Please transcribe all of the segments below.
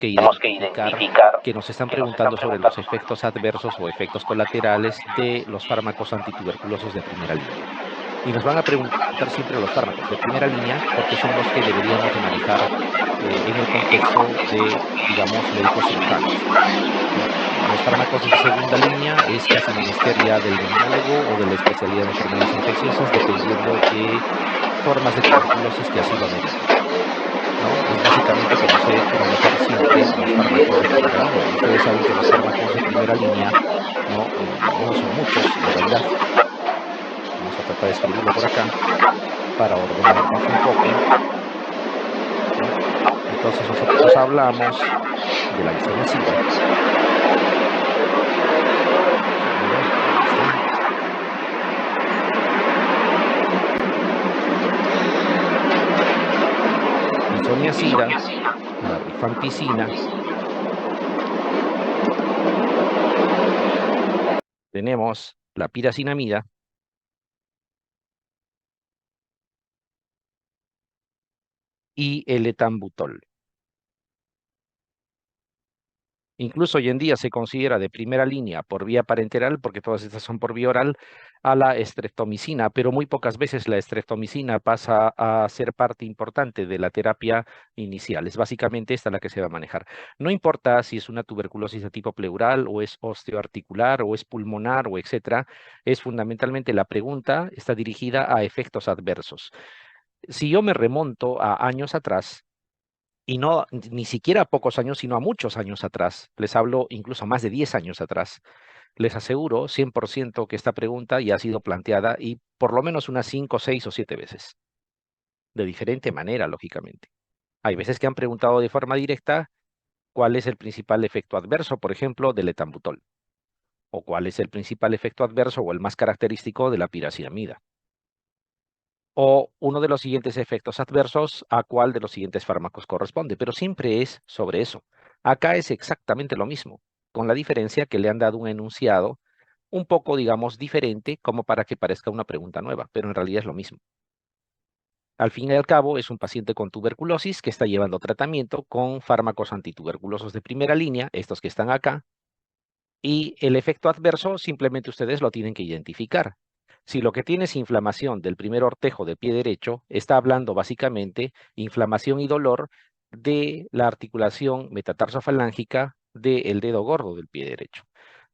que identificar que nos están preguntando sobre los efectos adversos o efectos colaterales de los fármacos antituberculosos de primera línea. Y nos van a preguntar siempre los fármacos de primera línea porque son los que deberíamos de manejar en el contexto de, digamos, médicos cirujanos, ¿no? Los fármacos de segunda línea es casi menester ya del neumólogo o de la especialidad de enfermedades infecciosas, dependiendo de formas de tuberculosis que así lo ameriten, ¿no? Es básicamente conocer y manejar siempre los fármacos de primera línea. Y ustedes saben que los fármacos de primera línea no son muchos, en realidad. Vamos a tratar de escribirlo por acá para ordenarnos un poco, ¿no? Entonces nosotros hablamos de la isoniazida. Segundo, ahí está. Isoniazida, la rifampicina, tenemos la piracinamida y el etambutol. Incluso hoy en día se considera de primera línea por vía parenteral, porque todas estas son por vía oral, a la estreptomicina, pero muy pocas veces la estreptomicina pasa a ser parte importante de la terapia inicial. Es básicamente esta la que se va a manejar. No importa si es una tuberculosis de tipo pleural o es osteoarticular o es pulmonar o etcétera, es fundamentalmente la pregunta está dirigida a efectos adversos. Si yo me remonto a años atrás, y no ni siquiera a pocos años, sino a muchos años atrás, les hablo incluso más de 10 años atrás, les aseguro 100% que esta pregunta ya ha sido planteada y por lo menos unas 5, 6 o 7 veces, de diferente manera, lógicamente. Hay veces que han preguntado de forma directa cuál es el principal efecto adverso, por ejemplo, del etambutol, o cuál es el principal efecto adverso o el más característico de la piracinamida, o uno de los siguientes efectos adversos a cuál de los siguientes fármacos corresponde, pero siempre es sobre eso. Acá es exactamente lo mismo, con la diferencia que le han dado un enunciado un poco, digamos, diferente como para que parezca una pregunta nueva, pero en realidad es lo mismo. Al fin y al cabo, es un paciente con tuberculosis que está llevando tratamiento con fármacos antituberculosos de primera línea, estos que están acá, y el efecto adverso simplemente ustedes lo tienen que identificar. Si lo que tiene es inflamación del primer ortejo del pie derecho, está hablando básicamente inflamación y dolor de la articulación metatarsofalángicas del dedo gordo del pie derecho.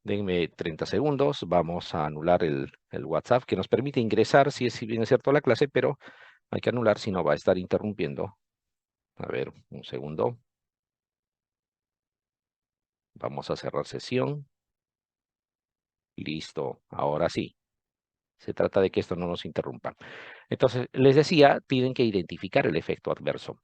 Denme 30 segundos, vamos a anular el WhatsApp que nos permite ingresar, si bien es cierto, la clase, pero hay que anular si no va a estar interrumpiendo. A ver, un segundo. Vamos a cerrar sesión. Listo, ahora sí. Se trata de que esto no nos interrumpa. Entonces, les decía, tienen que identificar el efecto adverso.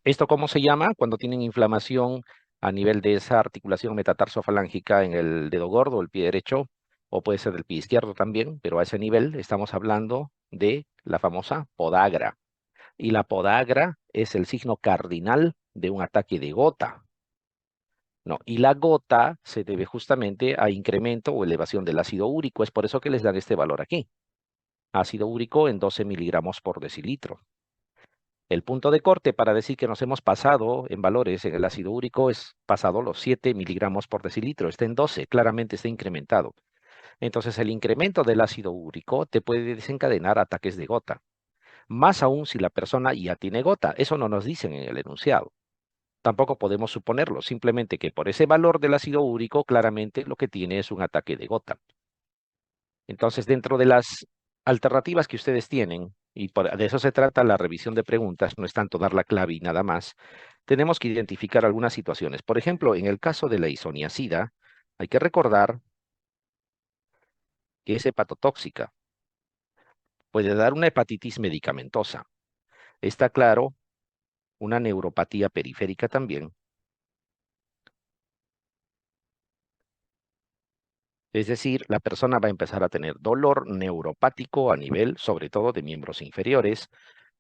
¿Esto cómo se llama? Cuando tienen inflamación a nivel de esa articulación metatarsofalágica en el dedo gordo, el pie derecho, o puede ser del pie izquierdo también, pero a ese nivel estamos hablando de la famosa podagra. Y la podagra es el signo cardinal de un ataque de gota. No, y la gota se debe justamente a incremento o elevación del ácido úrico. Es por eso que les dan este valor aquí. Ácido úrico en 12 miligramos por decilitro. El punto de corte para decir que nos hemos pasado en valores en el ácido úrico es pasado los 7 miligramos por decilitro. Está en 12, claramente está incrementado. Entonces el incremento del ácido úrico te puede desencadenar ataques de gota. Más aún si la persona ya tiene gota. Eso no nos dicen en el enunciado. Tampoco podemos suponerlo, simplemente que por ese valor del ácido úrico claramente lo que tiene es un ataque de gota. Entonces, dentro de las alternativas que ustedes tienen, y de eso se trata la revisión de preguntas, no es tanto dar la clave y nada más, tenemos que identificar algunas situaciones. Por ejemplo, en el caso de la isoniazida, hay que recordar que es hepatotóxica. Puede dar una hepatitis medicamentosa. Está claro, una neuropatía periférica también. Es decir, la persona va a empezar a tener dolor neuropático a nivel, sobre todo, de miembros inferiores,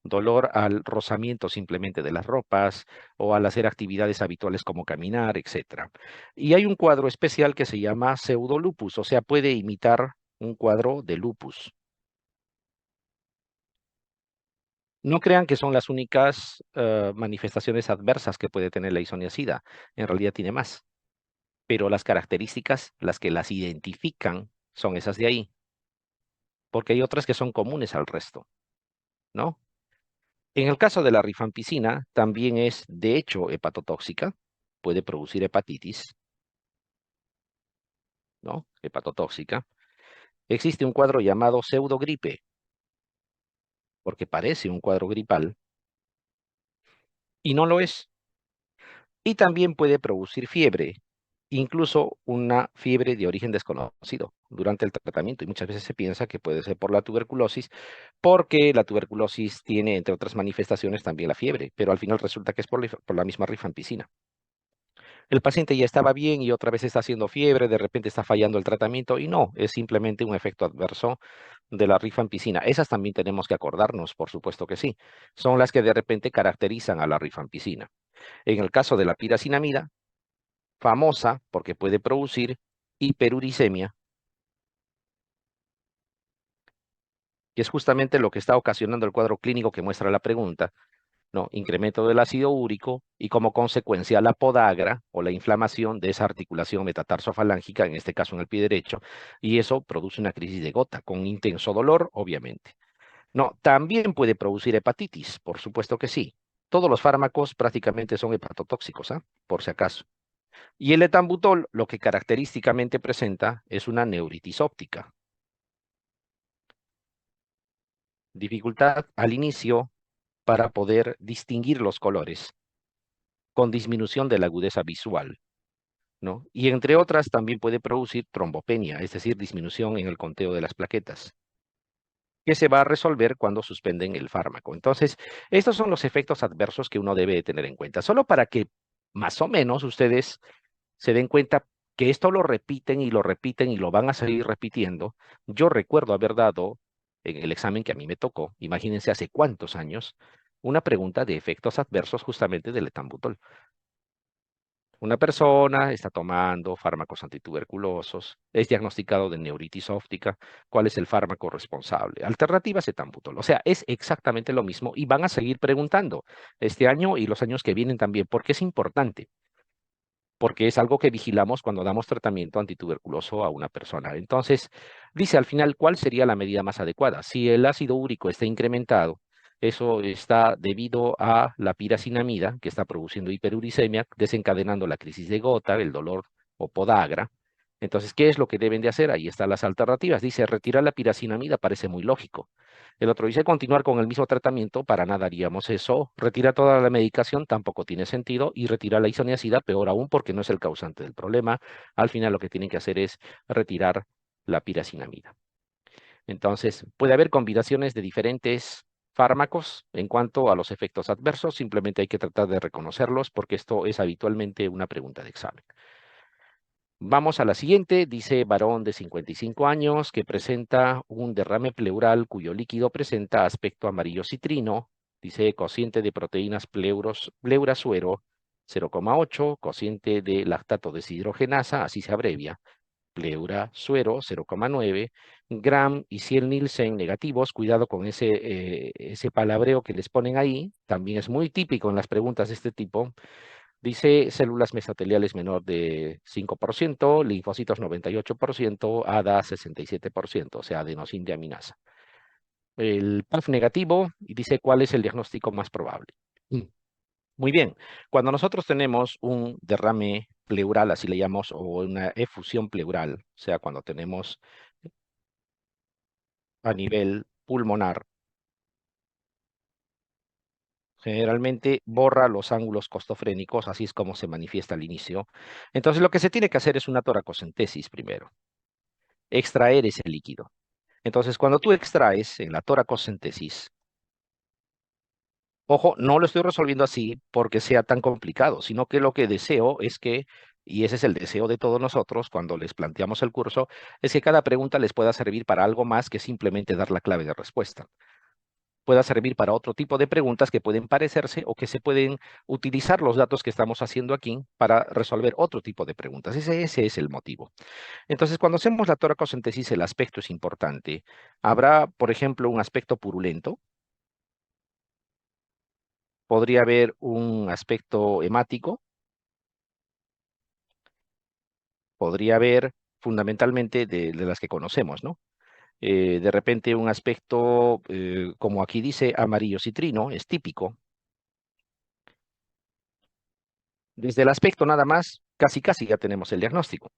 dolor al rozamiento simplemente de las ropas o al hacer actividades habituales como caminar, etc. Y hay un cuadro especial que se llama pseudolupus, o sea, puede imitar un cuadro de lupus. No crean que son las únicas manifestaciones adversas que puede tener la isoniazida. En realidad tiene más, pero las características, las que las identifican, son esas de ahí, porque hay otras que son comunes al resto, ¿no? En el caso de la rifampicina, también es de hecho hepatotóxica, puede producir hepatitis, ¿no? Hepatotóxica. Existe un cuadro llamado pseudogripe, porque parece un cuadro gripal, y no lo es. Y también puede producir fiebre, incluso una fiebre de origen desconocido durante el tratamiento. Y muchas veces se piensa que puede ser por la tuberculosis, porque la tuberculosis tiene, entre otras manifestaciones, también la fiebre, pero al final resulta que es por la misma rifampicina. El paciente ya estaba bien y otra vez está haciendo fiebre, de repente está fallando el tratamiento y no, es simplemente un efecto adverso de la rifampicina. Esas también tenemos que acordarnos, por supuesto que sí. Son las que de repente caracterizan a la rifampicina. En el caso de la piracinamida, famosa porque puede producir hiperuricemia, que es justamente lo que está ocasionando el cuadro clínico que muestra la pregunta, ¿no? Incremento del ácido úrico y como consecuencia la podagra o la inflamación de esa articulación metatarsofalángica, en este caso en el pie derecho, y eso produce una crisis de gota con intenso dolor, obviamente. No, también puede producir hepatitis, por supuesto que sí. Todos los fármacos prácticamente son hepatotóxicos, ¿ah? Por si acaso. Y el etambutol lo que característicamente presenta es una neuritis óptica. Dificultad al inicio para poder distinguir los colores, con disminución de la agudeza visual, ¿no? Y entre otras también puede producir trombopenia, es decir, disminución en el conteo de las plaquetas, que se va a resolver cuando suspenden el fármaco. Entonces, estos son los efectos adversos que uno debe tener en cuenta, solo para que más o menos ustedes se den cuenta que esto lo repiten y lo repiten y lo van a seguir repitiendo. Yo recuerdo haber dado en el examen que a mí me tocó, imagínense hace cuántos años, una pregunta de efectos adversos justamente del etambutol. Una persona está tomando fármacos antituberculosos, es diagnosticado de neuritis óptica, ¿cuál es el fármaco responsable? Alternativas etambutol. O sea, es exactamente lo mismo y van a seguir preguntando este año y los años que vienen también, porque es importante, porque es algo que vigilamos cuando damos tratamiento antituberculoso a una persona. Entonces, dice al final, ¿cuál sería la medida más adecuada? Si el ácido úrico está incrementado, eso está debido a la piracinamida, que está produciendo hiperuricemia, desencadenando la crisis de gota, el dolor o podagra. Entonces, ¿qué es lo que deben de hacer? Ahí están las alternativas. Dice, retirar la piracinamida parece muy lógico. El otro dice continuar con el mismo tratamiento, para nada haríamos eso. Retira toda la medicación, tampoco tiene sentido. Y retira la isoniazida, peor aún, porque no es el causante del problema. Al final lo que tienen que hacer es retirar la piracinamida. Entonces, puede haber combinaciones de diferentes fármacos en cuanto a los efectos adversos. Simplemente hay que tratar de reconocerlos porque esto es habitualmente una pregunta de examen. Vamos a la siguiente. Dice varón de 55 años que presenta un derrame pleural cuyo líquido presenta aspecto amarillo citrino. Dice cociente de proteínas pleurasuero 0,8, cociente de lactato deshidrogenasa, así se abrevia, pleurasuero 0,9, Gram y Ciel Nielsen negativos. Cuidado con ese palabreo que les ponen ahí. También es muy típico en las preguntas de este tipo. Dice células mesoteliales menor de 5%, linfocitos 98%, ADA 67%, o sea, adenosina. El PAF negativo y dice cuál es el diagnóstico más probable. Mm. Muy bien, cuando nosotros tenemos un derrame pleural, así le llamamos, o una efusión pleural, o sea, cuando tenemos a nivel pulmonar, generalmente borra los ángulos costofrénicos, así es como se manifiesta al inicio. Entonces, lo que se tiene que hacer es una toracocentesis primero, extraer ese líquido. Entonces, cuando tú extraes en la toracocentesis, ojo, no lo estoy resolviendo así porque sea tan complicado, sino que lo que deseo es que, y ese es el deseo de todos nosotros cuando les planteamos el curso, es que cada pregunta les pueda servir para algo más que simplemente dar la clave de respuesta. Pueda servir para otro tipo de preguntas que pueden parecerse o que se pueden utilizar los datos que estamos haciendo aquí para resolver otro tipo de preguntas. Ese es el motivo. Entonces, cuando hacemos la toracocentesis, el aspecto es importante. Habrá, por ejemplo, un aspecto purulento, podría haber un aspecto hemático, podría haber fundamentalmente de las que conocemos, ¿no? De repente un aspecto, como aquí dice, amarillo citrino, es típico. Desde el aspecto nada más, casi casi ya tenemos el diagnóstico.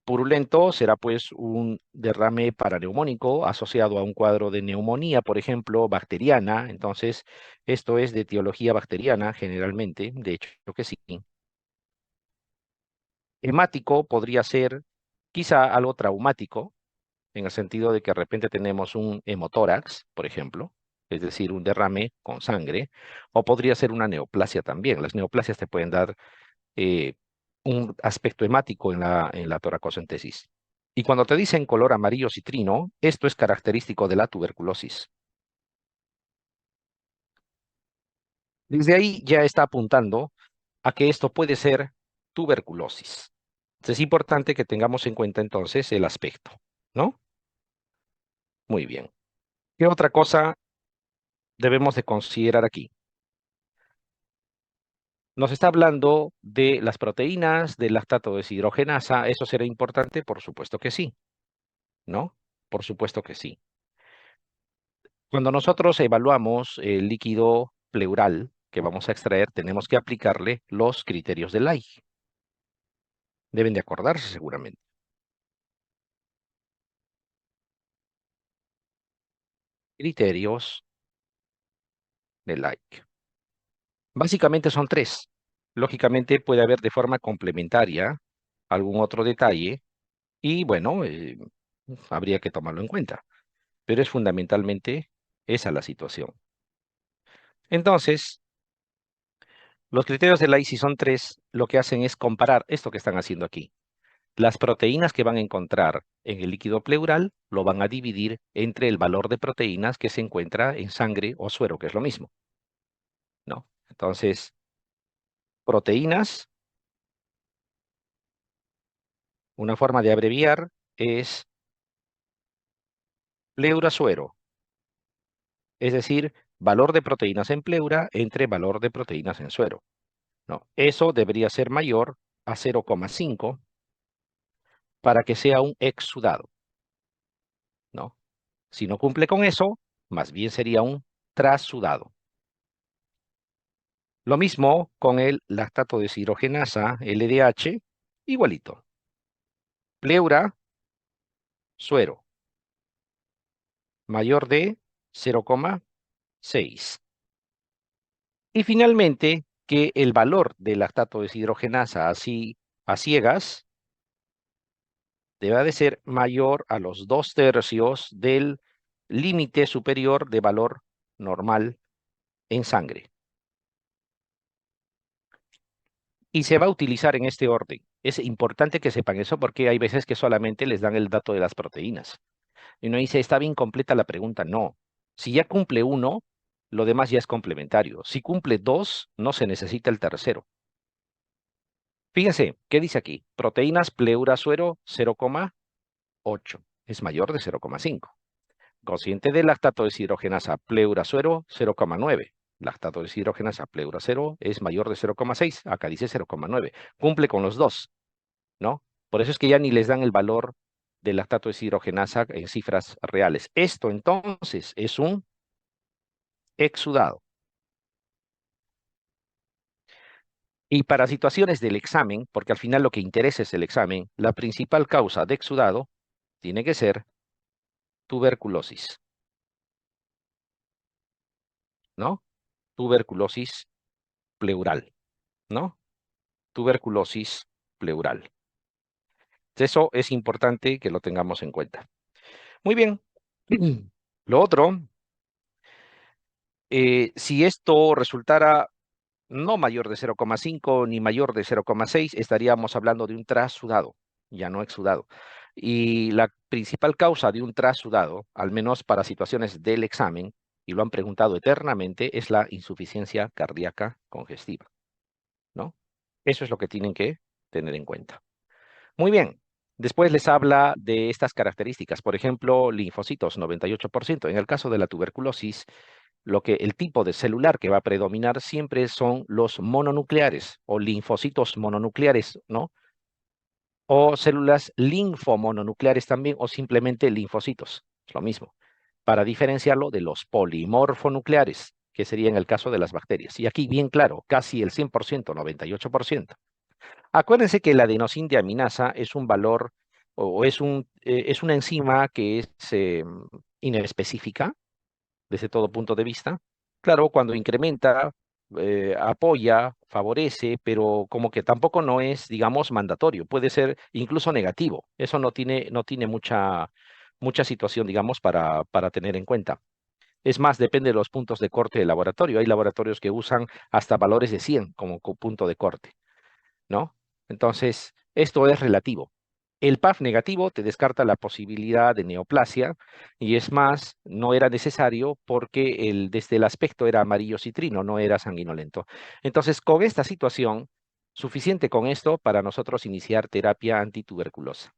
Purulento será pues un derrame paraneumónico asociado a un cuadro de neumonía, por ejemplo, bacteriana. Entonces, esto es de etiología bacteriana generalmente, de hecho que sí. Hemático podría ser quizá algo traumático, en el sentido de que de repente tenemos un hemotórax, por ejemplo, es decir, un derrame con sangre, o podría ser una neoplasia también. Las neoplasias te pueden dar eh, un aspecto hemático en la toracocentesis. Y cuando te dicen color amarillo citrino, esto es característico de la tuberculosis. Desde ahí ya está apuntando a que esto puede ser tuberculosis. Es importante que tengamos en cuenta entonces el aspecto, ¿no? Muy bien. ¿Qué otra cosa debemos de considerar aquí? Nos está hablando de las proteínas, del lactato deshidrogenasa. ¿Eso será importante? Por supuesto que sí, ¿no? Por supuesto que sí. Cuando nosotros evaluamos el líquido pleural que vamos a extraer, tenemos que aplicarle los criterios de Lay. Deben de acordarse seguramente. Criterios de Lay. Básicamente son tres. Lógicamente puede haber de forma complementaria algún otro detalle y bueno, habría que tomarlo en cuenta. Pero es fundamentalmente esa la situación. Entonces, los criterios de Lay, si son tres, lo que hacen es comparar esto que están haciendo aquí. Las proteínas que van a encontrar en el líquido pleural lo van a dividir entre el valor de proteínas que se encuentra en sangre o suero, que es lo mismo, ¿no? Entonces, proteínas, una forma de abreviar es pleura-suero, es decir, valor de proteínas en pleura entre valor de proteínas en suero, ¿no? Eso debería ser mayor a 0,5 para que sea un exudado, ¿no? Si no cumple con eso, más bien sería un trasudado. Lo mismo con el lactato deshidrogenasa, LDH, igualito. Pleura, suero, mayor de 0,6. Y finalmente, que el valor del lactato deshidrogenasa así a ciegas debe de ser mayor a los 2/3 del límite superior de valor normal en sangre. Y se va a utilizar en este orden. Es importante que sepan eso porque hay veces que solamente les dan el dato de las proteínas. Y uno dice, ¿está bien completa la pregunta? No. Si ya cumple uno, lo demás ya es complementario. Si cumple dos, no se necesita el tercero. Fíjense, ¿qué dice aquí? Proteínas pleura suero 0,8. Es mayor de 0,5. Cociente de lactato deshidrogenasa pleura suero 0,9. Lactato deshidrogenasa pleura cero es mayor de 0,6. Acá dice 0,9. Cumple con los dos, ¿no? Por eso es que ya ni les dan el valor del lactato deshidrogenasa en cifras reales. Esto entonces es un exudado. Y para situaciones del examen, porque al final lo que interesa es el examen, la principal causa de exudado tiene que ser tuberculosis, ¿no? Tuberculosis pleural, ¿no? Tuberculosis pleural. Eso es importante que lo tengamos en cuenta. Muy bien. Lo otro, si esto resultara no mayor de 0,5 ni mayor de 0,6, estaríamos hablando de un trasudado, ya no exudado. Y la principal causa de un trasudado, al menos para situaciones del examen, y lo han preguntado eternamente, es la insuficiencia cardíaca congestiva, ¿no? Eso es lo que tienen que tener en cuenta. Muy bien. Después les habla de estas características, por ejemplo, linfocitos, 98%. En el caso de la tuberculosis, el tipo de celular que va a predominar siempre son los mononucleares o linfocitos mononucleares, ¿no? O células linfomononucleares también, o simplemente linfocitos, es lo mismo, para diferenciarlo de los polimorfonucleares, que sería en el caso de las bacterias. Y aquí bien claro, casi el 100%, 98%. Acuérdense que la adenosíndeaminasa es un valor o es una enzima que es inespecífica desde todo punto de vista. Claro, cuando incrementa, apoya, favorece, pero como que tampoco no es, digamos, mandatorio, puede ser incluso negativo. Eso no tiene mucha situación, digamos, para tener en cuenta. Es más, depende de los puntos de corte del laboratorio. Hay laboratorios que usan hasta valores de 100 como punto de corte, ¿no? Entonces, esto es relativo. El PAF negativo te descarta la posibilidad de neoplasia y es más, no era necesario porque desde el aspecto era amarillo citrino, no era sanguinolento. Entonces, con esta situación, suficiente con esto para nosotros iniciar terapia antituberculosa,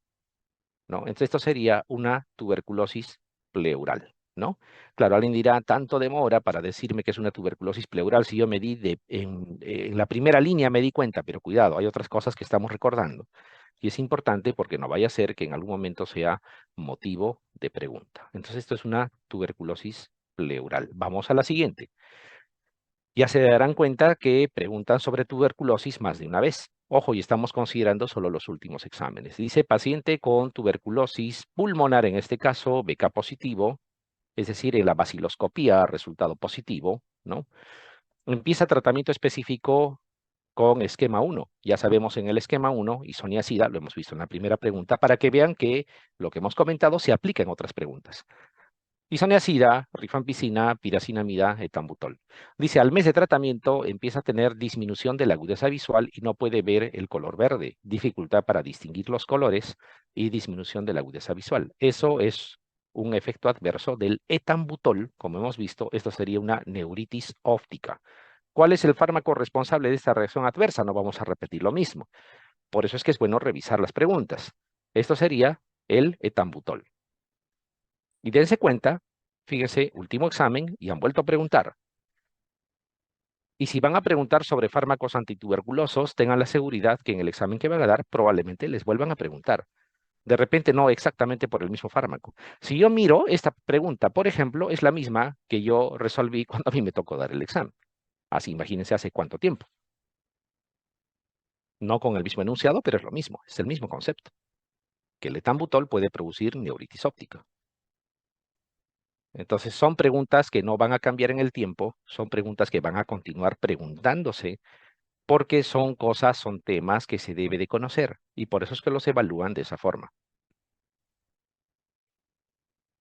¿no? Entonces, esto sería una tuberculosis pleural, ¿no? Claro, alguien dirá, tanto demora para decirme que es una tuberculosis pleural si yo me di en la primera línea me di cuenta, pero cuidado, hay otras cosas que estamos recordando. Y es importante porque no vaya a ser que en algún momento sea motivo de pregunta. Entonces, esto es una tuberculosis pleural. Vamos a la siguiente. Ya se darán cuenta que preguntan sobre tuberculosis más de una vez. Ojo, y estamos considerando solo los últimos exámenes. Dice paciente con tuberculosis pulmonar, en este caso, BK positivo, es decir, en la baciloscopía, resultado positivo, ¿no? Empieza tratamiento específico con esquema 1. Ya sabemos en el esquema 1, isoniazida, lo hemos visto en la primera pregunta, para que vean que lo que hemos comentado se aplica en otras preguntas. Isoniazida, rifampicina, piracinamida, etambutol. Dice, al mes de tratamiento empieza a tener disminución de la agudeza visual y no puede ver el color verde, dificultad para distinguir los colores y disminución de la agudeza visual. Eso es un efecto adverso del etambutol, como hemos visto, esto sería una neuritis óptica. ¿Cuál es el fármaco responsable de esta reacción adversa? No vamos a repetir lo mismo. Por eso es que es bueno revisar las preguntas. Esto sería el etambutol. Y dense cuenta, fíjense, último examen y han vuelto a preguntar. Y si van a preguntar sobre fármacos antituberculosos, tengan la seguridad que en el examen que van a dar probablemente les vuelvan a preguntar. De repente no exactamente por el mismo fármaco. Si yo miro esta pregunta, por ejemplo, es la misma que yo resolví cuando a mí me tocó dar el examen. Así imagínense hace cuánto tiempo. No con el mismo enunciado, pero es lo mismo, es el mismo concepto, que el etambutol puede producir neuritis óptica. Entonces son preguntas que no van a cambiar en el tiempo, son preguntas que van a continuar preguntándose porque son cosas, son temas que se debe de conocer y por eso es que los evalúan de esa forma.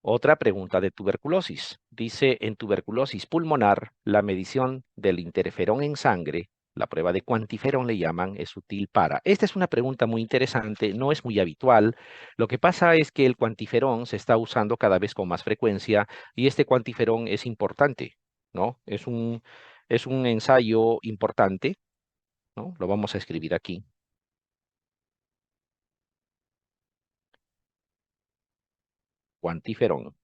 Otra pregunta de tuberculosis. Dice, en tuberculosis pulmonar, la medición del interferón en sangre, la prueba de cuantiferón le llaman, es útil para. Esta es una pregunta muy interesante, no es muy habitual. Lo que pasa es que el cuantiferón se está usando cada vez con más frecuencia y este cuantiferón es importante, ¿no? Es un ensayo importante, ¿no? Lo vamos a escribir aquí. Cuantiferón.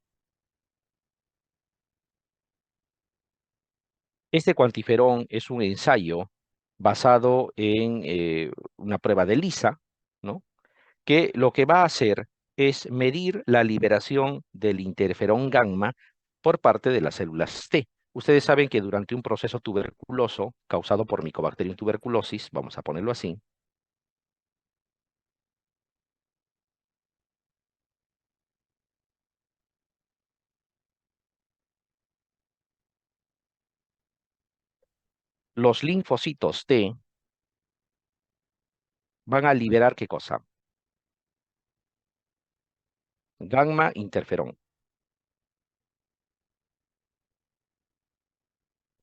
Este cuantiferón es un ensayo basado en una prueba de Lisa, ¿no? Que lo que va a hacer es medir la liberación del interferón gamma por parte de las células T. Ustedes saben que durante un proceso tuberculoso causado por Mycobacterium tuberculosis, vamos a ponerlo así, los linfocitos T van a liberar ¿qué cosa? Gamma interferón.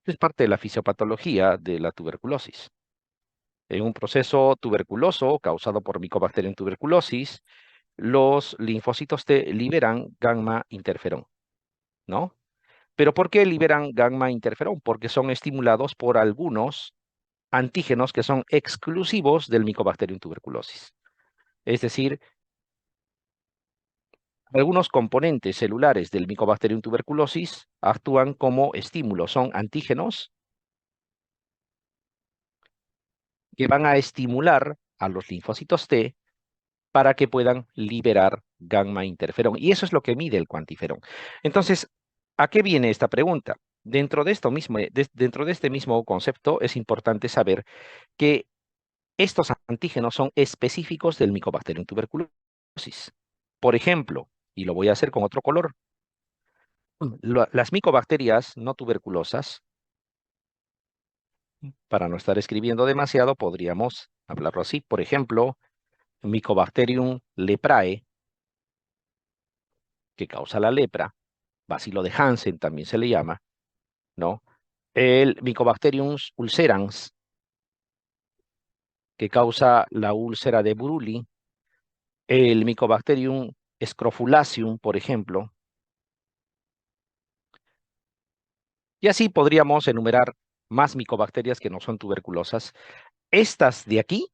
Es parte de la fisiopatología de la tuberculosis. En un proceso tuberculoso causado por Mycobacterium tuberculosis, los linfocitos T liberan gamma interferón, ¿no? ¿Pero por qué liberan gamma interferón? Porque son estimulados por algunos antígenos que son exclusivos del Mycobacterium tuberculosis. Es decir, Algunos componentes celulares del Mycobacterium tuberculosis actúan como estímulos, son antígenos que van a estimular a los linfocitos T para que puedan liberar gamma interferón. Y eso es lo que mide el cuantiferón. Entonces, ¿a qué viene esta pregunta? Dentro de este mismo concepto, es importante saber que estos antígenos son específicos del Mycobacterium tuberculosis. Por ejemplo, y lo voy a hacer con otro color, las micobacterias no tuberculosas, para no estar escribiendo demasiado, podríamos hablarlo así. Por ejemplo, Mycobacterium leprae, que causa la lepra, bacilo de Hansen también se le llama, ¿no? El Mycobacterium ulcerans, que causa la úlcera de Buruli, el Mycobacterium scrofulaceum, por ejemplo, y así podríamos enumerar más micobacterias que no son tuberculosas. Estas de aquí,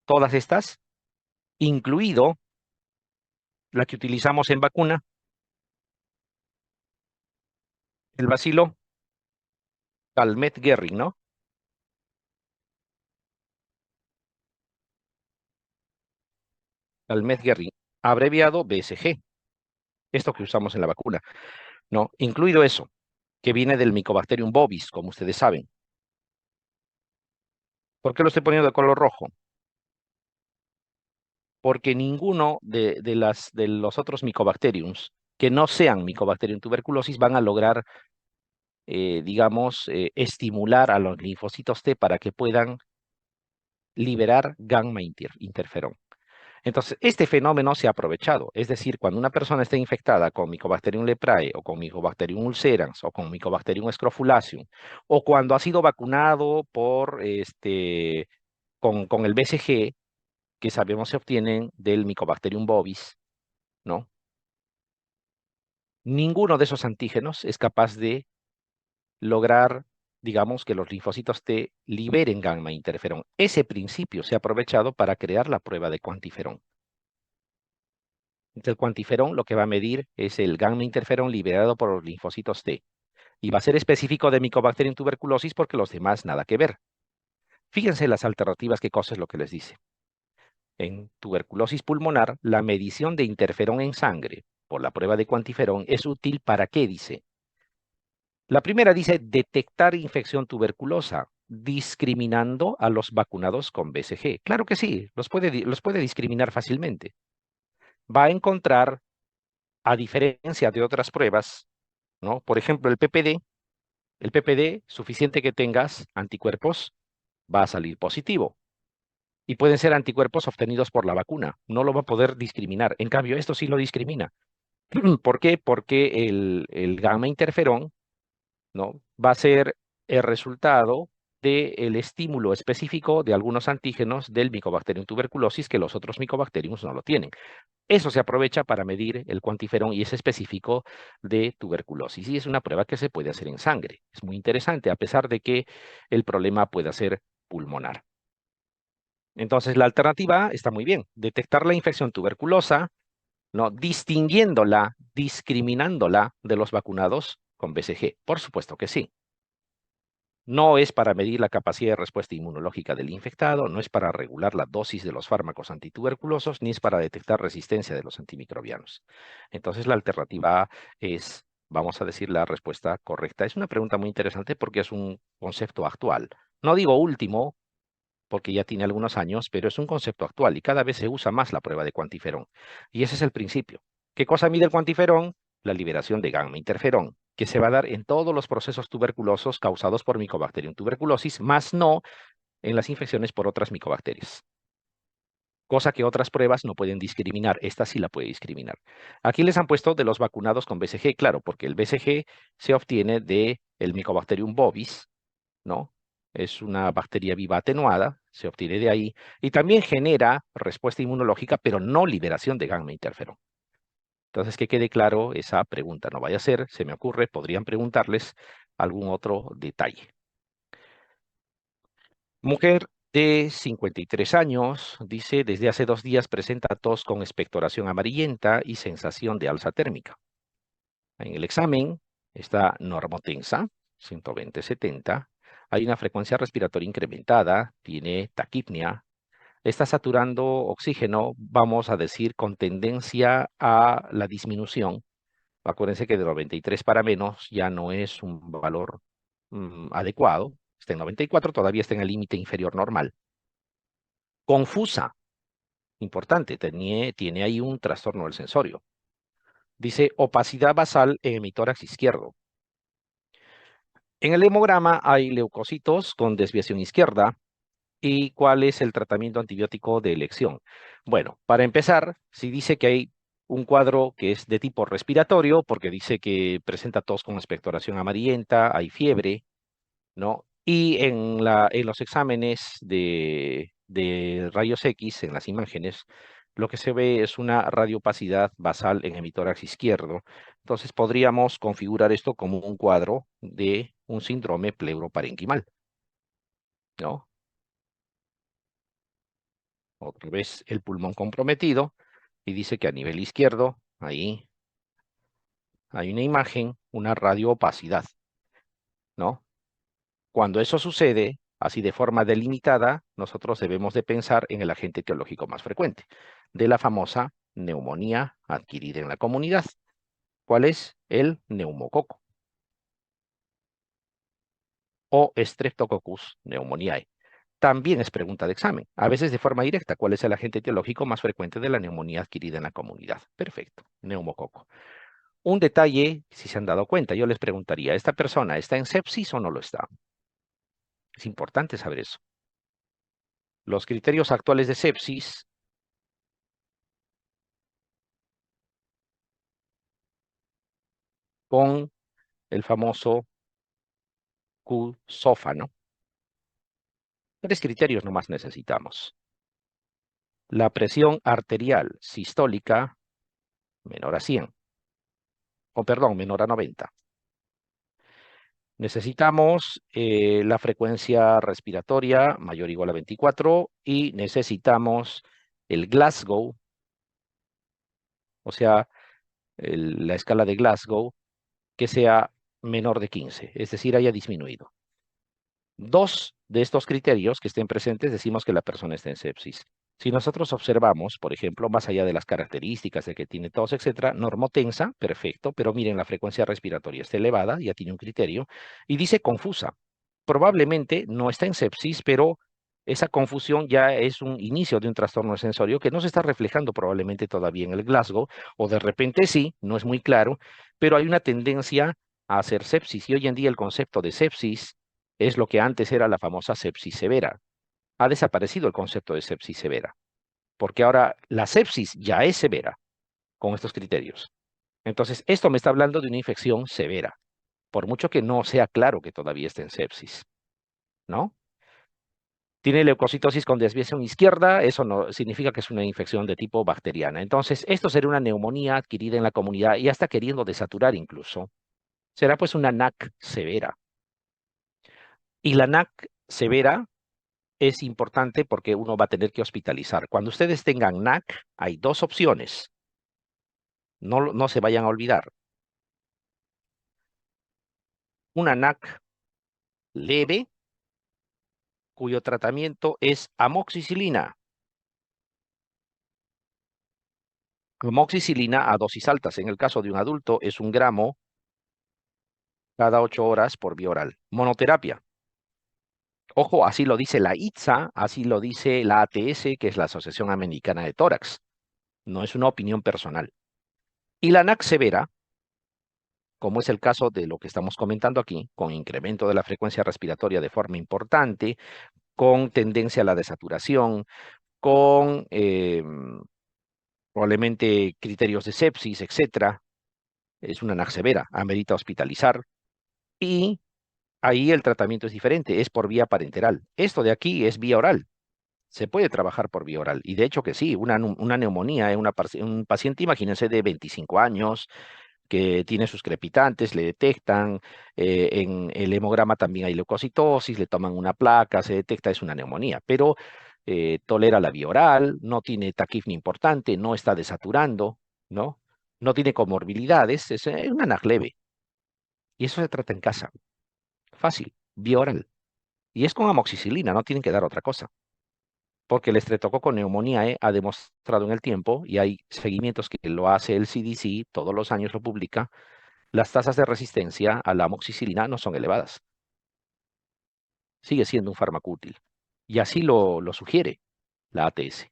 todas estas, incluido la que utilizamos en vacuna, el bacilo Calmette-Guerin, ¿no? Calmette-Guerin, abreviado BSG, esto que usamos en la vacuna, ¿no? Incluido eso, que viene del Mycobacterium bovis, como ustedes saben. ¿Por qué lo estoy poniendo de color rojo? Porque ninguno de los otros Mycobacteriums que no sean Mycobacterium tuberculosis van a lograr, digamos, estimular a los linfocitos T para que puedan liberar gamma interferón. Entonces, este fenómeno se ha aprovechado. Es decir, cuando una persona está infectada con Mycobacterium leprae o con Mycobacterium ulcerans o con Mycobacterium scrofulaceum o cuando ha sido vacunado con el BCG, que sabemos se obtienen del Mycobacterium bovis, ¿no? Ninguno de esos antígenos es capaz de lograr, digamos, que los linfocitos T liberen gamma interferón. Ese principio se ha aprovechado para crear la prueba de cuantiferón. Entonces, el cuantiferón lo que va a medir es el gamma interferón liberado por los linfocitos T. Y va a ser específico de Mycobacterium tuberculosis porque los demás nada que ver. Fíjense las alternativas, qué cosa es lo que les dice. En tuberculosis pulmonar, la medición de interferón en sangre por la prueba de cuantiferón es útil para qué, dice. La primera dice detectar infección tuberculosa, discriminando a los vacunados con BCG. Claro que sí, los puede discriminar fácilmente. Va a encontrar, a diferencia de otras pruebas, ¿no? Por ejemplo, el PPD, suficiente que tengas anticuerpos, va a salir positivo. Y pueden ser anticuerpos obtenidos por la vacuna. No lo va a poder discriminar. En cambio, esto sí lo discrimina. ¿Por qué? Porque el gamma interferón, ¿no? Va a ser el resultado del estímulo específico de algunos antígenos del Mycobacterium tuberculosis que los otros Mycobacteriums no lo tienen. Eso se aprovecha para medir el cuantiferón y es específico de tuberculosis. Y es una prueba que se puede hacer en sangre. Es muy interesante, a pesar de que el problema pueda ser pulmonar. Entonces, la alternativa está muy bien. Detectar la infección tuberculosa, ¿no? Distinguiéndola, discriminándola de los vacunados con BCG. Por supuesto que sí. No es para medir la capacidad de respuesta inmunológica del infectado, no es para regular la dosis de los fármacos antituberculosos, ni es para detectar resistencia de los antimicrobianos. Entonces, la alternativa A es, vamos a decir, la respuesta correcta. Es una pregunta muy interesante porque es un concepto actual. No digo último, porque ya tiene algunos años, pero es un concepto actual y cada vez se usa más la prueba de cuantiferón. Y ese es el principio. ¿Qué cosa mide el cuantiferón? La liberación de gamma interferón, que se va a dar en todos los procesos tuberculosos causados por Mycobacterium tuberculosis, más no en las infecciones por otras micobacterias. Cosa que otras pruebas no pueden discriminar. Esta sí la puede discriminar. Aquí les han puesto de los vacunados con BCG, claro, porque el BCG se obtiene del Mycobacterium bovis, ¿no? Es una bacteria viva atenuada, se obtiene de ahí, y también genera respuesta inmunológica, pero no liberación de gamma interferón. Entonces, que quede claro esa pregunta. No vaya a ser, se me ocurre, podrían preguntarles algún otro detalle. Mujer de 53 años, dice, desde hace 2 días presenta tos con expectoración amarillenta y sensación de alza térmica. En el examen está normotensa, 120/70. Hay una frecuencia respiratoria incrementada, tiene taquipnia, está saturando oxígeno, vamos a decir, con tendencia a la disminución. Acuérdense que de 93 para menos ya no es un valor adecuado. Está en 94, todavía está en el límite inferior normal. Confusa, importante, tiene ahí un trastorno del sensorio. Dice opacidad basal en hemitórax izquierdo. En el hemograma hay leucocitos con desviación izquierda. ¿Y cuál es el tratamiento antibiótico de elección? Bueno, para empezar, si dice que hay un cuadro que es de tipo respiratorio, porque dice que presenta tos con expectoración amarillenta, hay fiebre, ¿no? Y en los exámenes de rayos X, en las imágenes, lo que se ve es una radiopacidad basal en hemitórax izquierdo. Entonces podríamos configurar esto como un cuadro de un síndrome pleuroparenquimal, ¿no? Otra vez el pulmón comprometido y dice que a nivel izquierdo, ahí hay una imagen, una radioopacidad, ¿no? Cuando eso sucede, así de forma delimitada, nosotros debemos de pensar en el agente etiológico más frecuente, de la famosa neumonía adquirida en la comunidad. ¿Cuál es? El neumococo o Streptococcus pneumoniae. También es pregunta de examen, a veces de forma directa. ¿Cuál es el agente etiológico más frecuente de la neumonía adquirida en la comunidad? Perfecto, neumococo. Un detalle, si se han dado cuenta, yo les preguntaría, ¿esta persona está en sepsis o no lo está? Es importante saber eso. Los criterios actuales de sepsis con el famoso Q-sófano. 3 criterios nomás necesitamos. La presión arterial sistólica menor a 100, o perdón, menor a 90. Necesitamos la frecuencia respiratoria mayor o igual a 24 y necesitamos el Glasgow, o sea, la escala de Glasgow, que sea menor de 15, es decir, haya disminuido. Dos de estos criterios que estén presentes decimos que la persona está en sepsis. Si nosotros observamos, por ejemplo, más allá de las características de que tiene tos, etcétera, normotensa, perfecto, pero miren, la frecuencia respiratoria está elevada, ya tiene un criterio, y dice confusa. Probablemente no está en sepsis, pero esa confusión ya es un inicio de un trastorno sensorio que no se está reflejando probablemente todavía en el Glasgow, o de repente sí, no es muy claro, pero hay una tendencia a hacer sepsis, y hoy en día el concepto de sepsis es lo que antes era la famosa sepsis severa. Ha desaparecido el concepto de sepsis severa, porque ahora la sepsis ya es severa con estos criterios. Entonces, esto me está hablando de una infección severa, por mucho que no sea claro que todavía esté en sepsis, ¿no? Tiene leucocitosis con desviación izquierda, eso no significa que es una infección de tipo bacteriana. Entonces, esto será una neumonía adquirida en la comunidad y ya está queriendo desaturar incluso. Será pues una NAC severa. Y la NAC severa es importante porque uno va a tener que hospitalizar. Cuando ustedes tengan NAC, hay dos opciones. No se vayan a olvidar. Una NAC leve, cuyo tratamiento es amoxicilina. Amoxicilina a dosis altas. En el caso de un adulto es 1 gramo cada 8 horas por vía oral. Monoterapia. Ojo, así lo dice la ITSA, así lo dice la ATS, que es la Asociación Americana de Tórax. No es una opinión personal. Y la NAC severa, como es el caso de lo que estamos comentando aquí, con incremento de la frecuencia respiratoria de forma importante, con tendencia a la desaturación, con probablemente criterios de sepsis, etcétera, es una NAC severa, amerita hospitalizar, y ahí el tratamiento es diferente, es por vía parenteral. Esto de aquí es vía oral. Se puede trabajar por vía oral. Y de hecho que sí, una neumonía en un paciente, imagínense, de 25 años, que tiene sus crepitantes, le detectan, en el hemograma también hay leucocitosis, le toman una placa, se detecta, es una neumonía, pero tolera la vía oral, no tiene taquifnia importante, no está desaturando, ¿no? No tiene comorbilidades, es una NAC leve. Y eso se trata en casa, fácil, vía oral. Y es con amoxicilina, no tienen que dar otra cosa. Porque el estreptococo neumonía ha demostrado en el tiempo, y hay seguimientos que lo hace el CDC, todos los años lo publica, las tasas de resistencia a la amoxicilina no son elevadas. Sigue siendo un fármaco útil. Y así lo sugiere la ATS.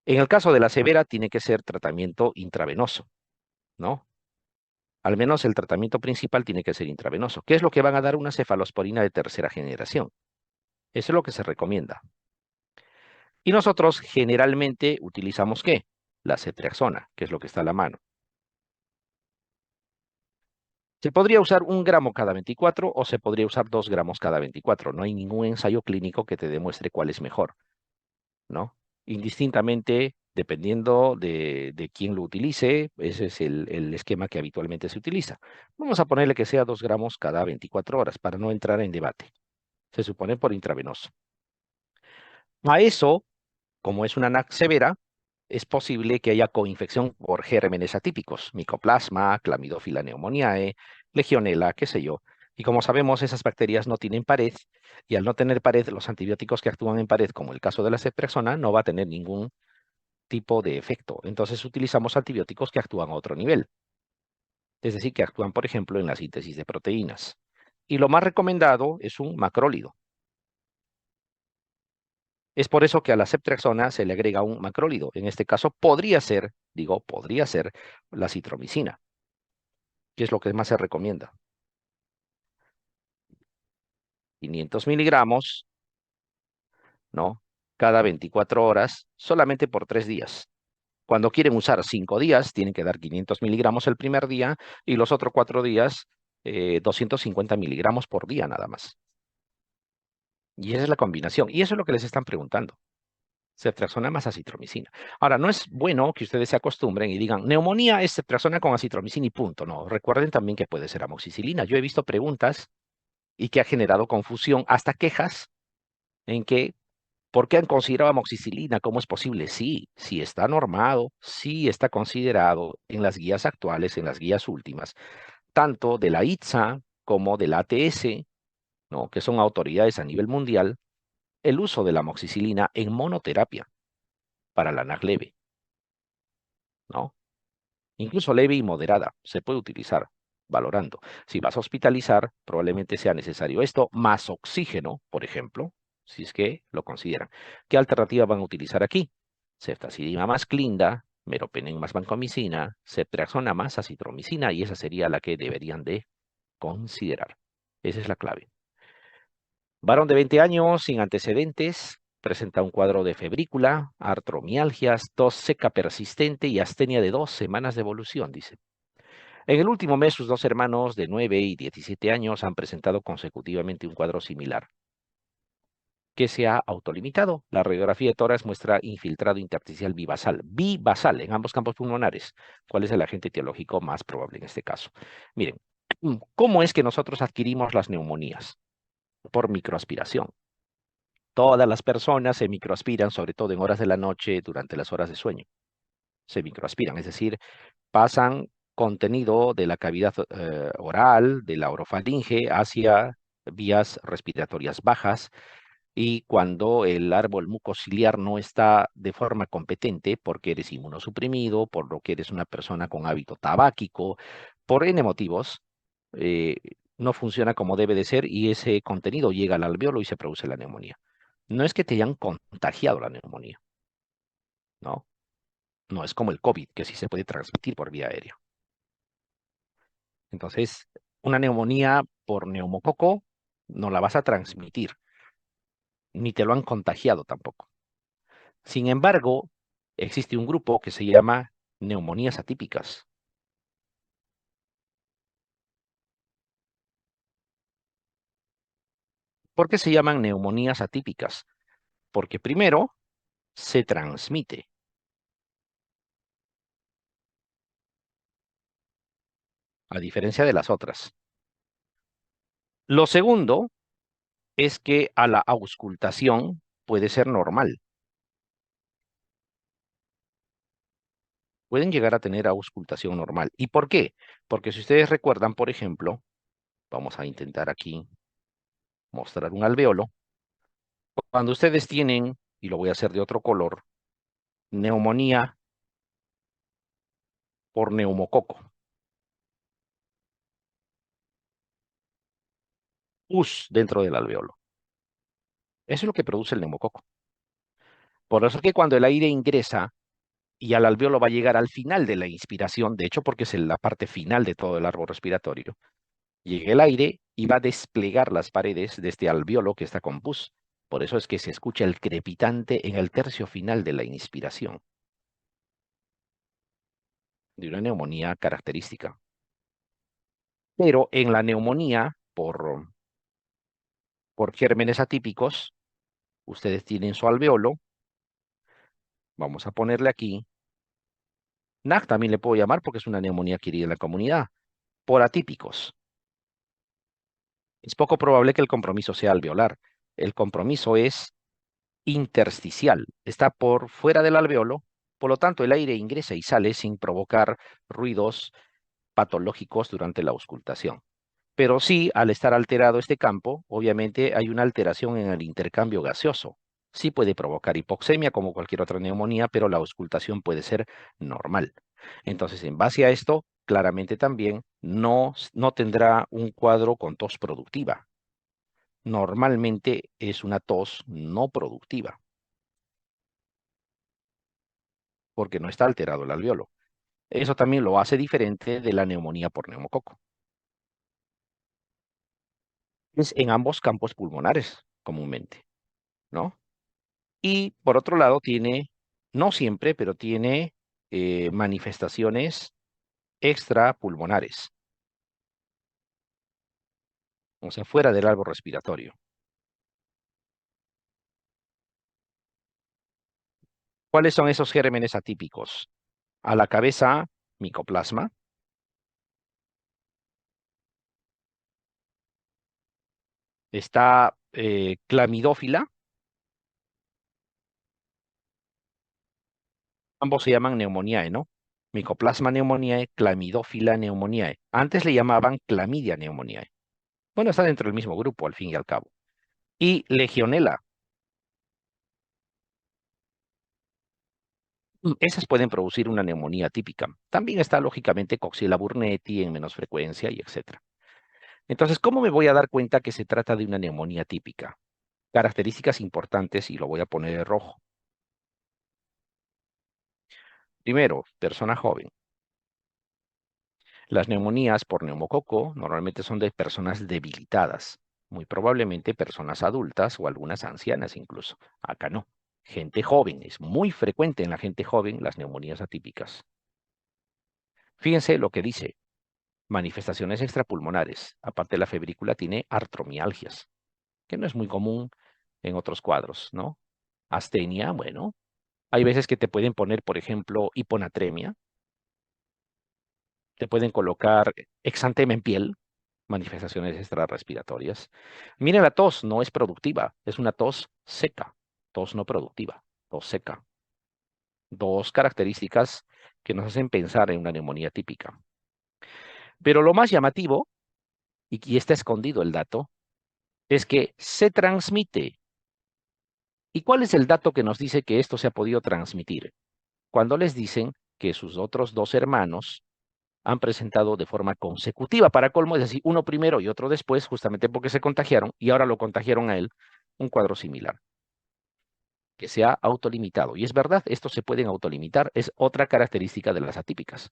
En el caso de la severa, tiene que ser tratamiento intravenoso, ¿no? Al menos el tratamiento principal tiene que ser intravenoso. ¿Qué es lo que van a dar una cefalosporina de tercera generación? Eso es lo que se recomienda. Y nosotros generalmente utilizamos ¿qué? La ceftriaxona, que es lo que está a la mano. Se podría usar 1 gramo cada 24 o se podría usar 2 gramos cada 24. No hay ningún ensayo clínico que te demuestre cuál es mejor, ¿no? Indistintamente, dependiendo de quién lo utilice, ese es el esquema que habitualmente se utiliza. Vamos a ponerle que sea 2 gramos cada 24 horas para no entrar en debate. Se supone por intravenoso. A eso, como es una NAC severa, es posible que haya coinfección por gérmenes atípicos, Mycoplasma, Clamidófila pneumoniae, Legionela, qué sé yo. Y como sabemos, esas bacterias no tienen pared, y al no tener pared, los antibióticos que actúan en pared, como el caso de la ceftriaxona, no va a tener ningún tipo de efecto. Entonces utilizamos antibióticos que actúan a otro nivel, es decir, que actúan, por ejemplo, en la síntesis de proteínas. Y lo más recomendado es un macrólido. Es por eso que a la ceftriaxona se le agrega un macrólido. En este caso podría ser, digo, podría ser la citromicina, que es lo que más se recomienda. 500 miligramos, ¿no? Cada 24 horas, solamente por 3 días. Cuando quieren usar 5 días, tienen que dar 500 miligramos el primer día y los otros 4 días, 250 miligramos por día nada más. Y esa es la combinación. Y eso es lo que les están preguntando. Ceftriaxona más acitromicina. Ahora, no es bueno que ustedes se acostumbren y digan, neumonía es ceftriaxona con acitromicina y punto. No, recuerden también que puede ser amoxicilina. Yo he visto preguntas y que ha generado confusión, hasta quejas, en que, ¿por qué han considerado amoxicilina? ¿Cómo es posible? Sí, sí está normado, sí está considerado en las guías actuales, en las guías últimas, tanto de la ITSA como de la ATS, ¿no? Que son autoridades a nivel mundial, el uso de la amoxicilina en monoterapia para la NAC leve, ¿no? Incluso leve y moderada, se puede utilizar, valorando. Si vas a hospitalizar, probablemente sea necesario esto, más oxígeno, por ejemplo, si es que lo consideran. ¿Qué alternativa van a utilizar aquí? Ceftazidima más clinda, meropenem más vancomicina, ceftriaxona más acitromicina, y esa sería la que deberían de considerar. Esa es la clave. Varón de 20 años, sin antecedentes, presenta un cuadro de febrícula, artromialgias, tos seca persistente y astenia de 2 semanas de evolución, dice. En el último mes, sus dos hermanos de 9 y 17 años han presentado consecutivamente un cuadro similar, que se ha autolimitado. La radiografía de tórax muestra infiltrado intersticial bibasal en ambos campos pulmonares. ¿Cuál es el agente etiológico más probable en este caso? Miren, ¿cómo es que nosotros adquirimos las neumonías? Por microaspiración. Todas las personas se microaspiran, sobre todo en horas de la noche, durante las horas de sueño. Se microaspiran, es decir, pasan contenido de la cavidad oral, de la orofaringe, hacia vías respiratorias bajas, y cuando el árbol mucociliar no está de forma competente, porque eres inmunosuprimido, por lo que eres una persona con hábito tabáquico, por N motivos, eh, no funciona como debe de ser y ese contenido llega al alveolo y se produce la neumonía. No es que te hayan contagiado la neumonía, ¿no? No es como el COVID, que sí se puede transmitir por vía aérea. Entonces, una neumonía por neumococo no la vas a transmitir, ni te lo han contagiado tampoco. Sin embargo, existe un grupo que se llama neumonías atípicas. ¿Por qué se llaman neumonías atípicas? Porque primero se transmite. a diferencia de las otras. Lo segundo es que a la auscultación puede ser normal. Pueden llegar a tener auscultación normal. ¿Y por qué? Porque si ustedes recuerdan, por ejemplo, vamos a intentar aquí mostrar un alveolo. Cuando ustedes tienen, y lo voy a hacer de otro color, neumonía por neumococo, pus dentro del alveolo. Eso es lo que produce el neumococo. Por eso es que cuando el aire ingresa y al alveolo va a llegar al final de la inspiración, de hecho porque es la parte final de todo el árbol respiratorio, llega el aire y va a desplegar las paredes de este alveolo que está con pus. Por eso es que se escucha el crepitante en el tercio final de la inspiración de una neumonía característica. Pero en la neumonía por gérmenes atípicos, ustedes tienen su alveolo, vamos a ponerle aquí, NAC también le puedo llamar porque es una neumonía adquirida en la comunidad, por atípicos. Es poco probable que el compromiso sea alveolar. El compromiso es intersticial, está por fuera del alveolo, por lo tanto el aire ingresa y sale sin provocar ruidos patológicos durante la auscultación. Pero sí, al estar alterado este campo, obviamente hay una alteración en el intercambio gaseoso. Sí puede provocar hipoxemia como cualquier otra neumonía, pero la auscultación puede ser normal. Entonces, en base a esto, claramente también no tendrá un cuadro con tos productiva. Normalmente es una tos no productiva, porque no está alterado el alveolo. Eso también lo hace diferente de la neumonía por neumococo. Es en ambos campos pulmonares, comúnmente, ¿no? Y por otro lado tiene, no siempre, pero tiene manifestaciones extrapulmonares, o sea, fuera del árbol respiratorio. ¿Cuáles son esos gérmenes atípicos? A la cabeza, micoplasma, está clamidófila, ambos se llaman neumoniae, ¿no? Micoplasma pneumoniae, clamidófila pneumoniae. Antes le llamaban clamidia pneumoniae. Bueno, está dentro del mismo grupo, al fin y al cabo. Y legionela. Esas pueden producir una neumonía típica. También está, lógicamente, Coxiella burnetii en menos frecuencia y etcétera. Entonces, ¿cómo me voy a dar cuenta que se trata de una neumonía típica? Características importantes y lo voy a poner en rojo. Primero, persona joven. Las neumonías por neumococo normalmente son de personas debilitadas, muy probablemente personas adultas o algunas ancianas incluso. Acá no. Gente joven, es muy frecuente en la gente joven las neumonías atípicas. Fíjense lo que dice, manifestaciones extrapulmonares. Aparte de la febrícula, tiene artromialgias, que no es muy común en otros cuadros, ¿no? Astenia, bueno. Hay veces que te pueden poner, por ejemplo, hiponatremia, te pueden colocar exantema en piel, manifestaciones extrarrespiratorias. Miren, la tos no es productiva, es una tos seca, tos no productiva, tos seca. Dos características que nos hacen pensar en una neumonía típica. Pero lo más llamativo, y aquí está escondido el dato, es que se transmite. ¿Y cuál es el dato que nos dice que esto se ha podido transmitir? Cuando les dicen que sus otros dos hermanos han presentado de forma consecutiva, para colmo, es decir, uno primero y otro después, justamente porque se contagiaron y ahora lo contagiaron a él, un cuadro similar, que se ha autolimitado. Y es verdad, estos se pueden autolimitar, es otra característica de las atípicas,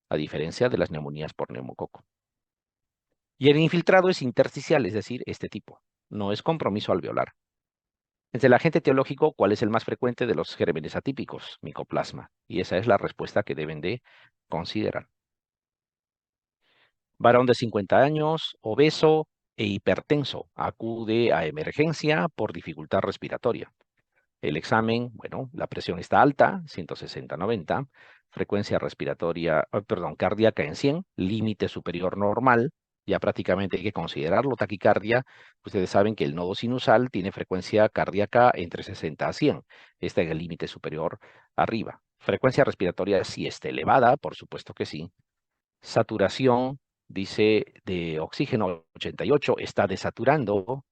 a diferencia de las neumonías por neumococo. Y el infiltrado es intersticial, es decir, este tipo, no es compromiso alveolar. Entre el agente etiológico, ¿cuál es el más frecuente de los gérmenes atípicos? Micoplasma. Y esa es la respuesta que deben de considerar. Varón de 50 años, obeso e hipertenso, acude a emergencia por dificultad respiratoria. El examen, bueno, la presión está alta, 160/90, frecuencia respiratoria, perdón, cardíaca en 100, límite superior normal, ya prácticamente hay que considerarlo taquicardia. Ustedes saben que el nodo sinusal tiene frecuencia cardíaca entre 60 a 100, está en el límite superior arriba. Frecuencia respiratoria sí está elevada, por supuesto que sí. Saturación, dice, de oxígeno 88, está desaturando.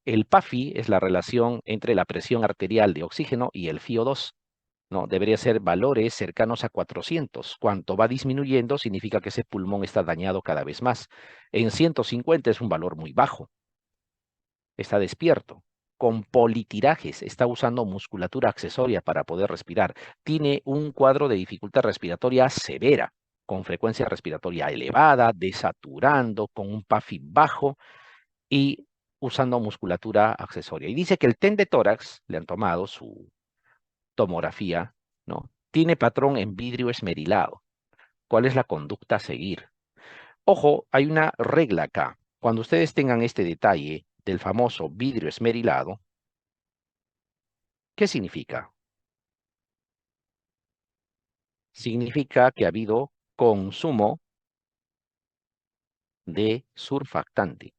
El PAFI es la relación entre la presión arterial de oxígeno y el FiO2, ¿no? Debería ser valores cercanos a 400. Cuanto va disminuyendo, significa que ese pulmón está dañado cada vez más. En 150 es un valor muy bajo. Está despierto. Con politirajes, está usando musculatura accesoria para poder respirar. Tiene un cuadro de dificultad respiratoria severa, con frecuencia respiratoria elevada, desaturando, con un PAFI bajo y usando musculatura accesoria. Y dice que el TEN de tórax, le han tomado su tomografía, ¿no? Tiene patrón en vidrio esmerilado. ¿Cuál es la conducta a seguir? Ojo, hay una regla acá. Cuando ustedes tengan este detalle del famoso vidrio esmerilado, ¿qué significa? Significa que ha habido consumo de surfactante.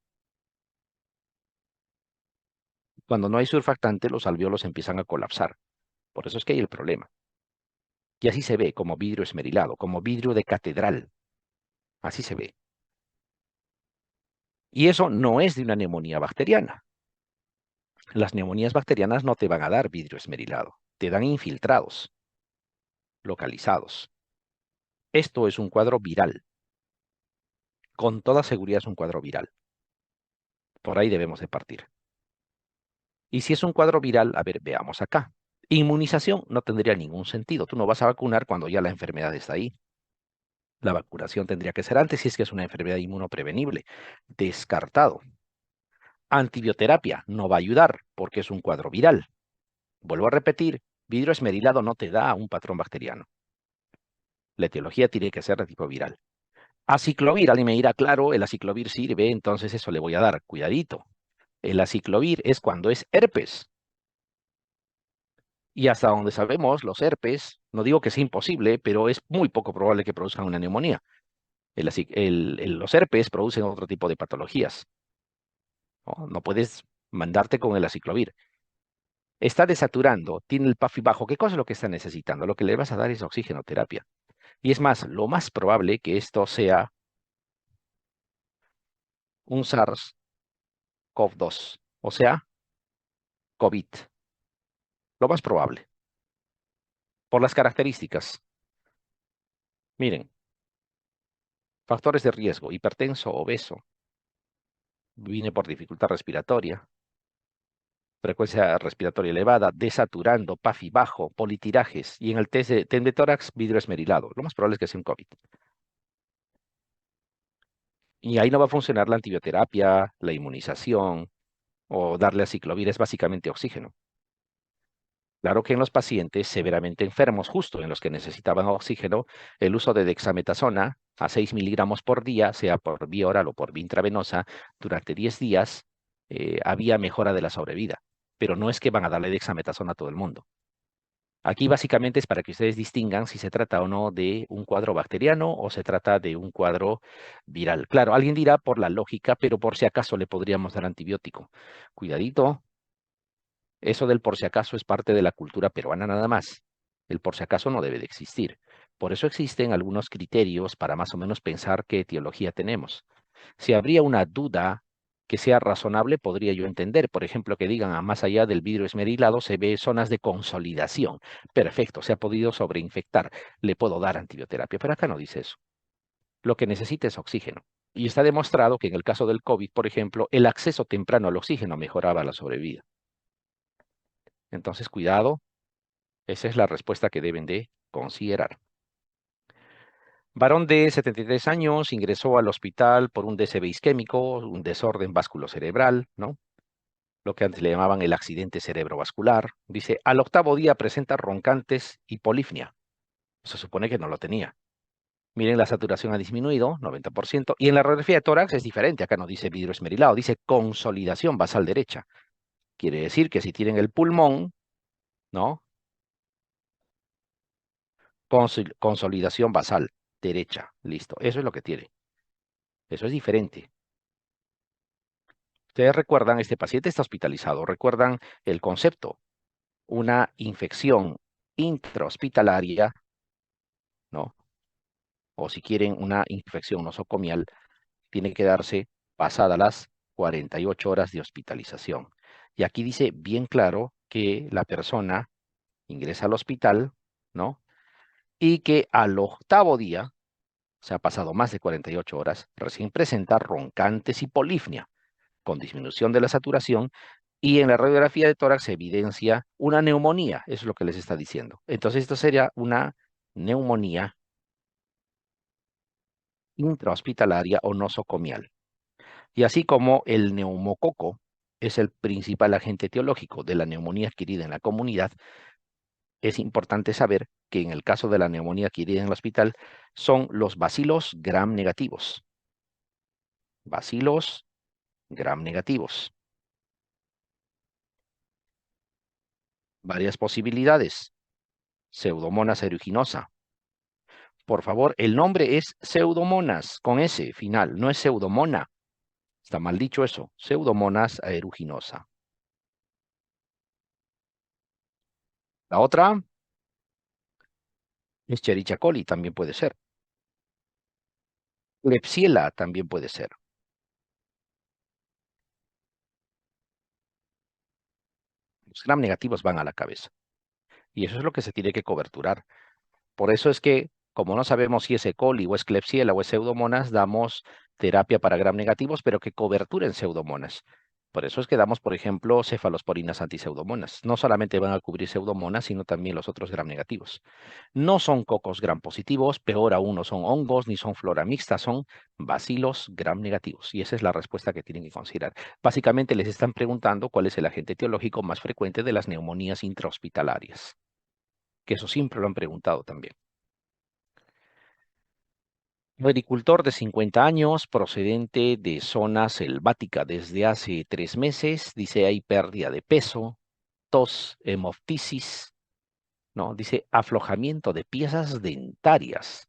Cuando no hay surfactante, los alvéolos empiezan a colapsar. Por eso es que hay el problema. Y así se ve como vidrio esmerilado, como vidrio de catedral. Así se ve. Y eso no es de una neumonía bacteriana. Las neumonías bacterianas no te van a dar vidrio esmerilado, te dan infiltrados, localizados. Esto es un cuadro viral. Con toda seguridad es un cuadro viral. Por ahí debemos de partir. Y si es un cuadro viral, a ver, veamos acá. Inmunización no tendría ningún sentido. Tú no vas a vacunar cuando ya la enfermedad está ahí. La vacunación tendría que ser antes si es que es una enfermedad inmunoprevenible. Descartado. Antibioterapia no va a ayudar porque es un cuadro viral. Vuelvo a repetir, vidrio esmerilado no te da un patrón bacteriano. La etiología tiene que ser de tipo viral. Aciclovir, alguien me dirá, claro, el aciclovir sirve, entonces eso le voy a dar. Cuidadito. El aciclovir es cuando es herpes. Y hasta donde sabemos, los herpes, no digo que sea imposible, pero es muy poco probable que produzcan una neumonía. Los herpes producen otro tipo de patologías. ¿No? No puedes mandarte con el aciclovir. Está desaturando, tiene el PAFI bajo. ¿Qué cosa es lo que está necesitando? Lo que le vas a dar es oxigenoterapia. Y es más, lo más probable que esto sea un SARS-CoV-2, o sea, COVID. Lo más probable, por las características. Miren, factores de riesgo, hipertenso, obeso, viene por dificultad respiratoria, frecuencia respiratoria elevada, desaturando, PAFI bajo, politirajes, y en el test de tórax, vidrio esmerilado. Lo más probable es que sea un COVID. Y ahí no va a funcionar la antibioterapia, la inmunización, o darle aciclovir, es básicamente oxígeno. Claro que en los pacientes severamente enfermos, justo en los que necesitaban oxígeno, el uso de dexametasona a 6 miligramos por día, sea por vía oral o por vía intravenosa, durante 10 días, había mejora de la sobrevida. Pero no es que van a darle dexametasona a todo el mundo. Aquí básicamente es para que ustedes distingan si se trata o no de un cuadro bacteriano o se trata de un cuadro viral. Claro, alguien dirá por la lógica, pero por si acaso le podríamos dar antibiótico. Cuidadito, eso del por si acaso es parte de la cultura peruana nada más. El por si acaso no debe de existir. Por eso existen algunos criterios para más o menos pensar qué etiología tenemos. Si habría una duda que sea razonable, podría yo entender, por ejemplo, que digan, más allá del vidrio esmerilado se ve zonas de consolidación. Perfecto, se ha podido sobreinfectar. Le puedo dar antibioterapia, pero acá no dice eso. Lo que necesita es oxígeno. Y está demostrado que en el caso del COVID, por ejemplo, el acceso temprano al oxígeno mejoraba la sobrevida. Entonces, cuidado, esa es la respuesta que deben de considerar. Varón de 73 años ingresó al hospital por un DCB isquémico, un desorden vasculocerebral, ¿no? Lo que antes le llamaban el accidente cerebrovascular. Dice, al octavo día presenta roncantes y polifnia. Se supone que no lo tenía. Miren, la saturación ha disminuido, 90%, y en la radiografía de tórax es diferente. Acá no dice vidrio esmerilado, dice consolidación basal derecha. Quiere decir que si tienen el pulmón ¿no? Consolidación basal, derecha, listo. Eso es lo que tiene. Eso es diferente. Ustedes recuerdan, este paciente está hospitalizado, recuerdan el concepto, una infección intrahospitalaria, ¿no? O si quieren una infección nosocomial, tiene que darse pasadas las 48 horas de hospitalización. Y aquí dice bien claro que la persona ingresa al hospital, ¿no? Y que al octavo día, se ha pasado más de 48 horas, recién presenta roncantes y polifnia, con disminución de la saturación, y en la radiografía de tórax se evidencia una neumonía, eso es lo que les está diciendo. Entonces, esto sería una neumonía intrahospitalaria o nosocomial. Y así como el neumococo es el principal agente etiológico de la neumonía adquirida en la comunidad, es importante saber que en el caso de la neumonía adquirida en el hospital son los bacilos gram negativos. Bacilos gram negativos. Varias posibilidades. Pseudomonas aeruginosa. Por favor, el nombre es Pseudomonas, con S final, no es Pseudomona. Está mal dicho eso. Pseudomonas aeruginosa. La otra es Escherichia coli, también puede ser. Klebsiella también puede ser. Los gram negativos van a la cabeza. Y eso es lo que se tiene que coberturar. Por eso es que, como no sabemos si es E. coli o es Klebsiella o es Pseudomonas, damos terapia para gram negativos, pero que coberturen Pseudomonas. Por eso es que damos, por ejemplo, cefalosporinas antiseudomonas. No solamente van a cubrir Pseudomonas, sino también los otros gram negativos. No son cocos gram positivos, peor aún no son hongos ni son flora mixta, son bacilos gram negativos. Y esa es la respuesta que tienen que considerar. Básicamente les están preguntando cuál es el agente etiológico más frecuente de las neumonías intrahospitalarias, que eso siempre lo han preguntado también. Agricultor de 50 años, procedente de zona selvática desde hace 3 meses, dice hay pérdida de peso, tos, hemoptisis, ¿no? Dice aflojamiento de piezas dentarias.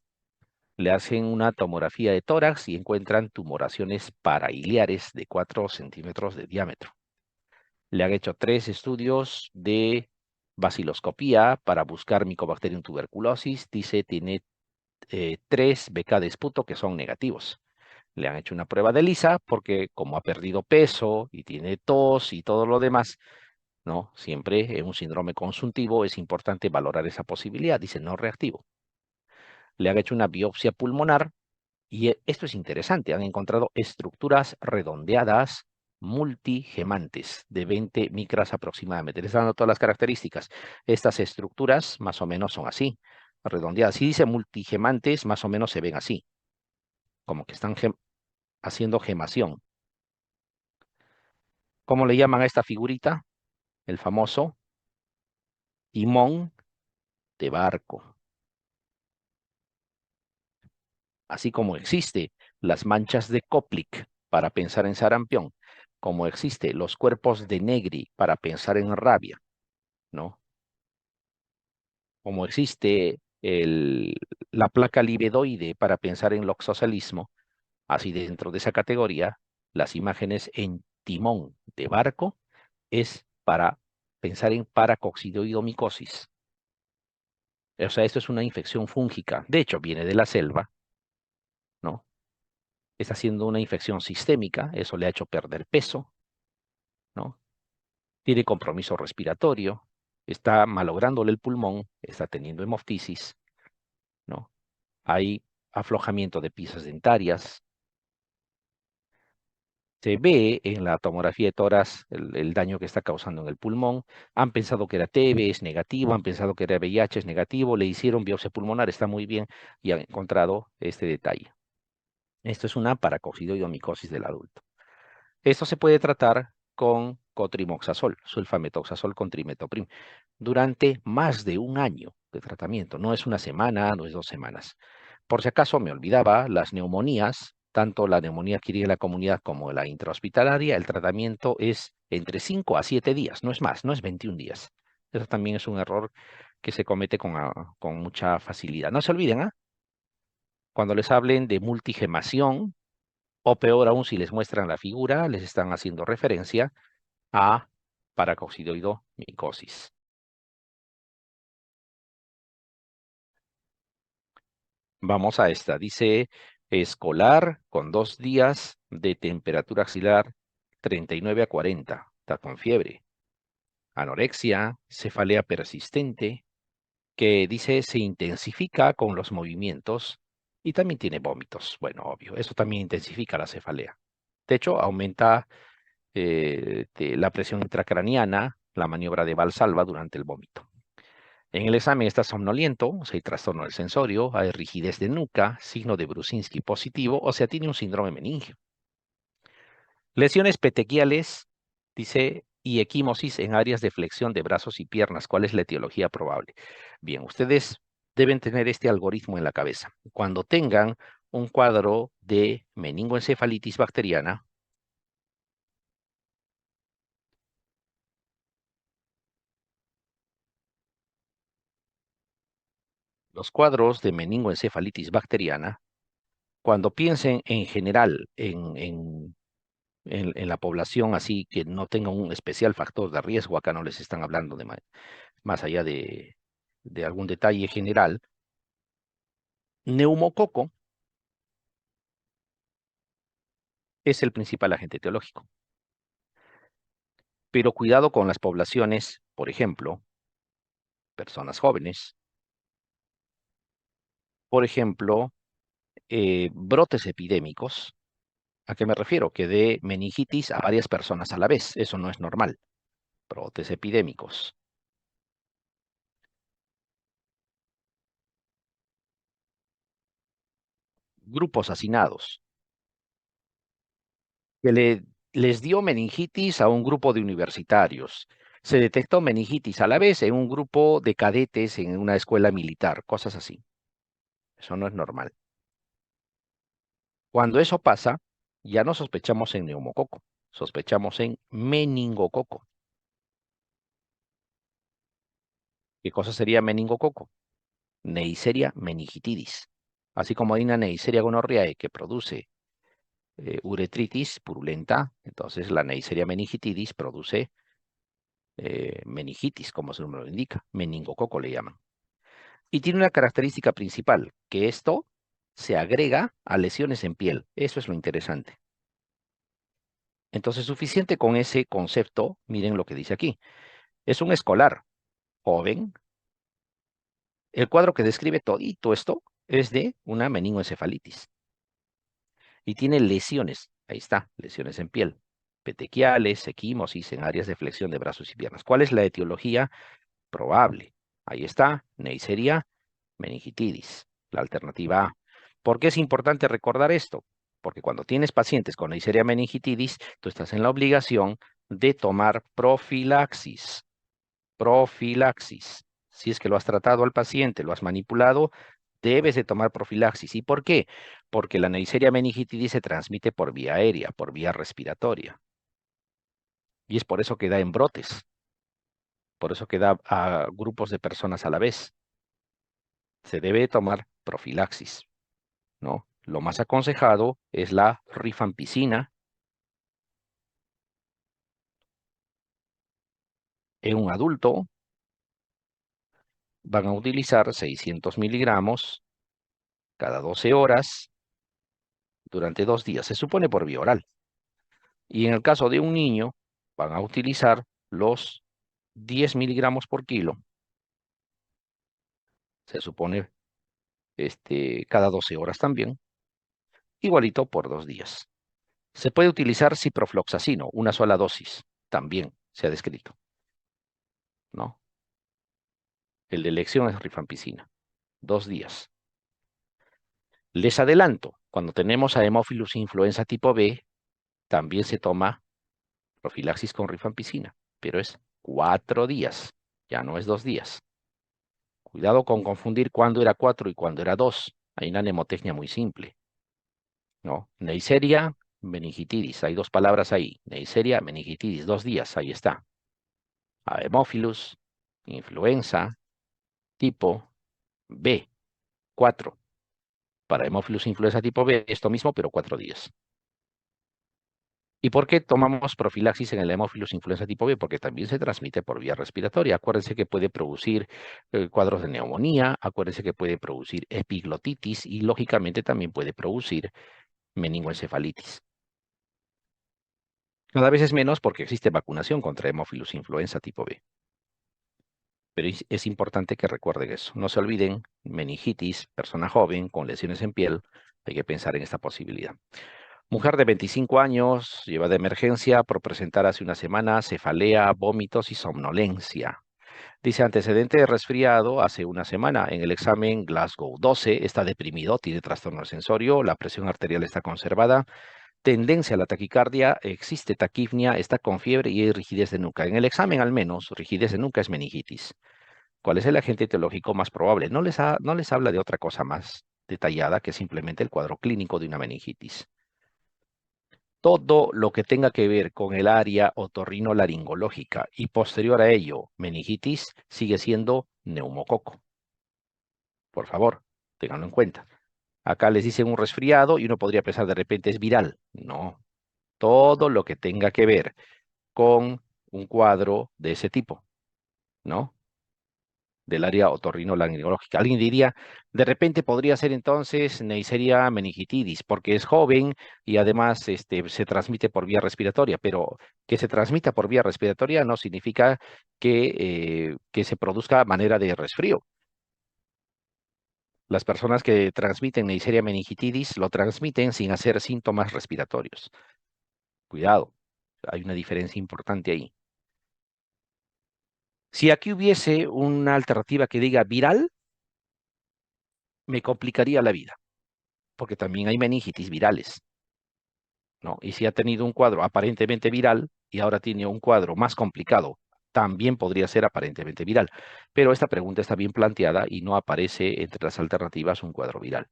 Le hacen una tomografía de tórax y encuentran tumoraciones parailiares de 4 centímetros de diámetro. Le han hecho 3 estudios de baciloscopía para buscar Mycobacterium tuberculosis. Dice tiene 3 BK de esputo que son negativos. Le han hecho una prueba de ELISA porque como ha perdido peso y tiene tos y todo lo demás, ¿no? Siempre en un síndrome consuntivo es importante valorar esa posibilidad. Dice no reactivo. Le han hecho una biopsia pulmonar y esto es interesante. Han encontrado estructuras redondeadas multigemantes de 20 micras aproximadamente. Les están dando todas las características. Estas estructuras más o menos son así, redondeadas. Si dice multigemantes, más o menos se ven así, como que están haciendo gemación. ¿Cómo le llaman a esta figurita? El famoso timón de barco. Así como existe las manchas de Koplik para pensar en sarampión, como existe los cuerpos de Negri para pensar en rabia, ¿no? Como existe la placa libedoide para pensar en loxoscelismo, así dentro de esa categoría, las imágenes en timón de barco es para pensar en paracoccidioidomicosis. O sea, esto es una infección fúngica. De hecho, viene de la selva, ¿no? Está haciendo una infección sistémica, eso le ha hecho perder peso, ¿no? Tiene compromiso respiratorio, está malográndole el pulmón, está teniendo hemoptisis, ¿no? Hay aflojamiento de piezas dentarias. Se ve en la tomografía de tórax el daño que está causando en el pulmón. Han pensado que era TB, es negativo, han pensado que era VIH, es negativo, le hicieron biopsia pulmonar, está muy bien y han encontrado este detalle. Esto es una paracoccidioidomicosis del adulto. Esto se puede tratar con cotrimoxazol, sulfametoxazol con trimetoprim, durante más de un año de tratamiento. No es una semana, no es 2 semanas. Por si acaso me olvidaba, las neumonías, tanto la neumonía adquirida en la comunidad como la intrahospitalaria, el tratamiento es entre 5 a 7 días, no es más, no es 21 días. Eso también es un error que se comete con mucha facilidad. No se olviden, ¿ah? Cuando les hablen de multigemación, o peor aún si les muestran la figura, les están haciendo referencia a paracoccidoidomicosis. Vamos a esta. Dice escolar con 2 días de temperatura axilar 39 a 40. Está con fiebre. Anorexia, cefalea persistente, que dice se intensifica con los movimientos y también tiene vómitos. Bueno, obvio, eso también intensifica la cefalea. De hecho, aumenta la presión intracraniana, la maniobra de Valsalva durante el vómito. En el examen está somnoliento, o sea, hay trastorno del sensorio, hay rigidez de nuca, signo de Brusinski positivo, o sea, tiene un síndrome meningio. Lesiones petequiales, dice, y equimosis en áreas de flexión de brazos y piernas. ¿Cuál es la etiología probable? Bien, ustedes deben tener este algoritmo en la cabeza. Cuando tengan un cuadro de meningoencefalitis bacteriana, los cuadros de meningoencefalitis bacteriana, cuando piensen en general en la población así que no tenga un especial factor de riesgo, acá no les están hablando de más allá de algún detalle general, neumococo es el principal agente etiológico. Pero cuidado con las poblaciones, por ejemplo, personas jóvenes, por ejemplo, brotes epidémicos. ¿A qué me refiero? Que dé meningitis a varias personas a la vez. Eso no es normal. Brotes epidémicos. Grupos hacinados. Que les dio meningitis a un grupo de universitarios. Se detectó meningitis a la vez en un grupo de cadetes en una escuela militar. Cosas así. Eso no es normal. Cuando eso pasa, ya no sospechamos en neumococo, sospechamos en meningococo. ¿Qué cosa sería meningococo? Neisseria meningitidis. Así como hay una Neisseria gonorrhoeae que produce uretritis purulenta, entonces la Neisseria meningitidis produce meningitis, como su nombre lo indica. Meningococo le llaman. Y tiene una característica principal, que esto se agrega a lesiones en piel. Eso es lo interesante. Entonces, suficiente con ese concepto, miren lo que dice aquí. Es un escolar joven. El cuadro que describe todito esto es de una meningoencefalitis y tiene lesiones. Ahí está, lesiones en piel, petequiales, equimosis en áreas de flexión de brazos y piernas. ¿Cuál es la etiología probable? Ahí está, Neisseria meningitidis, la alternativa A. ¿Por qué es importante recordar esto? Porque cuando tienes pacientes con Neisseria meningitidis, tú estás en la obligación de tomar profilaxis. Profilaxis. Si es que lo has tratado al paciente, lo has manipulado, debes de tomar profilaxis. ¿Y por qué? Porque la Neisseria meningitidis se transmite por vía aérea, por vía respiratoria. Y es por eso que da en brotes, por eso que da a grupos de personas a la vez. Se debe tomar profilaxis, ¿no? Lo más aconsejado es la rifampicina en un adulto. Van a utilizar 600 miligramos cada 12 horas durante 2 días. Se supone por vía oral. Y en el caso de un niño, van a utilizar los 10 miligramos por kilo, se supone cada 12 horas también, igualito por 2 días. Se puede utilizar ciprofloxacino, una sola dosis, también se ha descrito, ¿no? El de elección es rifampicina, 2 días. Les adelanto, cuando tenemos a Haemophilus influenza tipo B, también se toma profilaxis con rifampicina, pero es 4 días, ya no es 2 días. Cuidado con confundir cuándo era 4 y cuándo era 2. Hay una mnemotecnia muy simple, ¿no? Neisseria, meningitidis. Hay dos palabras ahí. Neisseria, meningitidis. 2 días. Ahí está. Haemophilus. influenza tipo B, 4. Para Haemophilus influenza tipo B, esto mismo, pero 4 días. ¿Y por qué tomamos profilaxis en el Haemophilus influenza tipo B? Porque también se transmite por vía respiratoria. Acuérdense que puede producir cuadros de neumonía, acuérdense que puede producir epiglotitis y lógicamente también puede producir meningoencefalitis. Cada vez es menos porque existe vacunación contra Haemophilus influenza tipo B. Pero es importante que recuerden eso. No se olviden, meningitis, persona joven con lesiones en piel, hay que pensar en esta posibilidad. Mujer de 25 años, lleva de emergencia por presentar hace una semana cefalea, vómitos y somnolencia. Dice antecedente de resfriado hace una semana. En el examen Glasgow 12 está deprimido, tiene trastorno sensorio, la presión arterial está conservada, tendencia a la taquicardia, existe taquipnia, está con fiebre y hay rigidez de nuca. En el examen al menos, rigidez de nuca es meningitis. ¿Cuál es el agente etiológico más probable? No les habla de otra cosa más detallada que simplemente el cuadro clínico de una meningitis. Todo lo que tenga que ver con el área otorrinolaringológica y posterior a ello, meningitis, sigue siendo neumococo. Por favor, ténganlo en cuenta. Acá les dicen un resfriado y uno podría pensar de repente es viral. No, todo lo que tenga que ver con un cuadro de ese tipo, ¿no? Del área otorrinolaringológica. Alguien diría, de repente podría ser entonces Neisseria meningitidis, porque es joven y además se transmite por vía respiratoria, pero que se transmita por vía respiratoria no significa que se produzca manera de resfrío. Las personas que transmiten Neisseria meningitidis lo transmiten sin hacer síntomas respiratorios. Cuidado, hay una diferencia importante ahí. Si aquí hubiese una alternativa que diga viral, me complicaría la vida, porque también hay meningitis virales, ¿no? Y si ha tenido un cuadro aparentemente viral y ahora tiene un cuadro más complicado, también podría ser aparentemente viral. Pero esta pregunta está bien planteada y no aparece entre las alternativas un cuadro viral.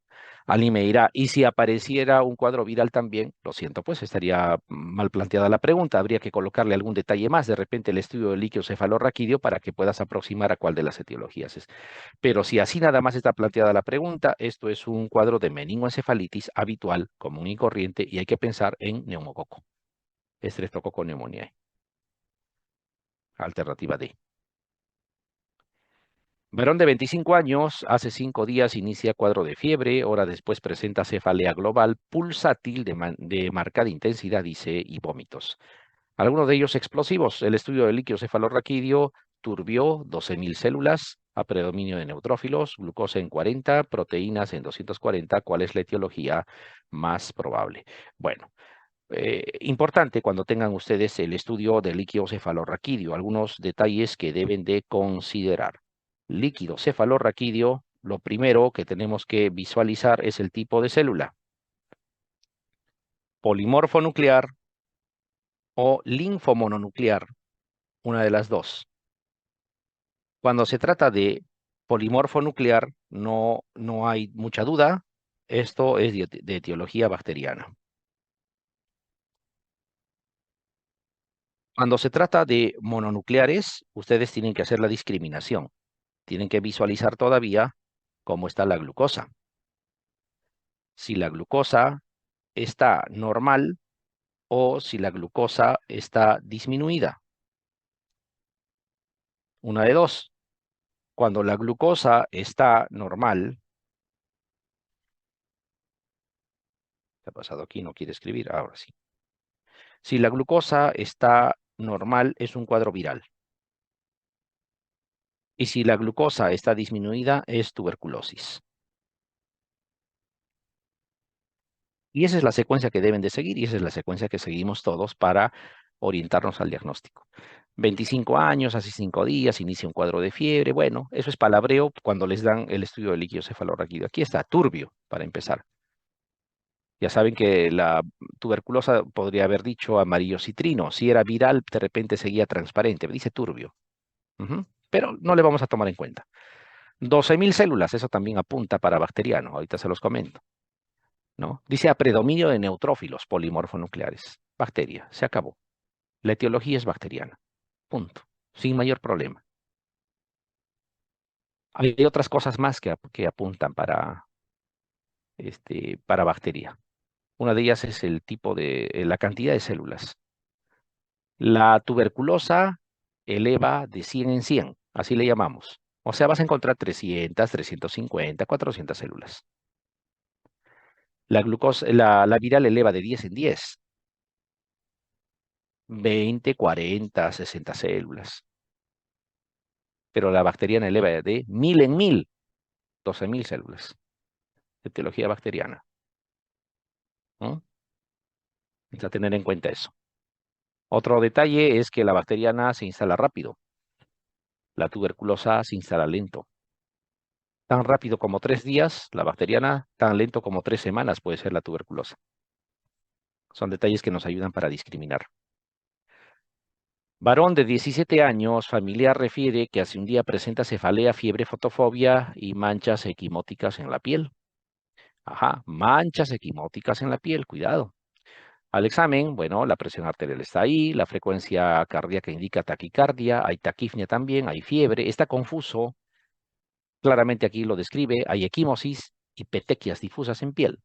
Alguien me dirá, ¿y si apareciera un cuadro viral también? Lo siento, pues estaría mal planteada la pregunta. Habría que colocarle algún detalle más, de repente el estudio del líquido cefalorraquídeo para que puedas aproximar a cuál de las etiologías es. Pero si así nada más está planteada la pregunta, esto es un cuadro de meningoencefalitis habitual, común y corriente, y hay que pensar en neumococo, Streptococcus pneumoniae. Alternativa D. Varón de 25 años, hace 5 días inicia cuadro de fiebre, hora después presenta cefalea global pulsátil de marcada intensidad, dice, y vómitos. Algunos de ellos explosivos. El estudio del líquido cefalorraquídeo turbió 12.000 células, a predominio de neutrófilos, glucosa en 40, proteínas en 240. ¿Cuál es la etiología más probable? Bueno, importante cuando tengan ustedes el estudio del líquido cefalorraquídeo, algunos detalles que deben de considerar. Líquido cefalorraquídeo, lo primero que tenemos que visualizar es el tipo de célula. Polimorfo nuclear o linfomononuclear, una de las dos. Cuando se trata de polimorfo nuclear, no hay mucha duda, esto es de etiología bacteriana. Cuando se trata de mononucleares, ustedes tienen que hacer la discriminación. Tienen que visualizar todavía cómo está la glucosa. Si la glucosa está normal o si la glucosa está disminuida. Una de dos. Cuando la glucosa está normal, ¿qué ha pasado aquí? No quiere escribir, ahora sí. Si la glucosa está normal, es un cuadro viral. Y si la glucosa está disminuida, es tuberculosis. Y esa es la secuencia que deben de seguir y esa es la secuencia que seguimos todos para orientarnos al diagnóstico. 25 años, hace 5 días, inicia un cuadro de fiebre. Bueno, eso es palabreo cuando les dan el estudio del líquido cefalorraquídeo. Aquí está, turbio, para empezar. Ya saben que la tuberculosa podría haber dicho amarillo citrino. Si era viral, de repente seguía transparente. Dice turbio. Pero no le vamos a tomar en cuenta. 12.000 células, eso también apunta para bacteriano. Ahorita se los comento. ¿No? Dice a predominio de neutrófilos polimorfonucleares. Bacteria, se acabó. La etiología es bacteriana. Punto. Sin mayor problema. Hay otras cosas más que apuntan para bacteria. Una de ellas es el tipo la cantidad de células. La tuberculosa eleva de 100 en 100, así le llamamos. O sea, vas a encontrar 300, 350, 400 células. La viral eleva de 10 en 10, 20, 40, 60 células. Pero la bacteriana eleva de 1000 en 1000, 12.000 células. Etiología bacteriana, ¿no? Hay que tener en cuenta eso. Otro detalle es que la bacteriana se instala rápido. La tuberculosa se instala lento. Tan rápido como 3 días, la bacteriana, tan lento como 3 semanas puede ser la tuberculosa. Son detalles que nos ayudan para discriminar. Varón de 17 años, familiar refiere que hace un día presenta cefalea, fiebre, fotofobia y manchas equimóticas en la piel. Ajá, manchas equimóticas en la piel, cuidado. Al examen, bueno, la presión arterial está ahí, la frecuencia cardíaca indica taquicardia, hay taquifnia también, hay fiebre, está confuso, claramente aquí lo describe, hay equimosis y petequias difusas en piel.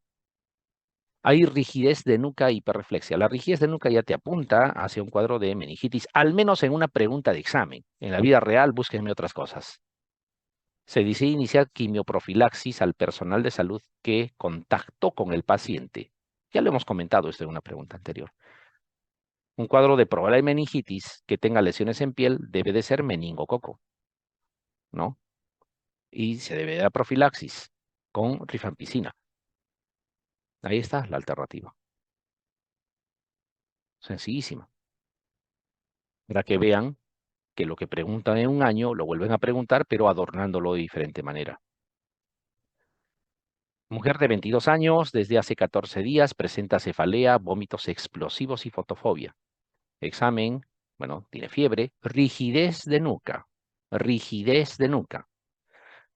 Hay rigidez de nuca y hiperreflexia. La rigidez de nuca ya te apunta hacia un cuadro de meningitis, al menos en una pregunta de examen. En la vida real, búsquenme otras cosas. Se dice iniciar quimioprofilaxis al personal de salud que contactó con el paciente. Ya lo hemos comentado esto en una pregunta anterior. Un cuadro de probable meningitis que tenga lesiones en piel debe de ser meningococo, ¿no? Y se debe de dar profilaxis con rifampicina. Ahí está la alternativa. Sencillísima. Para que vean que lo que preguntan en un año lo vuelven a preguntar, pero adornándolo de diferente manera. Mujer de 22 años, desde hace 14 días, presenta cefalea, vómitos explosivos y fotofobia. Examen, bueno, tiene fiebre, rigidez de nuca, rigidez de nuca.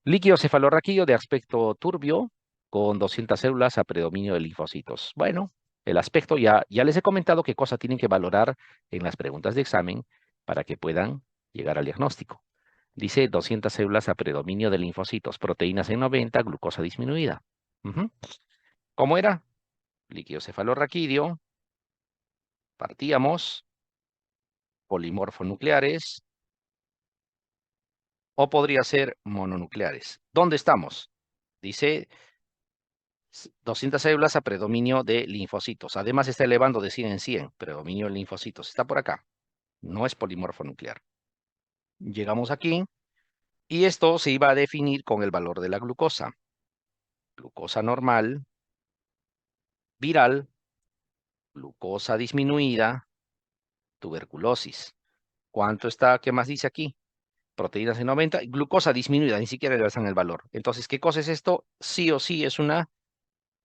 Líquido cefalorraquídeo de aspecto turbio, con 200 células a predominio de linfocitos. Bueno, el aspecto ya les he comentado qué cosa tienen que valorar en las preguntas de examen para que puedan llegar al diagnóstico. Dice 200 células a predominio de linfocitos, proteínas en 90, glucosa disminuida. Ujú. ¿Cómo era? Líquido cefalorraquídeo, partíamos, polimorfonucleares, o podría ser mononucleares. ¿Dónde estamos? Dice 200 células a predominio de linfocitos. Además está elevando de 100 en 100, predominio de linfocitos. Está por acá. No es polimorfonuclear. Llegamos aquí y esto se iba a definir con el valor de la glucosa. Glucosa normal, viral, glucosa disminuida, tuberculosis. ¿Cuánto está? ¿Qué más dice aquí? Proteínas en 90, glucosa disminuida, ni siquiera le dan el valor. Entonces, ¿qué cosa es esto? Sí o sí es una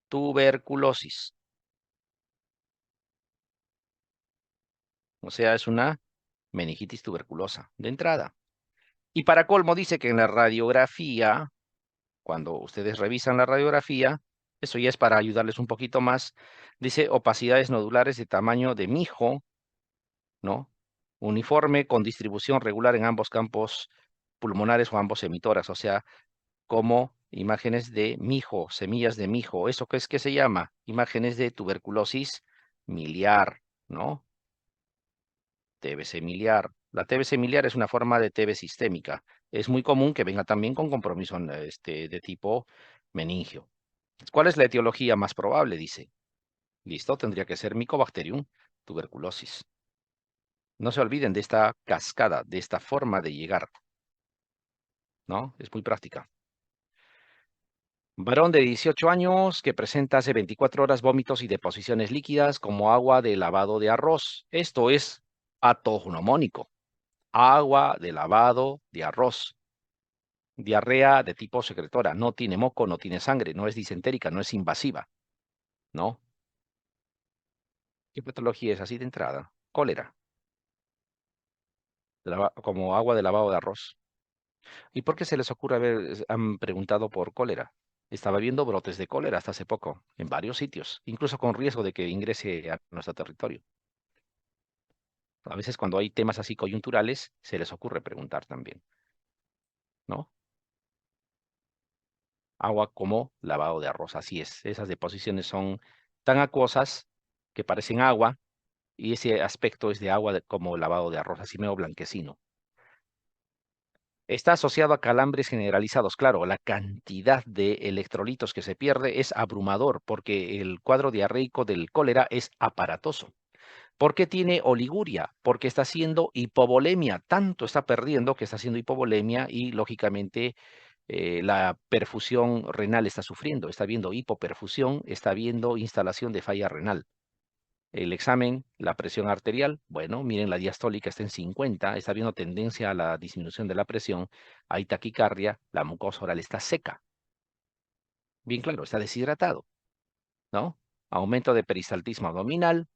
tuberculosis. O sea, es una meningitis tuberculosa de entrada. Y para colmo dice que en la radiografía, cuando ustedes revisan la radiografía, eso ya es para ayudarles un poquito más, dice opacidades nodulares de tamaño de mijo, ¿no? Uniforme con distribución regular en ambos campos pulmonares o ambos emitoras, o sea, como imágenes de mijo, semillas de mijo. ¿Eso qué es que se llama? Imágenes de tuberculosis miliar, ¿no? TBC miliar. La TBC miliar es una forma de TB sistémica. Es muy común que venga también con compromiso de tipo meningio. ¿Cuál es la etiología más probable? Dice. Listo, tendría que ser Mycobacterium tuberculosis. No se olviden de esta cascada, de esta forma de llegar, ¿no? Es muy práctica. Varón de 18 años que presenta hace 24 horas vómitos y deposiciones líquidas como agua de lavado de arroz. Esto es atognomónico. Agua de lavado de arroz. Diarrea de tipo secretora. No tiene moco, no tiene sangre, no es disentérica, no es invasiva, ¿no? ¿Qué patología es así de entrada? Cólera, como agua de lavado de arroz. ¿Y por qué se les ocurre han preguntado por cólera? Estaba viendo brotes de cólera hasta hace poco, en varios sitios, incluso con riesgo de que ingrese a nuestro territorio. A veces cuando hay temas así coyunturales, se les ocurre preguntar también, ¿no? agua como lavado de arroz. Así es, esas deposiciones son tan acuosas que parecen agua y ese aspecto es de agua como lavado de arroz, así medio blanquecino. Está asociado a calambres generalizados. Claro, la cantidad de electrolitos que se pierde es abrumador porque el cuadro diarreico del cólera es aparatoso. ¿Por qué tiene oliguria? Porque está haciendo hipovolemia. Tanto está perdiendo que está haciendo hipovolemia y lógicamente la perfusión renal está sufriendo. Está viendo hipoperfusión, está viendo instalación de falla renal. El examen, la presión arterial, bueno, miren, la diastólica está en 50, está viendo tendencia a la disminución de la presión, hay taquicardia, la mucosa oral está seca. Bien claro, está deshidratado, ¿no? Aumento de peristaltismo abdominal.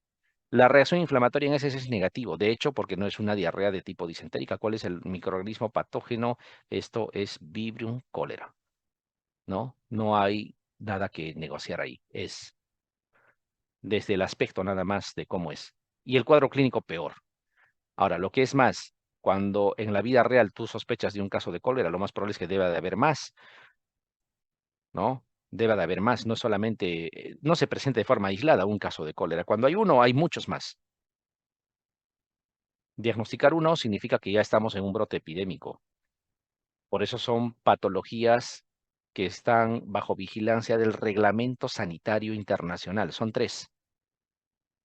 La reacción inflamatoria en ese es negativo, de hecho, porque no es una diarrea de tipo disentérica. ¿Cuál es el microorganismo patógeno? Esto es Vibrio cólera, ¿no? No hay nada que negociar ahí. Es desde el aspecto nada más de cómo es. Y el cuadro clínico peor. Ahora, lo que es más, cuando en la vida real tú sospechas de un caso de cólera, lo más probable es que deba de haber más, ¿no? Debe de haber más, no solamente, no se presenta de forma aislada un caso de cólera. Cuando hay uno, hay muchos más. Diagnosticar uno significa que ya estamos en un brote epidémico. Por eso son patologías que están bajo vigilancia del Reglamento Sanitario Internacional. Son tres: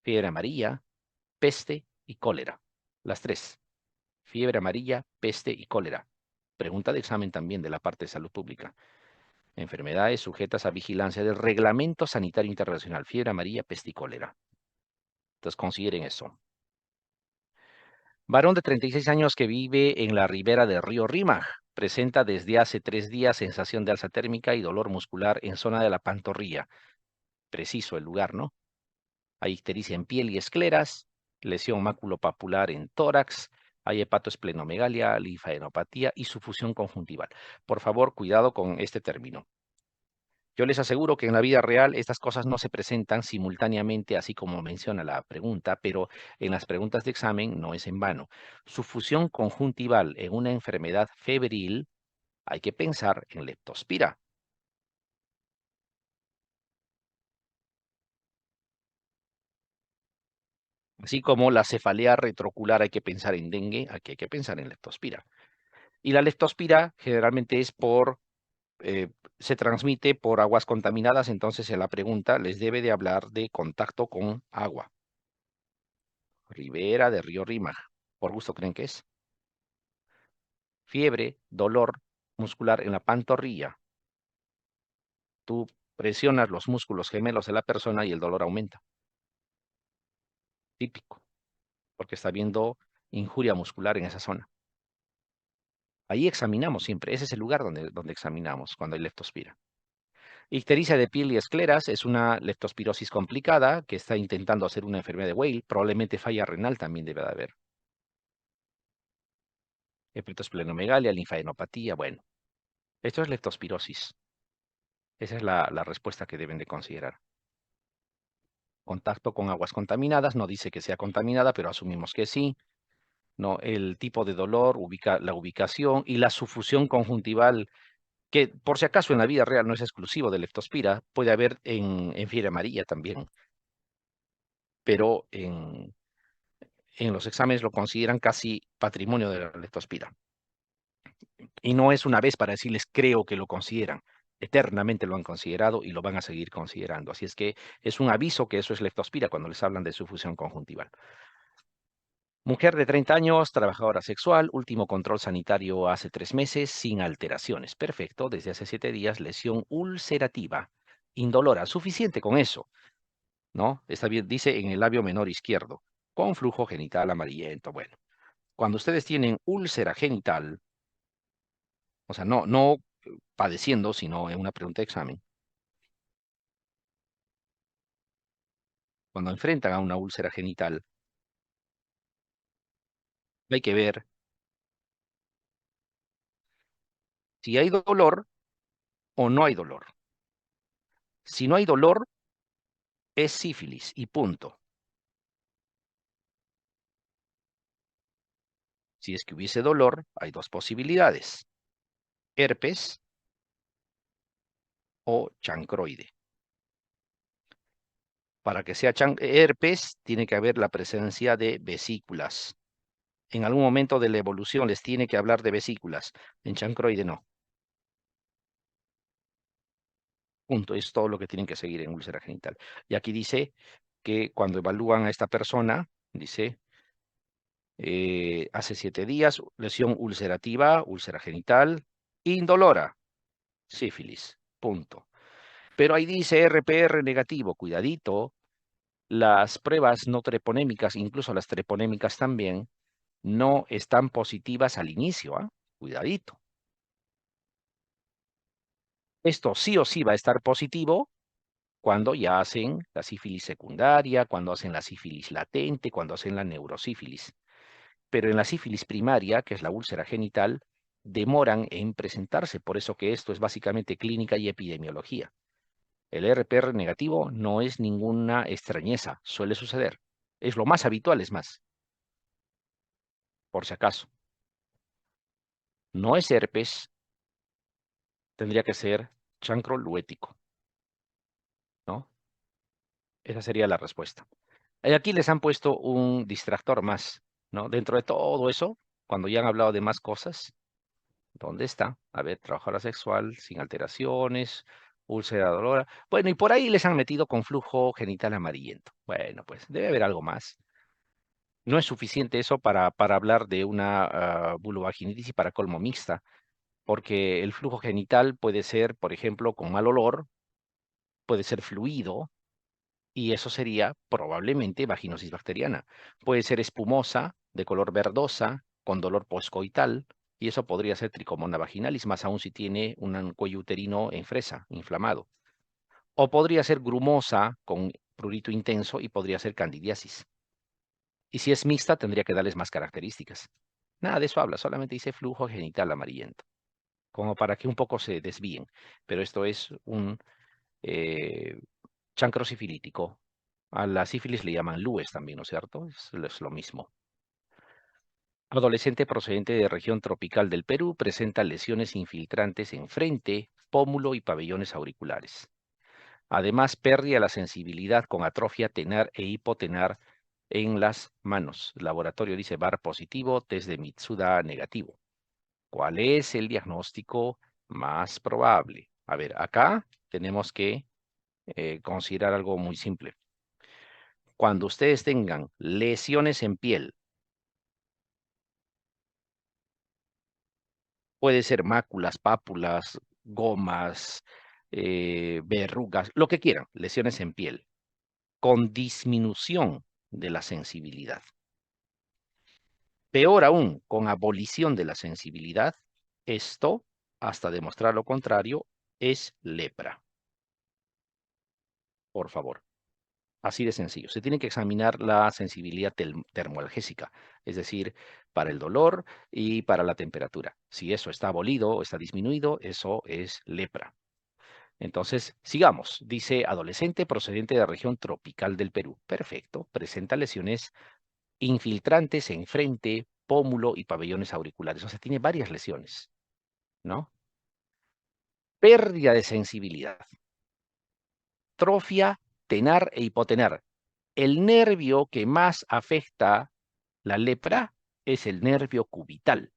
fiebre amarilla, peste y cólera. Las tres: fiebre amarilla, peste y cólera. Pregunta de examen también de la parte de salud pública. Enfermedades sujetas a vigilancia del Reglamento Sanitario Internacional, fiebre amarilla, peste y cólera. Entonces consideren eso. Varón de 36 años que vive en la ribera del río Rímac. Presenta desde hace 3 días sensación de alza térmica y dolor muscular en zona de la pantorrilla. Preciso el lugar, ¿no? Hay ictericia en piel y escleras, lesión maculopapular en tórax, hay hepatoesplenomegalia, linfadenopatía y sufusión conjuntival. Por favor, cuidado con este término. Yo les aseguro que en la vida real estas cosas no se presentan simultáneamente, así como menciona la pregunta, pero en las preguntas de examen no es en vano. Sufusión conjuntival en una enfermedad febril, hay que pensar en leptospira. Así como la cefalea retrocular hay que pensar en dengue, aquí hay que pensar en leptospira. Y la leptospira generalmente es eh, se transmite por aguas contaminadas, entonces en la pregunta les debe de hablar de contacto con agua. Ribera de río Rímac. ¿Por gusto creen que es? Fiebre, dolor muscular en la pantorrilla. Tú presionas los músculos gemelos de la persona y el dolor aumenta. Típico, porque está habiendo injuria muscular en esa zona. Ahí examinamos siempre. Ese es el lugar donde examinamos cuando hay leptospira. Ictericia de piel y escleras es una leptospirosis complicada que está intentando hacer una enfermedad de Weil. Probablemente falla renal también debe de haber. Hepatosplenomegalia, linfadenopatía. Bueno, esto es leptospirosis. Esa es la respuesta que deben de considerar. Contacto con aguas contaminadas, no dice que sea contaminada, pero asumimos que sí. No, el tipo de dolor, la ubicación y la sufusión conjuntival, que por si acaso en la vida real no es exclusivo de leptospira, puede haber en fiebre amarilla también, pero en los exámenes lo consideran casi patrimonio de la leptospira. Y no es una vez para decirles creo que lo consideran. Eternamente lo han considerado y lo van a seguir considerando. Así es que es un aviso que eso es leptospira cuando les hablan de sufusión conjuntival. Mujer de 30 años, trabajadora sexual, último control sanitario hace 3 meses, sin alteraciones. Perfecto, desde hace 7 días, lesión ulcerativa, indolora, suficiente con eso, ¿no? Está bien, dice en el labio menor izquierdo, con flujo genital amarillento. Bueno, cuando ustedes tienen úlcera genital, o sea, no padeciendo, sino en una pregunta de examen, cuando enfrentan a una úlcera genital, hay que ver si hay dolor o no hay dolor. Si no hay dolor, es sífilis y punto. Si es que hubiese dolor, hay dos posibilidades: herpes o chancroide. Para que sea herpes, tiene que haber la presencia de vesículas. En algún momento de la evolución les tiene que hablar de vesículas. En chancroide no. Punto. Es todo lo que tienen que seguir en úlcera genital. Y aquí dice que cuando evalúan a esta persona, dice, hace 7 días, lesión ulcerativa, úlcera genital, indolora, sífilis. Punto. Pero ahí dice RPR negativo, cuidadito. Las pruebas no treponémicas, incluso las treponémicas también, no están positivas al inicio, ¿ah? Cuidadito. Esto sí o sí va a estar positivo cuando ya hacen la sífilis secundaria, cuando hacen la sífilis latente, cuando hacen la neurosífilis. Pero en la sífilis primaria, que es la úlcera genital, demoran en presentarse, por eso que esto es básicamente clínica y epidemiología. El RPR negativo no es ninguna extrañeza, suele suceder. Es lo más habitual, es más, por si acaso. No es herpes, tendría que ser chancro luético, ¿no? Esa sería la respuesta. Y aquí les han puesto un distractor más, ¿no? Dentro de todo eso, cuando ya han hablado de más cosas, ¿dónde está? A ver, trabajadora sexual sin alteraciones, úlcera dolora. Bueno, y por ahí les han metido con flujo genital amarillento. Bueno, pues debe haber algo más. No es suficiente eso para hablar de una vulvovaginitis y para colmo mixta, porque el flujo genital puede ser, por ejemplo, con mal olor, puede ser fluido, y eso sería probablemente vaginosis bacteriana. Puede ser espumosa, de color verdosa, con dolor poscoital, y eso podría ser tricomona vaginalis, más aún si tiene un cuello uterino en fresa, inflamado. O podría ser grumosa, con prurito intenso, y podría ser candidiasis. Y si es mixta, tendría que darles más características. Nada de eso habla, solamente dice flujo genital amarillento, como para que un poco se desvíen. Pero esto es un eh, chancro sifilítico. A la sífilis le llaman LUES también, ¿no es cierto? Es lo mismo. Adolescente procedente de región tropical del Perú presenta lesiones infiltrantes en frente, pómulo y pabellones auriculares. Además, pérdida de la sensibilidad con atrofia tenar e hipotenar en las manos. El laboratorio dice VAR positivo, test de Mitsuda negativo. ¿Cuál es el diagnóstico más probable? A ver, acá tenemos que considerar algo muy simple. Cuando ustedes tengan lesiones en piel, puede ser máculas, pápulas, gomas, verrugas, lo que quieran, lesiones en piel, con disminución de la sensibilidad. Peor aún, con abolición de la sensibilidad, esto, hasta demostrar lo contrario, es lepra. Por favor. Así de sencillo. Se tiene que examinar la sensibilidad termoalgésica, es decir, para el dolor y para la temperatura. Si eso está abolido o está disminuido, eso es lepra. Entonces, sigamos. Dice adolescente procedente de la región tropical del Perú. Perfecto. Presenta lesiones infiltrantes en frente, pómulo y pabellones auriculares. O sea, tiene varias lesiones, ¿no? Pérdida de sensibilidad. Atrofia tenar e hipotenar. El nervio que más afecta la lepra es el nervio cubital.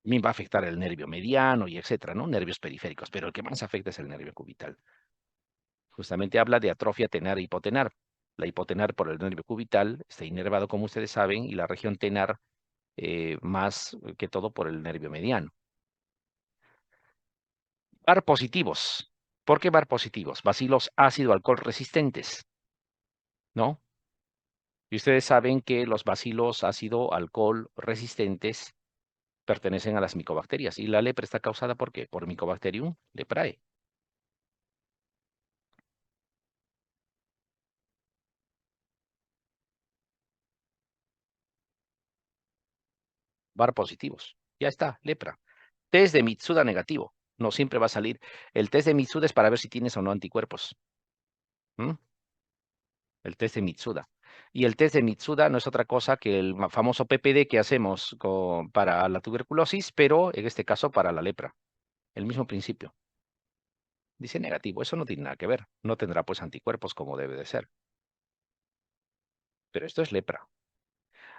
También va a afectar el nervio mediano y etcétera, ¿no? Nervios periféricos, pero el que más afecta es el nervio cubital. Justamente habla de atrofia tenar e hipotenar. La hipotenar por el nervio cubital está inervado, como ustedes saben, y la región tenar más que todo por el nervio mediano. VAR positivos. ¿Por qué VAR positivos? Bacilos ácido alcohol resistentes, ¿no? Y ustedes saben que los bacilos ácido alcohol resistentes pertenecen a las micobacterias. Y la lepra está causada ¿por qué? Por Mycobacterium leprae. VAR positivos. Ya está, lepra. Test de Mitsuda negativo. No siempre va a salir. El test de Mitsuda es para ver si tienes o no anticuerpos. ¿Mm? El test de Mitsuda. Y el test de Mitsuda no es otra cosa que el famoso PPD que hacemos para la tuberculosis, pero en este caso para la lepra. el mismo principio. Dice negativo, eso no tiene nada que ver. No tendrá pues anticuerpos como debe de ser. Pero esto es lepra.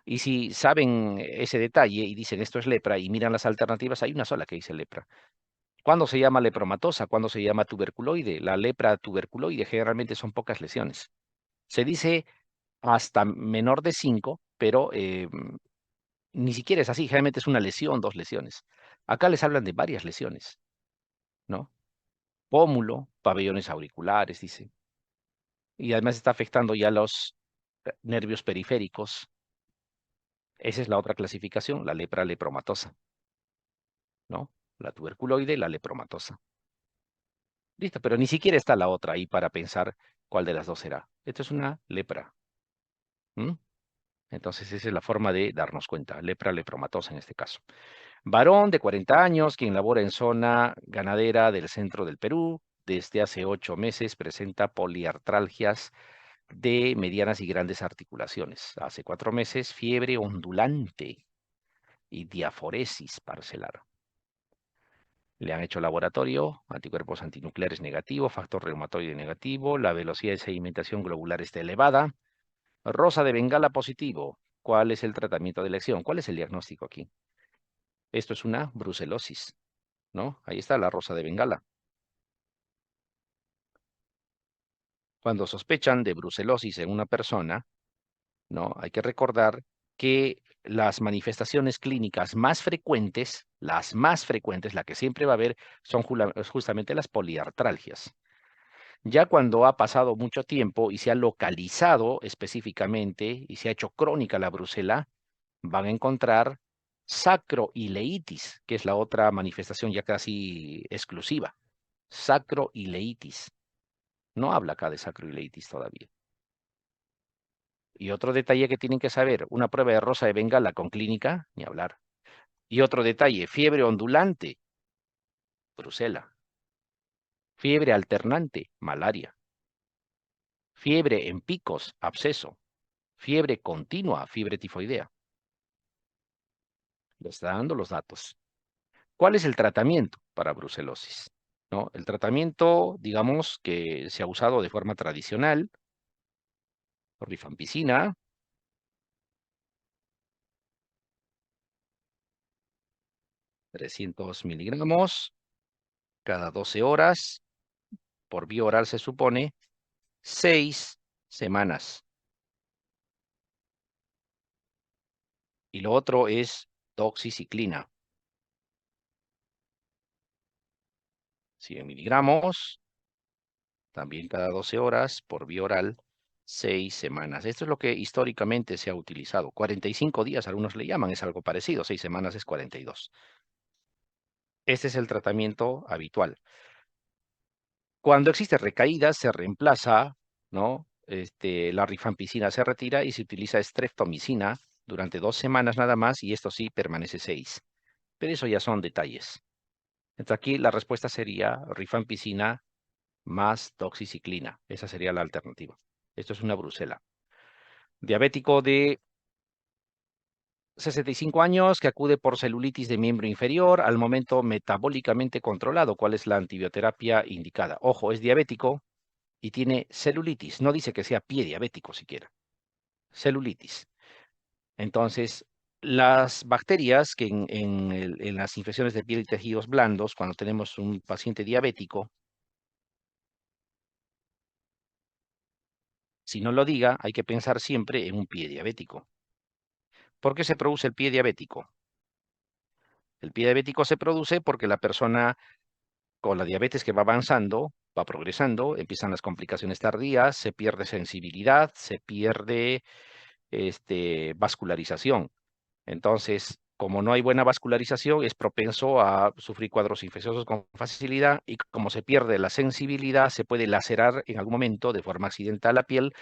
Y si saben ese detalle y dicen esto es lepra y miran las alternativas, hay una sola que dice lepra. ¿Cuándo se llama lepromatosa? ¿Cuándo se llama tuberculoide? La lepra tuberculoide generalmente son pocas lesiones. Se dice hasta menor de 5, pero ni siquiera es así. Generalmente es una lesión, dos lesiones. Acá les hablan de varias lesiones, ¿no? Pómulo, pabellones auriculares, dice. Y además está afectando ya los nervios periféricos. Esa es la otra clasificación, la lepra lepromatosa, ¿no? La tuberculoide, la lepromatosa. Listo, pero ni siquiera está la otra ahí para pensar cuál de las dos será. Esto es una lepra. ¿M? Entonces esa es la forma de darnos cuenta. Lepra lepromatosa en este caso. Varón de 40 años, quien labora en zona ganadera del centro del Perú. Desde hace 8 meses presenta poliartralgias de medianas y grandes articulaciones. Hace 4 meses, fiebre ondulante y diaforesis parcelar. Le han hecho laboratorio, anticuerpos antinucleares negativo, factor reumatoide negativo, la velocidad de sedimentación globular está elevada, rosa de Bengala positivo. ¿Cuál es el tratamiento de elección? ¿Cuál es el diagnóstico aquí? Esto es una brucelosis, ¿no? Ahí está la rosa de Bengala. Cuando sospechan de brucelosis en una persona, ¿no? Hay que recordar que las manifestaciones clínicas más frecuentes, la que siempre va a haber, son justamente las poliartralgias. Ya cuando ha pasado mucho tiempo y se ha localizado específicamente y se ha hecho crónica la brucela, van a encontrar sacroileitis, que es la otra manifestación ya casi exclusiva. Sacroileitis. No habla acá de sacroileitis todavía. Y otro detalle que tienen que saber, una prueba de rosa de Bengala con clínica, ni hablar. Y otro detalle, fiebre ondulante, brucela. Fiebre alternante, malaria. Fiebre en picos, absceso. Fiebre continua, fiebre tifoidea. Le está dando los datos. ¿Cuál es el tratamiento para brucelosis? ¿No? El tratamiento, digamos, que se ha usado de forma tradicional, rifampicina, 300 miligramos cada 12 horas, por vía oral se supone, 6 semanas. Y lo otro es doxiciclina, 100 miligramos, también cada 12 horas, por vía oral, 6 semanas. Esto es lo que históricamente se ha utilizado. 45 días, algunos le llaman, es algo parecido. 6 semanas es 42. Este es el tratamiento habitual. Cuando existe recaída, se reemplaza, ¿no? La rifampicina se retira y se utiliza streptomicina durante 2 semanas nada más y esto sí permanece 6. Pero eso ya son detalles. Entonces aquí la respuesta sería rifampicina más doxiciclina. Esa sería la alternativa. Esto es una brucela. Diabético de 65 años que acude por celulitis de miembro inferior, al momento metabólicamente controlado. ¿Cuál es la antibioterapia indicada? Ojo, es diabético y tiene celulitis. No dice que sea pie diabético siquiera. Celulitis. Entonces, las bacterias que en las infecciones de piel y tejidos blandos, cuando tenemos un paciente diabético, si no lo diga, hay que pensar siempre en un pie diabético. ¿Por qué se produce el pie diabético? El pie diabético se produce porque la persona con la diabetes que va avanzando, va progresando, empiezan las complicaciones tardías, se pierde sensibilidad, se pierde vascularización. Entonces, como no hay buena vascularización, es propenso a sufrir cuadros infecciosos con facilidad y como se pierde la sensibilidad, se puede lacerar en algún momento de forma accidental la piel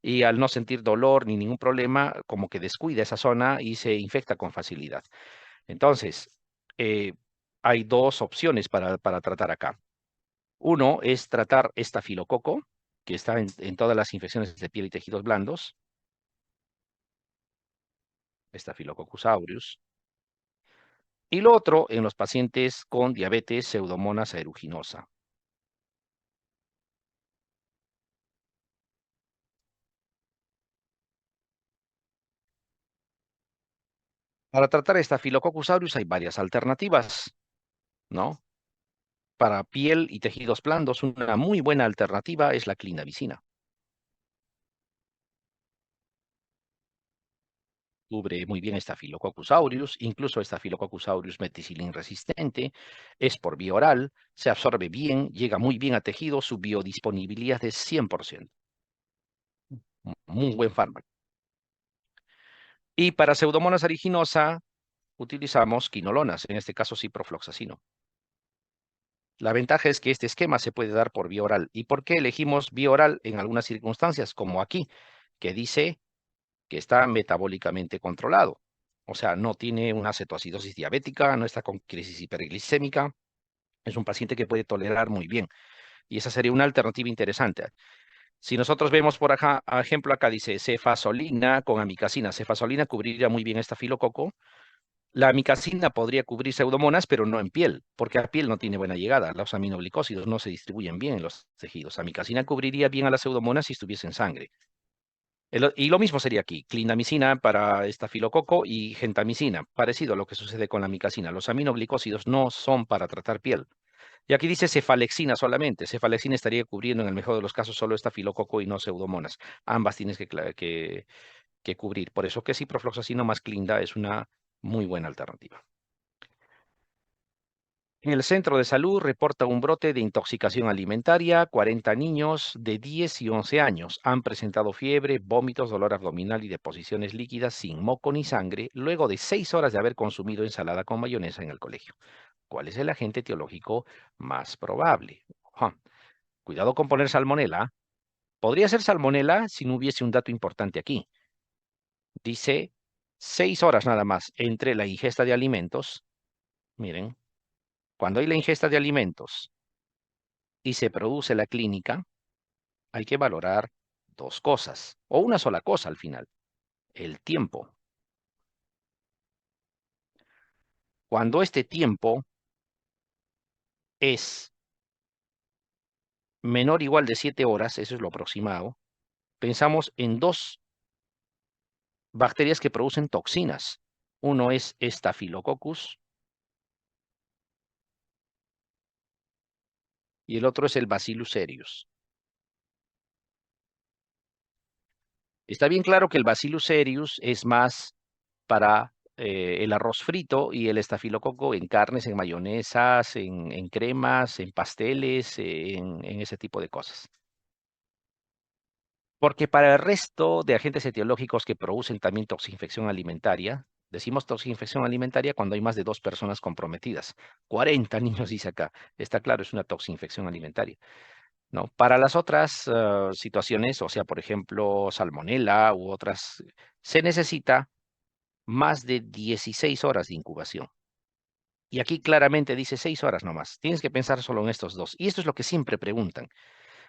y al no sentir dolor ni ningún problema, como que descuida esa zona y se infecta con facilidad. Entonces, eh, hay dos opciones para tratar acá. Uno es tratar estafilococo, que está en todas las infecciones de piel y tejidos blandos, Staphylococcus aureus. Y lo otro en los pacientes con diabetes Pseudomonas aeruginosa. Para tratar Staphylococcus aureus hay varias alternativas, ¿no? Para piel y tejidos blandos, una muy buena alternativa es la clindamicina. Cubre muy bien Staphylococcus aureus, incluso Staphylococcus aureus meticilin resistente, es por vía oral, se absorbe bien, llega muy bien a tejido, su biodisponibilidad es 100%. Muy buen fármaco. Y para Pseudomonas aeruginosa utilizamos quinolonas, en este caso ciprofloxacino. La ventaja es que este esquema se puede dar por vía oral. ¿Y por qué elegimos vía oral en algunas circunstancias, como aquí, que dice que está metabólicamente controlado? O sea, no tiene una cetoacidosis diabética, no está con crisis hiperglicémica, es un paciente que puede tolerar muy bien. Y esa sería una alternativa interesante. Si nosotros vemos por acá, ejemplo acá dice cefasolina con amicacina. Cefasolina cubriría muy bien estafilococo. La amicacina podría cubrir pseudomonas, pero no en piel, porque la piel no tiene buena llegada. Los aminoglicósidos no se distribuyen bien en los tejidos. Amicacina cubriría bien a las pseudomonas si estuviese en sangre. Y lo mismo sería aquí, clindamicina para estafilococo y gentamicina, parecido a lo que sucede con la amicacina. Los aminoglicósidos no son para tratar piel. Y aquí dice cefalexina solamente. Cefalexina estaría cubriendo en el mejor de los casos solo estafilococo y no pseudomonas. Ambas tienes que cubrir. Por eso que ciprofloxacino más clinda es una muy buena alternativa. En el centro de salud reporta un brote de intoxicación alimentaria. 40 niños de 10 y 11 años han presentado fiebre, vómitos, dolor abdominal y deposiciones líquidas sin moco ni sangre luego de 6 horas de haber consumido ensalada con mayonesa en el colegio. ¿Cuál es el agente etiológico más probable? Ajá. Cuidado con poner salmonela. Podría ser salmonela si no hubiese un dato importante aquí. Dice 6 horas nada más entre la ingesta de alimentos. Miren, cuando hay la ingesta de alimentos y se produce la clínica, hay que valorar dos cosas, o una sola cosa al final, el tiempo. Cuando este tiempo es menor o igual de 7 horas, eso es lo aproximado, pensamos en dos bacterias que producen toxinas. Uno es Staphylococcus y el otro es el Bacillus cereus. Está bien claro que el Bacillus cereus es más para el arroz frito y el estafilococo en carnes, en mayonesas, en cremas, en pasteles, en ese tipo de cosas. Porque para el resto de agentes etiológicos que producen también toxinfección alimentaria, decimos toxinfección alimentaria cuando hay más de 2 personas comprometidas. 40 niños dice acá. Está claro, es una toxinfección alimentaria. ¿No? Para las otras situaciones, o sea, por ejemplo, salmonela u otras, se necesita más de 16 horas de incubación. Y aquí claramente dice 6 horas nomás. Tienes que pensar solo en estos dos. Y esto es lo que siempre preguntan.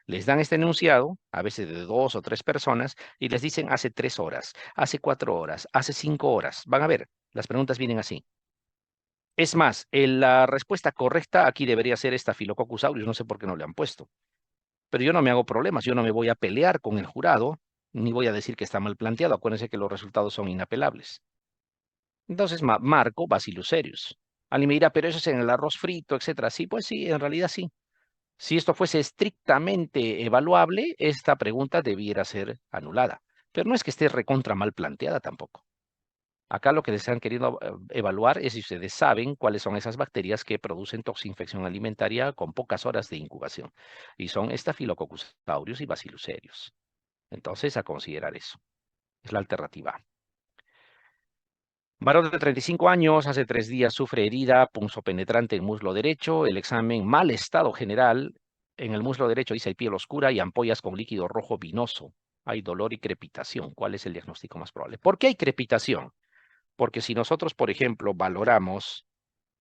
Les dan este enunciado, a veces de 2 o 3 personas, y les dicen hace 3 horas, hace 4 horas, hace 5 horas. Van a ver, las preguntas vienen así. Es más, la respuesta correcta aquí debería ser Staphylococcus aureus, no sé por qué no le han puesto. Pero yo no me hago problemas, yo no me voy a pelear con el jurado, ni voy a decir que está mal planteado. Acuérdense que los resultados son inapelables. Entonces marco Bacillus cereus. Alguien me dirá, pero eso es en el arroz frito, etcétera. Sí, pues sí, en realidad sí. Si esto fuese estrictamente evaluable, esta pregunta debiera ser anulada. Pero no es que esté recontra mal planteada tampoco. Acá lo que les han querido evaluar es si ustedes saben cuáles son esas bacterias que producen toxinfección alimentaria con pocas horas de incubación. Y son Staphylococcus aureus y Bacillus cereus. Entonces, a considerar eso. Es la alternativa A. Varón de 35 años, hace 3 días sufre herida punzopenetrante en muslo derecho. El examen, mal estado general. En el muslo derecho dice hay piel oscura y ampollas con líquido rojo vinoso. Hay dolor y crepitación. ¿Cuál es el diagnóstico más probable? ¿Por qué hay crepitación? Porque si nosotros, por ejemplo, valoramos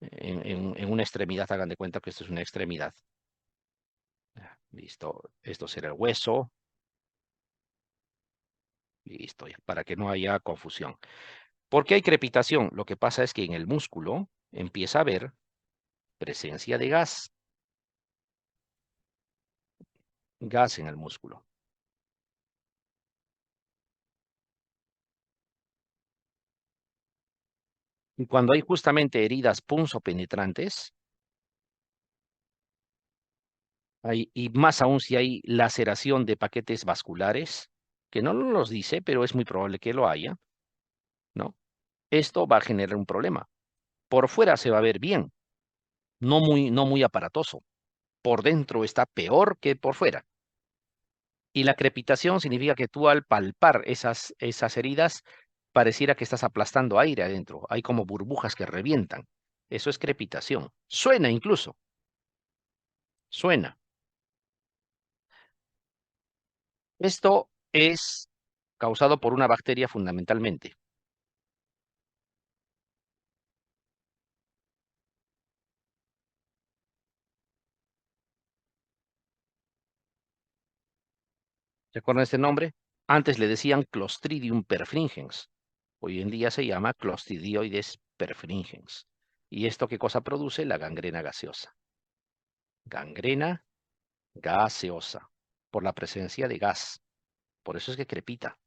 en una extremidad, hagan de cuenta que esto es una extremidad. Listo, esto será el hueso. Listo, para que no haya confusión. ¿Por qué hay crepitación? Lo que pasa es que en el músculo empieza a haber presencia de gas en el músculo. Y cuando hay justamente heridas punzopenetrantes, y más aún si hay laceración de paquetes vasculares, que no nos los dice, pero es muy probable que lo haya, ¿no? Esto va a generar un problema. Por fuera se va a ver bien, no muy aparatoso. Por dentro está peor que por fuera. Y la crepitación significa que tú al palpar esas heridas, pareciera que estás aplastando aire adentro. Hay como burbujas que revientan. Eso es crepitación. Suena incluso, suena. Esto es causado por una bacteria fundamentalmente. ¿Recuerdan este nombre? Antes le decían Clostridium perfringens. Hoy en día se llama Clostridioides perfringens. ¿Y esto qué cosa produce? La gangrena gaseosa. Gangrena gaseosa, por la presencia de gas. Por eso es que crepita.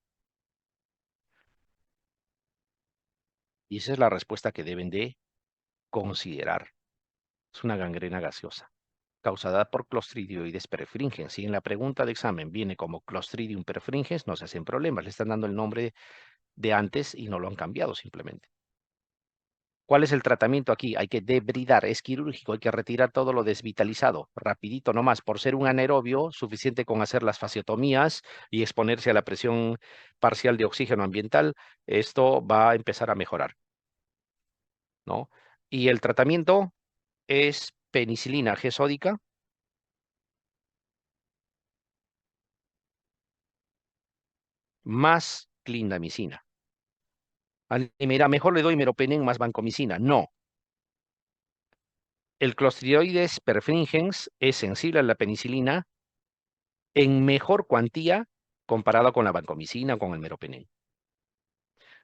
Y esa es la respuesta que deben de considerar. Es una gangrena gaseosa, causada por Clostridioides perfringens. Si en la pregunta de examen viene como Clostridium perfringens, no se hacen problemas. Le están dando el nombre de antes y no lo han cambiado simplemente. ¿Cuál es el tratamiento aquí? Hay que debridar, es quirúrgico, hay que retirar todo lo desvitalizado, rapidito nomás. Por ser un anaerobio, suficiente con hacer las fasciotomías y exponerse a la presión parcial de oxígeno ambiental, esto va a empezar a mejorar, ¿no? Y el tratamiento es penicilina G sódica más clindamicina. Y mira, mejor le doy meropenem más vancomicina. No, el Clostridioides perfringens es sensible a la penicilina en mejor cuantía comparado con la vancomicina o con el meropenem.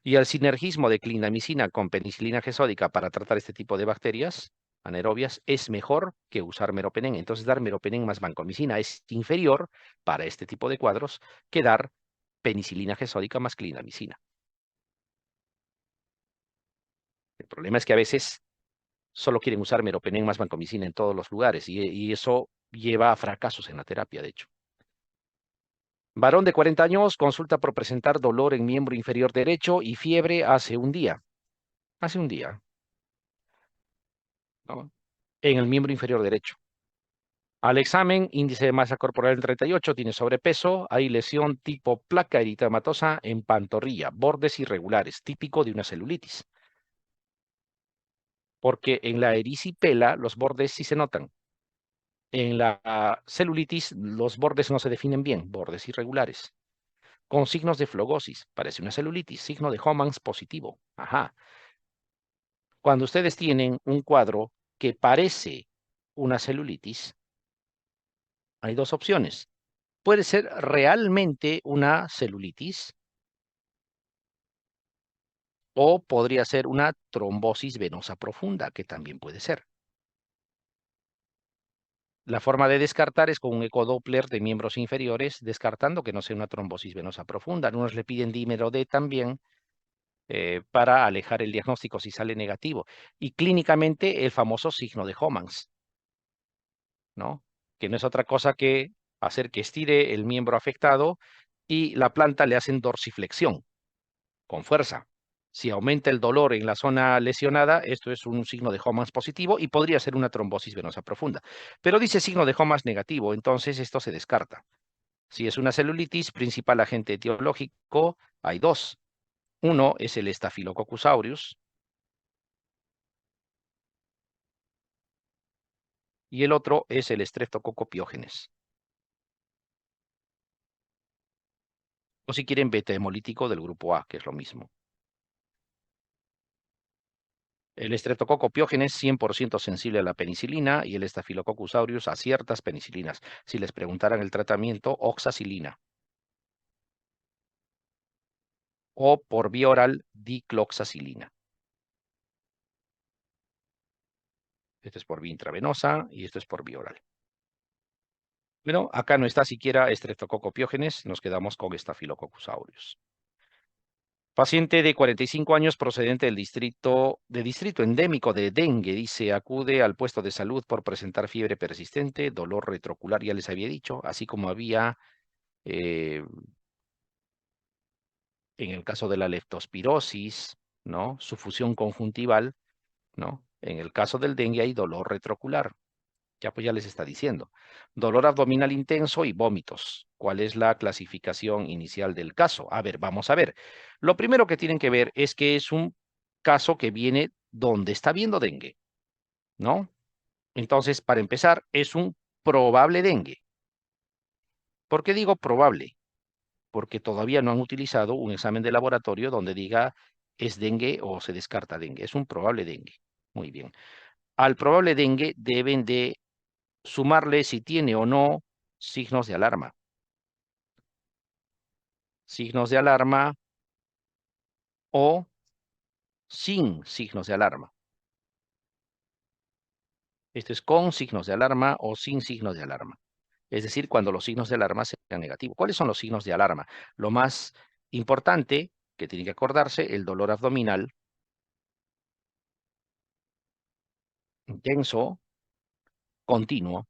Y el sinergismo de clindamicina con penicilina G sódica para tratar este tipo de bacterias anaerobias es mejor que usar meropenem. Entonces, dar meropenem más vancomicina es inferior para este tipo de cuadros que dar penicilina G sódica más clindamicina. El problema es que a veces solo quieren usar meropenem más vancomicina en todos los lugares y eso lleva a fracasos en la terapia, de hecho. Varón de 40 años consulta por presentar dolor en miembro inferior derecho y fiebre hace un día. Hace un día, ¿no? En el miembro inferior derecho. Al examen, índice de masa corporal en 38, tiene sobrepeso, hay lesión tipo placa eritematosa en pantorrilla, bordes irregulares, típico de una celulitis. Porque en la erisipela los bordes sí se notan. En la celulitis los bordes no se definen bien, bordes irregulares. Con signos de flogosis, parece una celulitis, signo de Homans positivo. Ajá. Cuando ustedes tienen un cuadro que parece una celulitis, hay dos opciones. Puede ser realmente una celulitis o podría ser una trombosis venosa profunda, que también puede ser. La forma de descartar es con un ecodoppler de miembros inferiores, descartando que no sea una trombosis venosa profunda. Algunos le piden dímero D también para alejar el diagnóstico si sale negativo. Y clínicamente el famoso signo de Homans, ¿no? Que no es otra cosa que hacer que estire el miembro afectado y la planta le hacen dorsiflexión con fuerza. Si aumenta el dolor en la zona lesionada, esto es un signo de Homans positivo y podría ser una trombosis venosa profunda. Pero dice signo de Homans negativo, entonces esto se descarta. Si es una celulitis, principal agente etiológico, hay dos. Uno es el Staphylococcus aureus y el otro es el Streptococcus pyogenes. O si quieren, beta hemolítico del grupo A, que es lo mismo. El Streptococcus pyogenes 100% sensible a la penicilina y el Staphylococcus aureus a ciertas penicilinas. Si les preguntaran el tratamiento, oxacilina o por vía oral dicloxacilina. Esto es por vía intravenosa y esto es por vía oral. Bueno, acá no está siquiera Streptococcus pyogenes, nos quedamos con Staphylococcus aureus. Paciente de 45 años procedente de distrito endémico de dengue, dice, acude al puesto de salud por presentar fiebre persistente, dolor retrocular, ya les había dicho, así como había eh, en el caso de la leptospirosis, ¿no? Sufusión conjuntival, ¿no? En el caso del dengue hay dolor retrocular. Ya pues ya les está diciendo. Dolor abdominal intenso y vómitos. ¿Cuál es la clasificación inicial del caso? A ver, vamos a ver. Lo primero que tienen que ver es que es un caso que viene donde está viendo dengue, ¿no? Entonces, para empezar, es un probable dengue. ¿Por qué digo probable? Porque todavía no han utilizado un examen de laboratorio donde diga es dengue o se descarta dengue. Es un probable dengue. Muy bien. Al probable dengue deben de sumarle si tiene o no signos de alarma. Signos de alarma o sin signos de alarma. Esto es con signos de alarma o sin signos de alarma. Es decir, cuando los signos de alarma sean negativos. ¿Cuáles son los signos de alarma? Lo más importante que tiene que acordarse, el dolor abdominal intenso, continuo,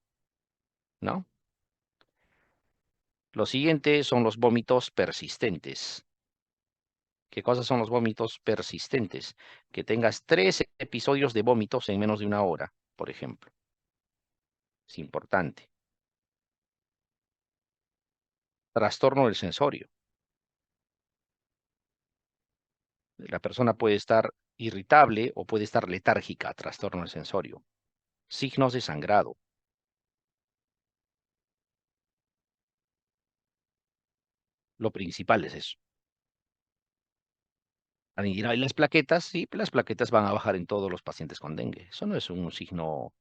¿no? Lo siguiente son los vómitos persistentes. ¿Qué cosas son los vómitos persistentes? Que tengas 3 episodios de vómitos en menos de una hora, por ejemplo. Es importante. Trastorno del sensorio. La persona puede estar irritable o puede estar letárgica, trastorno del sensorio. Signos de sangrado. Lo principal es eso. Alguien dirá, ¿y las plaquetas? Sí, las plaquetas van a bajar en todos los pacientes con dengue. Eso no es un signo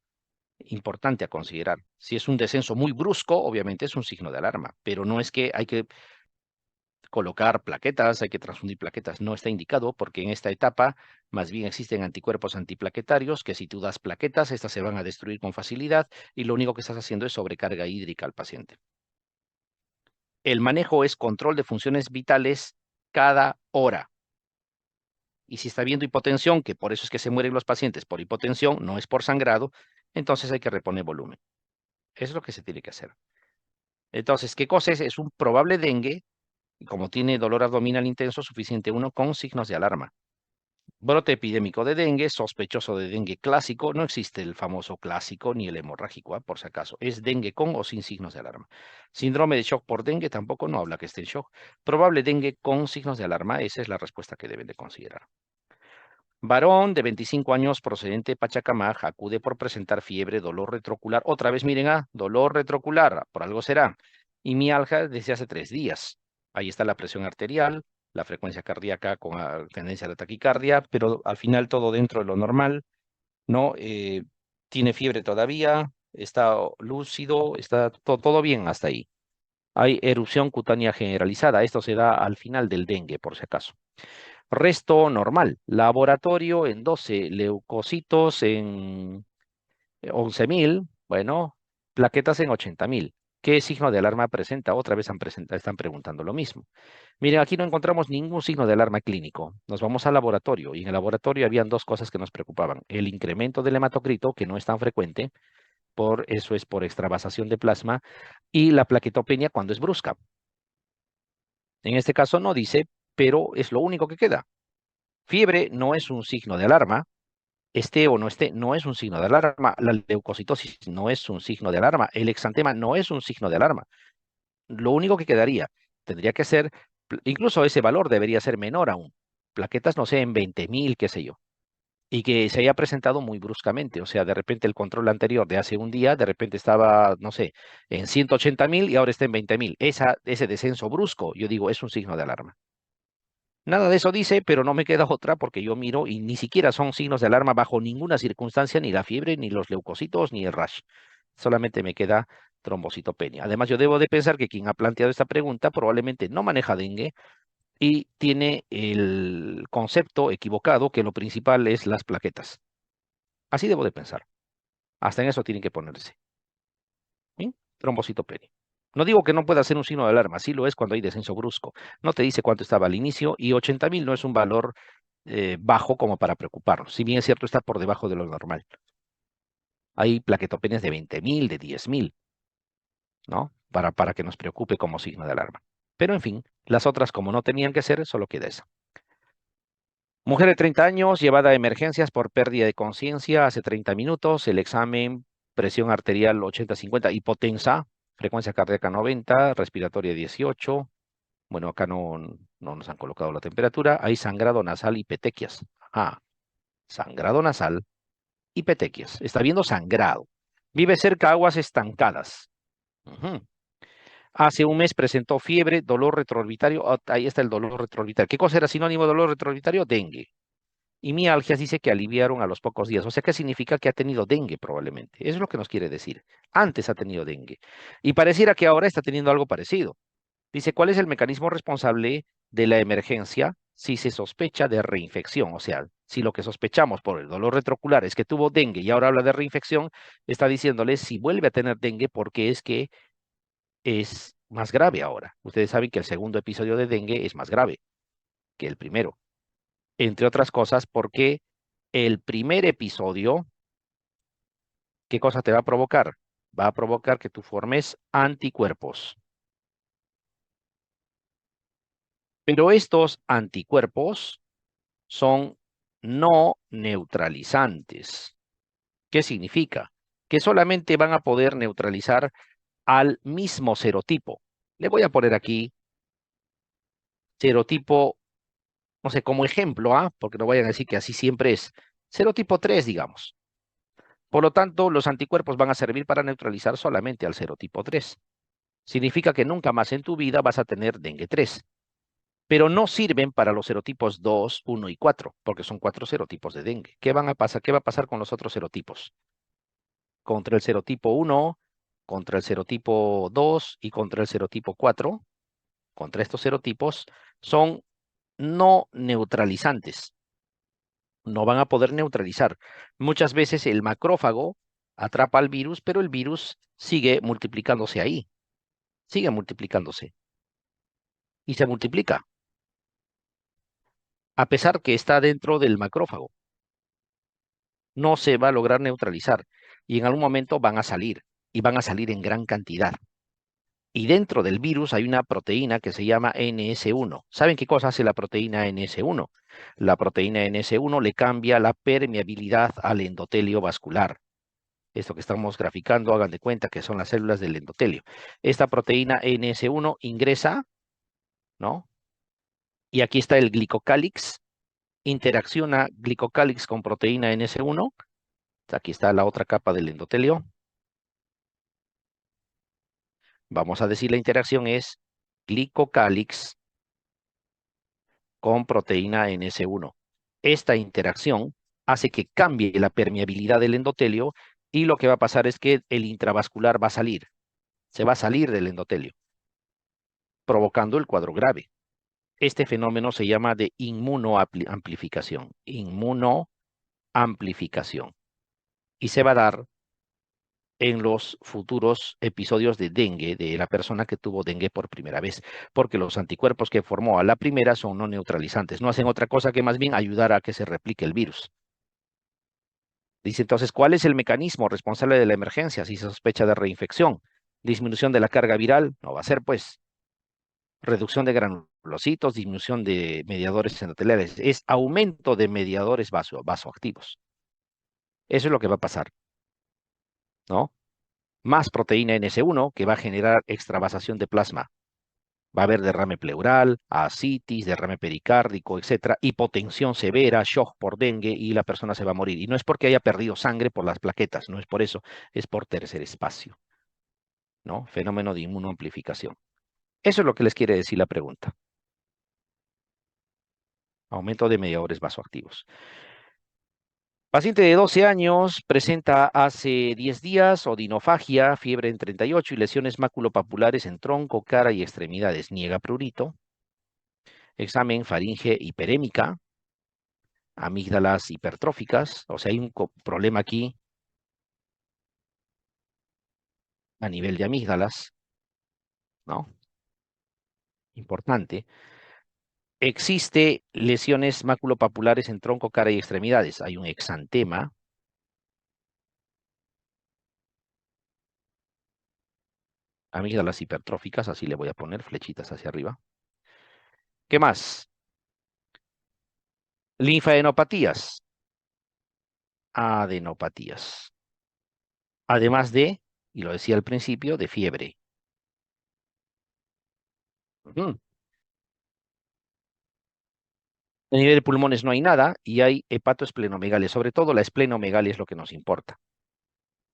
importante a considerar. Si es un descenso muy brusco, obviamente es un signo de alarma, pero no es que hay que colocar plaquetas, hay que transfundir plaquetas. No está indicado porque en esta etapa más bien existen anticuerpos antiplaquetarios que si tú das plaquetas, estas se van a destruir con facilidad y lo único que estás haciendo es sobrecarga hídrica al paciente. El manejo es control de funciones vitales cada hora. Y si está habiendo hipotensión, que por eso es que se mueren los pacientes por hipotensión, no es por sangrado, entonces hay que reponer volumen. Eso es lo que se tiene que hacer. Entonces, ¿qué cosa es? Es un probable dengue, y como tiene dolor abdominal intenso, suficiente uno con signos de alarma. Brote epidémico de dengue, sospechoso de dengue clásico, no existe el famoso clásico ni el hemorrágico, por si acaso. Es dengue con o sin signos de alarma. Síndrome de shock por dengue tampoco no habla que esté en shock. Probable dengue con signos de alarma, esa es la respuesta que deben de considerar. Varón de 25 años procedente de Pachacamac acude por presentar fiebre, dolor retrocular. Otra vez, miren, dolor retrocular, por algo será. Y mialgia desde hace 3 días. Ahí está la presión arterial, la frecuencia cardíaca con tendencia a la taquicardia, pero al final todo dentro de lo normal, ¿no? Tiene fiebre todavía, está lúcido, está todo bien hasta ahí. Hay erupción cutánea generalizada. Esto se da al final del dengue, por si acaso. Resto normal. Laboratorio en 12, leucocitos en 11.000, bueno, plaquetas en 80.000. ¿Qué signo de alarma presenta? Otra vez están preguntando lo mismo. Miren, aquí no encontramos ningún signo de alarma clínico. Nos vamos al laboratorio y en el laboratorio habían dos cosas que nos preocupaban. El incremento del hematocrito, que no es tan frecuente, por eso es por extravasación de plasma, y la plaquetopenia cuando es brusca. En este caso no dice, pero es lo único que queda. Fiebre no es un signo de alarma, esté o no esté, no es un signo de alarma. La leucocitosis no es un signo de alarma. El exantema no es un signo de alarma. Lo único que quedaría, tendría que ser, incluso ese valor debería ser menor aún. Plaquetas, no sé, en 20.000, qué sé yo. Y que se haya presentado muy bruscamente. O sea, de repente el control anterior de hace un día, de repente estaba, no sé, en 180.000 y ahora está en 20.000. Ese descenso brusco, yo digo, es un signo de alarma. Nada de eso dice, pero no me queda otra porque yo miro y ni siquiera son signos de alarma bajo ninguna circunstancia, ni la fiebre, ni los leucocitos, ni el rash. Solamente me queda trombocitopenia. Además, yo debo de pensar que quien ha planteado esta pregunta probablemente no maneja dengue y tiene el concepto equivocado que lo principal es las plaquetas. Así debo de pensar. Hasta en eso tienen que ponerse. ¿Sí? Trombocitopenia. No digo que no pueda ser un signo de alarma, sí lo es cuando hay descenso brusco. No te dice cuánto estaba al inicio y 80.000 no es un valor bajo como para preocuparnos. Si bien es cierto, está por debajo de lo normal. Hay plaquetopenias de 20.000, de 10.000, ¿no? Para que nos preocupe como signo de alarma. Pero en fin, las otras como no tenían que ser, solo queda esa. Mujer de 30 años, llevada a emergencias por pérdida de conciencia hace 30 minutos. El examen, presión arterial 80-50, hipotensa, frecuencia cardíaca 90, respiratoria 18. Bueno, acá no nos han colocado la temperatura. Hay sangrado nasal y petequias. Ah, sangrado nasal y petequias. Está viendo sangrado. Vive cerca de aguas estancadas. Ujú. Hace un mes presentó fiebre, dolor retroorbitario. Ah, ahí está el dolor retroorbitario. ¿Qué cosa era sinónimo de dolor retroorbitario? Dengue. Y mialgias dice que aliviaron a los pocos días. O sea, ¿qué significa? Que ha tenido dengue probablemente. Eso es lo que nos quiere decir. Antes ha tenido dengue. Y pareciera que ahora está teniendo algo parecido. Dice, ¿cuál es el mecanismo responsable de la emergencia si se sospecha de reinfección? O sea, si lo que sospechamos por el dolor retrocular es que tuvo dengue y ahora habla de reinfección, está diciéndole si vuelve a tener dengue porque es que es más grave ahora. Ustedes saben que el segundo episodio de dengue es más grave que el primero, entre otras cosas porque el primer episodio, ¿qué cosa te va a provocar? Va a provocar que tú formes anticuerpos. Pero estos anticuerpos son no neutralizantes. ¿Qué significa? Que solamente van a poder neutralizar al mismo serotipo. Le voy a poner aquí serotipo, no sé, como ejemplo, ¿ah? Porque no vayan a decir que así siempre es. Serotipo 3, digamos. Por lo tanto, los anticuerpos van a servir para neutralizar solamente al serotipo 3. Significa que nunca más en tu vida vas a tener dengue 3. Pero no sirven para los serotipos 2, 1 y 4, porque son 4 serotipos de dengue. ¿Qué van a pasar? ¿Qué va a pasar con los otros serotipos? Contra el serotipo 1, contra el serotipo 2 y contra el serotipo 4, contra estos serotipos, son no neutralizantes. No van a poder neutralizar. Muchas veces el macrófago atrapa al virus, pero el virus sigue multiplicándose ahí, sigue multiplicándose y se multiplica, a pesar que está dentro del macrófago. No se va a lograr neutralizar y en algún momento van a salir y van a salir en gran cantidad. Y dentro del virus hay una proteína que se llama NS1. ¿Saben qué cosa hace la proteína NS1? La proteína NS1 le cambia la permeabilidad al endotelio vascular. Esto que estamos graficando, hagan de cuenta que son las células del endotelio. Esta proteína NS1 ingresa, ¿no? Y aquí está el glicocálix, interacciona glicocálix con proteína NS1. Aquí está la otra capa del endotelio. Vamos a decir la interacción es glicocálix con proteína NS1. Esta interacción hace que cambie la permeabilidad del endotelio y lo que va a pasar es que el intravascular va a salir, se va a salir del endotelio, provocando el cuadro grave. Este fenómeno se llama de inmunoamplificación, inmunoamplificación, y se va a dar en los futuros episodios de dengue de la persona que tuvo dengue por primera vez, porque los anticuerpos que formó a la primera son no neutralizantes, no hacen otra cosa que más bien ayudar a que se replique el virus. Dice entonces, ¿cuál es el mecanismo responsable de la emergencia si se sospecha de reinfección? Disminución de la carga viral, no va a ser pues. Reducción de granulocitos, disminución de mediadores endoteliales, es aumento de mediadores vasoactivos. Eso es lo que va a pasar, ¿no? Más proteína NS1 que va a generar extravasación de plasma. Va a haber derrame pleural, ascitis, derrame pericárdico, etcétera, hipotensión severa, shock por dengue y la persona se va a morir. Y no es porque haya perdido sangre por las plaquetas, no es por eso, es por tercer espacio, ¿no? Fenómeno de inmunoamplificación. Eso es lo que les quiere decir la pregunta. Aumento de mediadores vasoactivos. Paciente de 12 años presenta hace 10 días odinofagia, fiebre en 38 y lesiones maculopapulares en tronco, cara y extremidades. Niega prurito. Examen faringe hiperémica, amígdalas hipertróficas. O sea, hay un problema aquí a nivel de amígdalas, ¿no? Importante. Existe lesiones maculopapulares en tronco, cara y extremidades. Hay un exantema, amígdalas hipertróficas, así le voy a poner flechitas hacia arriba. ¿Qué más? Linfadenopatías, adenopatías. Además de, y lo decía al principio, de fiebre. Ujú. A nivel de pulmones no hay nada y hay hepatoesplenomegalia. Sobre todo la esplenomegalia es lo que nos importa.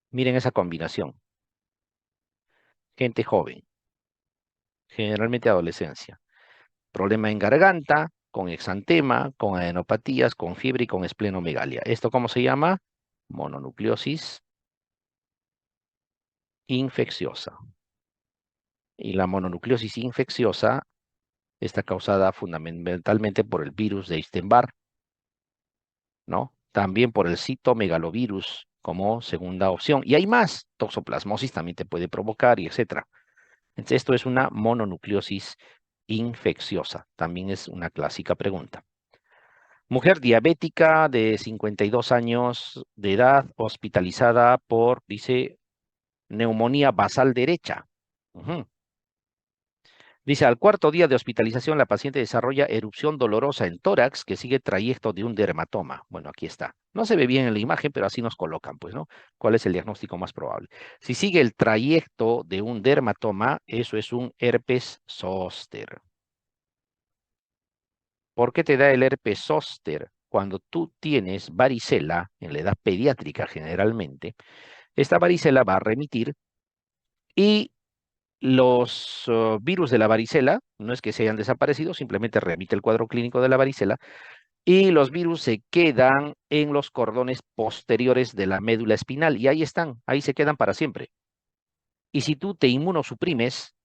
Miren esa combinación. Gente joven, generalmente adolescencia. Problema en garganta, con exantema, con adenopatías, con fiebre y con esplenomegalia. ¿Esto cómo se llama? Mononucleosis infecciosa. Y la mononucleosis infecciosa está causada fundamentalmente por el virus de Epstein-Barr, ¿no? También por el citomegalovirus como segunda opción. Y hay más, toxoplasmosis también te puede provocar y etcétera. Entonces, esto es una mononucleosis infecciosa. También es una clásica pregunta. Mujer diabética de 52 años de edad, hospitalizada por, dice, neumonía basal derecha. Ujú. Dice, al cuarto día de hospitalización, la paciente desarrolla erupción dolorosa en tórax que sigue trayecto de un dermatoma. Bueno, aquí está. No se ve bien en la imagen, pero así nos colocan, pues, ¿no? ¿Cuál es el diagnóstico más probable? Si sigue el trayecto de un dermatoma, eso es un herpes zóster. ¿Por qué te da el herpes zóster? Cuando tú tienes varicela, en la edad pediátrica generalmente, esta varicela va a remitir y los virus de la varicela, no es que se hayan desaparecido, simplemente remite el cuadro clínico de la varicela, y los virus se quedan en los cordones posteriores de la médula espinal y ahí están, ahí se quedan para siempre. Y si tú te inmunosuprimes,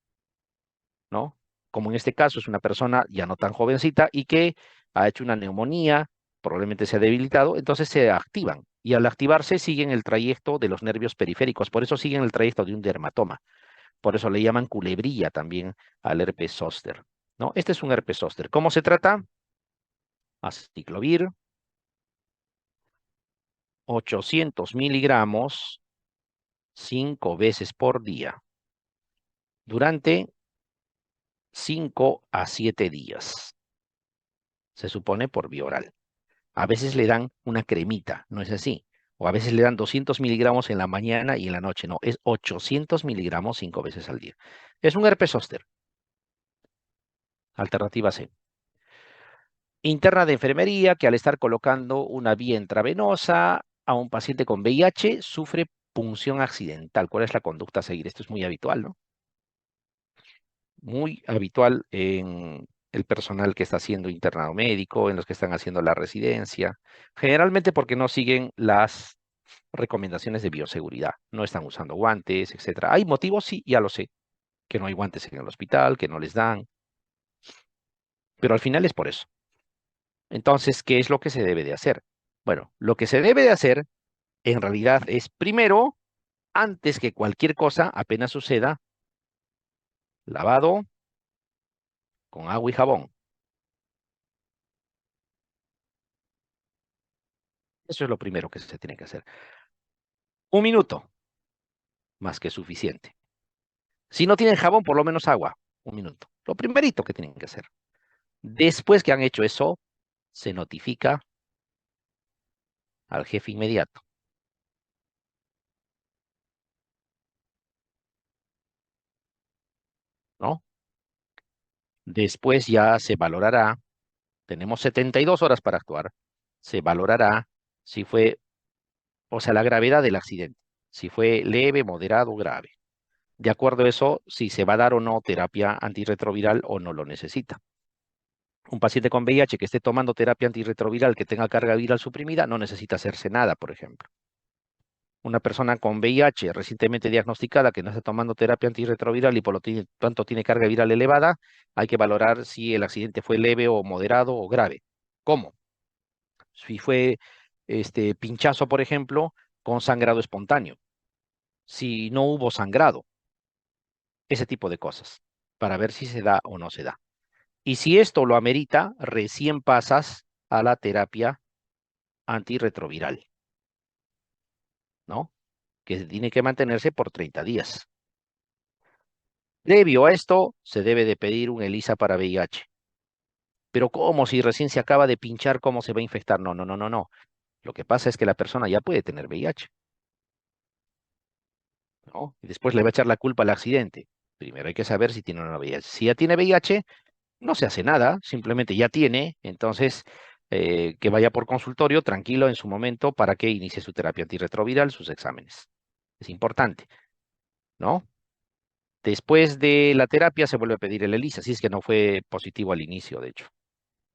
¿no? Como en este caso es una persona ya no tan jovencita y que ha hecho una neumonía, probablemente se ha debilitado, entonces se activan y al activarse siguen el trayecto de los nervios periféricos, por eso siguen el trayecto de un dermatoma, por eso le llaman culebrilla también al herpes zóster, ¿no? Este es un herpes zóster. ¿Cómo se trata? Aciclovir, 800 miligramos, 5 veces por día, durante 5 a 7 días, se supone por vía oral. A veces le dan una cremita, no es así. O a veces le dan 200 miligramos en la mañana y en la noche. No, es 800 miligramos 5 veces al día. Es un herpes zóster. Alternativa C. Interna de enfermería que al estar colocando una vía intravenosa a un paciente con VIH sufre punción accidental. ¿Cuál es la conducta a seguir? Esto es muy habitual, ¿no? Muy habitual en el personal que está haciendo internado médico, en los que están haciendo la residencia, generalmente porque no siguen las recomendaciones de bioseguridad. No están usando guantes, etcétera. ¿Hay motivos? Sí, ya lo sé, que no hay guantes en el hospital, que no les dan, pero al final es por eso. Entonces, ¿qué es lo que se debe de hacer? Bueno, lo que se debe de hacer en realidad es primero, antes que cualquier cosa apenas suceda, lavado con agua y jabón. Eso es lo primero que se tiene que hacer. 1 minuto, más que suficiente. Si no tienen jabón, por lo menos agua. 1 minuto. Lo primerito que tienen que hacer. Después que han hecho eso, se notifica al jefe inmediato, ¿no? Después ya se valorará, tenemos 72 horas para actuar, se valorará si fue, o sea, la gravedad del accidente, si fue leve, moderado o grave. De acuerdo a eso, si se va a dar o no terapia antirretroviral o no lo necesita. Un paciente con VIH que esté tomando terapia antirretroviral que tenga carga viral suprimida no necesita hacerse nada, por ejemplo. Una persona con VIH recientemente diagnosticada que no está tomando terapia antirretroviral y por lo tanto tiene carga viral elevada, hay que valorar si el accidente fue leve o moderado o grave. ¿Cómo? Si fue pinchazo, por ejemplo, con sangrado espontáneo. Si no hubo sangrado. ese tipo de cosas, para ver si se da o no se da. Y si esto lo amerita, recién pasas a la terapia antirretroviral, ¿no? Que tiene que mantenerse por 30 días. Previo a esto, se debe de pedir un ELISA para VIH. Pero ¿cómo si recién se acaba de pinchar, cómo se va a infectar? No, no, no, no, no. Lo que pasa es que la persona ya puede tener VIH, ¿no? Y después le va a echar la culpa al accidente. Primero hay que saber si tiene o no VIH. Si ya tiene VIH, no se hace nada, simplemente ya tiene, entonces que vaya por consultorio tranquilo en su momento para que inicie su terapia antirretroviral, sus exámenes. Es importante, ¿no? Después de la terapia se vuelve a pedir el ELISA, si es que no fue positivo al inicio, de hecho.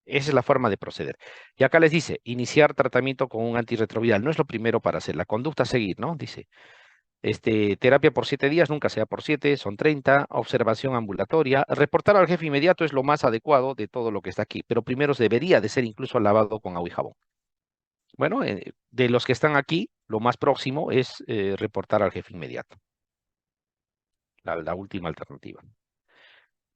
Esa es la forma de proceder. Y acá les dice, iniciar tratamiento con un antirretroviral. No es lo primero para hacer, la conducta a seguir, ¿no? Dice, terapia por 7 días, nunca sea por 7, son 30, observación ambulatoria. Reportar al jefe inmediato es lo más adecuado de todo lo que está aquí, pero primero debería de ser incluso lavado con agua y jabón. Bueno, de los que están aquí, lo más próximo es reportar al jefe inmediato, la última alternativa.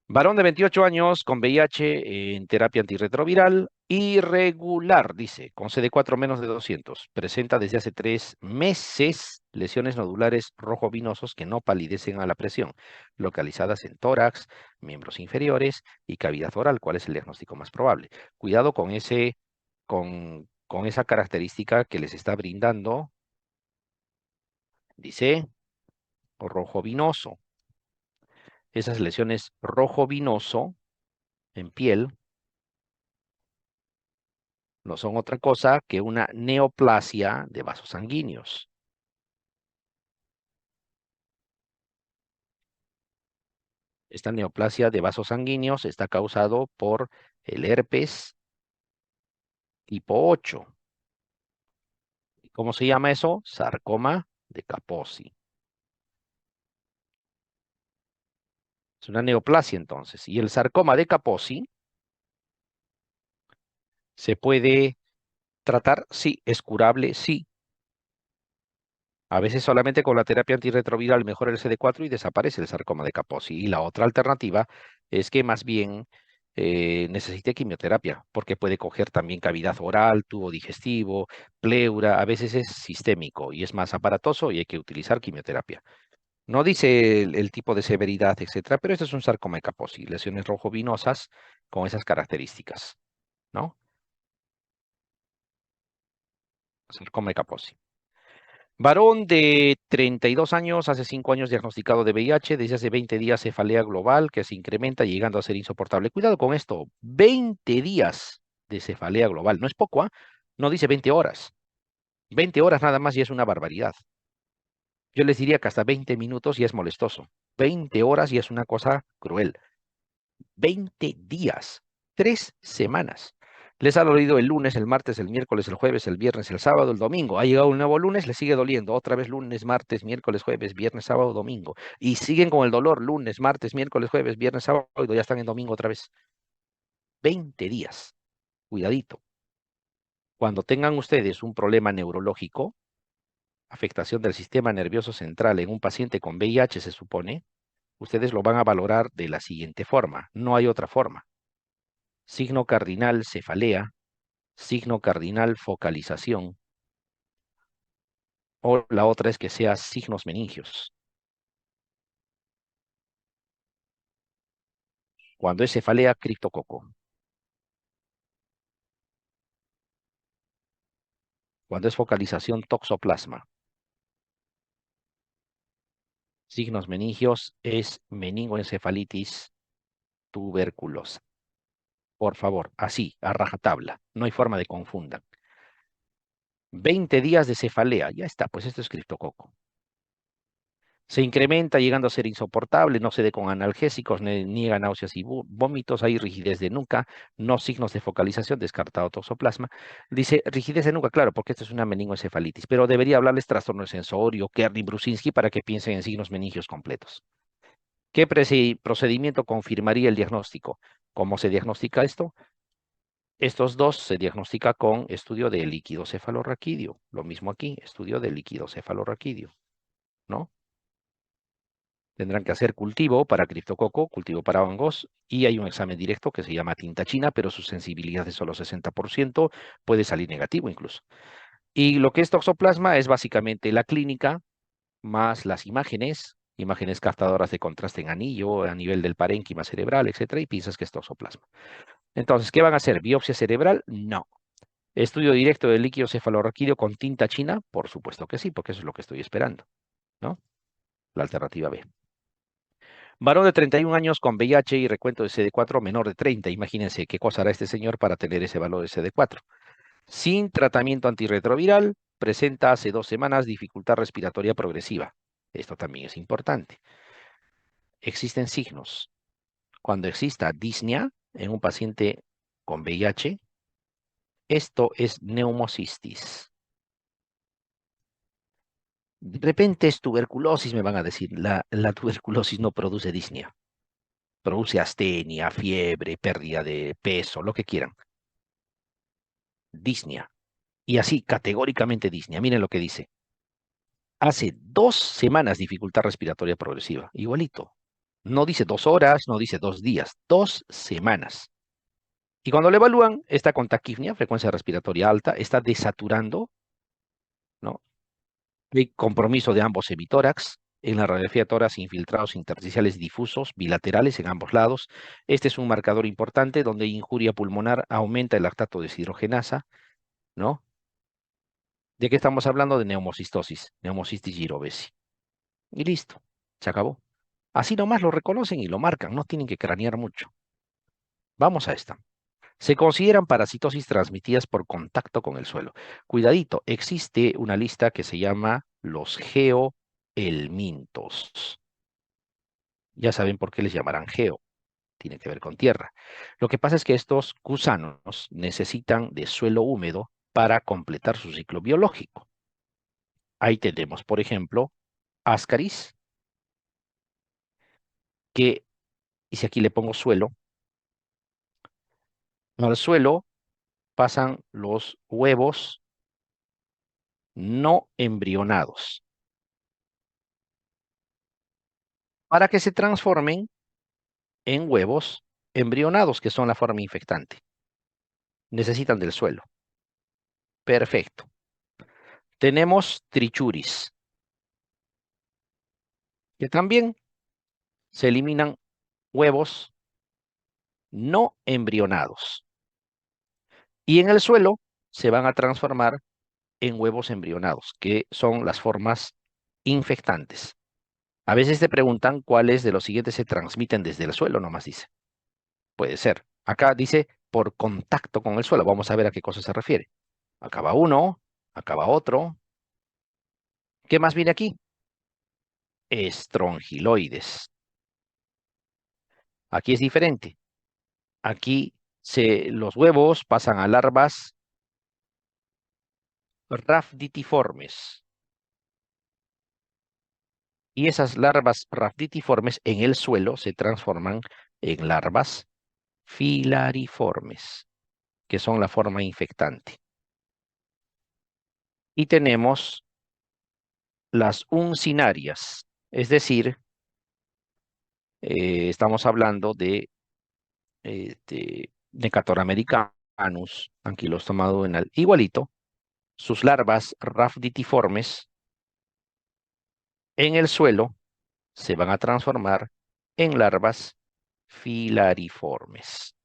Varón de 28 años con VIH en terapia antirretroviral, irregular, dice, con CD4 menos de 200. Presenta desde hace 3 meses lesiones nodulares rojo-vinosos que no palidecen a la presión, localizadas en tórax, miembros inferiores y cavidad oral. ¿Cuál es el diagnóstico más probable? Cuidado con esa característica que les está brindando, dice, rojo-vinoso. Esas lesiones rojo-vinoso en piel no son otra cosa que una neoplasia de vasos sanguíneos. Esta neoplasia de vasos sanguíneos está causado por el herpes tipo 8. ¿Cómo se llama eso? Sarcoma de Kaposi. Es una neoplasia entonces. Y el sarcoma de Kaposi se puede tratar, sí, es curable, sí. A veces solamente con la terapia antirretroviral mejora el CD4 y desaparece el sarcoma de Kaposi. Y la otra alternativa es que más bien necesite quimioterapia, porque puede coger también cavidad oral, tubo digestivo, pleura, a veces es sistémico y es más aparatoso y hay que utilizar quimioterapia. No dice el tipo de severidad, etcétera, pero este es un sarcoma de Kaposi, lesiones rojo-vinosas con esas características, ¿no? Sarcoma de Kaposi. Varón de 32 años, hace 5 años diagnosticado de VIH, desde hace 20 días cefalea global que se incrementa llegando a ser insoportable. Cuidado con esto, 20 días de cefalea global, no es poco, ¿ah? No dice 20 horas. 20 horas nada más y es una barbaridad. Yo les diría que hasta 20 minutos ya es molestoso. 20 horas ya es una cosa cruel. 20 días, 3 semanas. Les ha dolido el lunes, el martes, el miércoles, el jueves, el viernes, el sábado, el domingo. Ha llegado un nuevo lunes, les sigue doliendo. Otra vez lunes, martes, miércoles, jueves, viernes, sábado, domingo. Y siguen con el dolor lunes, martes, miércoles, jueves, viernes, sábado, y ya están en domingo otra vez. 20 días. Cuidadito. Cuando tengan ustedes un problema neurológico, afectación del sistema nervioso central en un paciente con VIH, se supone, ustedes lo van a valorar de la siguiente forma. No hay otra forma. Signo cardinal, cefalea. Signo cardinal, focalización. O la otra es que sea signos meningios. Cuando es cefalea, criptococo. Cuando es focalización, toxoplasma. Signos meningios es meningoencefalitis tuberculosa. Por favor, así, a rajatabla. No hay forma de confundan. 20 días de cefalea. Ya está, pues esto es criptococo. Se incrementa llegando a ser insoportable, no se dé con analgésicos, niega náuseas y vómitos, hay rigidez de nuca, no signos de focalización, descartado toxoplasma. Dice rigidez de nuca, claro, porque esto es una meningoencefalitis, pero debería hablarles trastorno de sensorio, Kerny-Brusinski, para que piensen en signos meningios completos. ¿Qué procedimiento confirmaría el diagnóstico? ¿Cómo se diagnostica esto? Estos dos se diagnostica con estudio de líquido cefalorraquídeo. Lo mismo aquí, estudio de líquido cefalorraquídeo, ¿no? Tendrán que hacer cultivo para criptococo, cultivo para hongos, y hay un examen directo que se llama tinta china, pero su sensibilidad es solo 60%, puede salir negativo incluso. Y lo que es toxoplasma es básicamente la clínica más las imágenes captadoras de contraste en anillo, a nivel del parénquima cerebral, etcétera, y piensas que es toxoplasma. Entonces, ¿qué van a hacer? ¿Biopsia cerebral? No. ¿Estudio directo del líquido cefalorraquídeo con tinta china? Por supuesto que sí, porque eso es lo que estoy esperando, ¿no? La alternativa B. Varón de 31 años con VIH y recuento de CD4 menor de 30. Imagínense qué cosa hará este señor para tener ese valor de CD4. Sin tratamiento antirretroviral, presenta hace 2 semanas dificultad respiratoria progresiva. Esto también es importante. Existen signos. Cuando exista disnea en un paciente con VIH, esto es neumocistis. De repente es tuberculosis, me van a decir. La tuberculosis no produce disnea. Produce astenia, fiebre, pérdida de peso, lo que quieran. Disnea. Y así, categóricamente disnea. Miren lo que dice. Hace 2 semanas dificultad respiratoria progresiva. Igualito. No dice 2 horas, no dice 2 días. 2 semanas. Y cuando le evalúan, está con taquipnea, frecuencia respiratoria alta, está desaturando, ¿no? Hay compromiso de ambos hemitórax. En la radiografía de tórax, infiltrados intersticiales difusos, bilaterales en ambos lados. Este es un marcador importante donde injuria pulmonar aumenta el lactato deshidrogenasa, ¿no? ¿De qué estamos hablando? De neumocistosis, neumocistis girovesi. Y listo, se acabó. Así nomás lo reconocen y lo marcan, no tienen que cranear mucho. Vamos a esta. Se consideran parasitosis transmitidas por contacto con el suelo. Cuidadito, existe una lista que se llama los geohelmintos. Ya saben por qué les llamarán geo, tiene que ver con tierra. Lo que pasa es que estos gusanos necesitan de suelo húmedo para completar su ciclo biológico. Ahí tenemos, por ejemplo, Ascaris, que, y si aquí le pongo suelo, al suelo pasan los huevos no embrionados para que se transformen en huevos embrionados, que son la forma infectante. Necesitan del suelo. Perfecto. Tenemos trichuris, que también se eliminan huevos no embrionados. Y en el suelo se van a transformar en huevos embrionados, que son las formas infectantes. A veces te preguntan cuáles de los siguientes se transmiten desde el suelo, nomás dice. Puede ser. Acá dice por contacto con el suelo. Vamos a ver a qué cosa se refiere. Acá va uno, acá va otro. ¿Qué más viene aquí? Estrongiloides. Aquí es diferente. Aquí los huevos pasan a larvas rafditiformes. Y esas larvas rafditiformes en el suelo se transforman en larvas filariformes, que son la forma infectante. Y tenemos las uncinarias, es decir, estamos hablando de Decatur americanus, Ankylostomma duodenal, igualito, sus larvas rafditiformes en el suelo se van a transformar en larvas filariformes.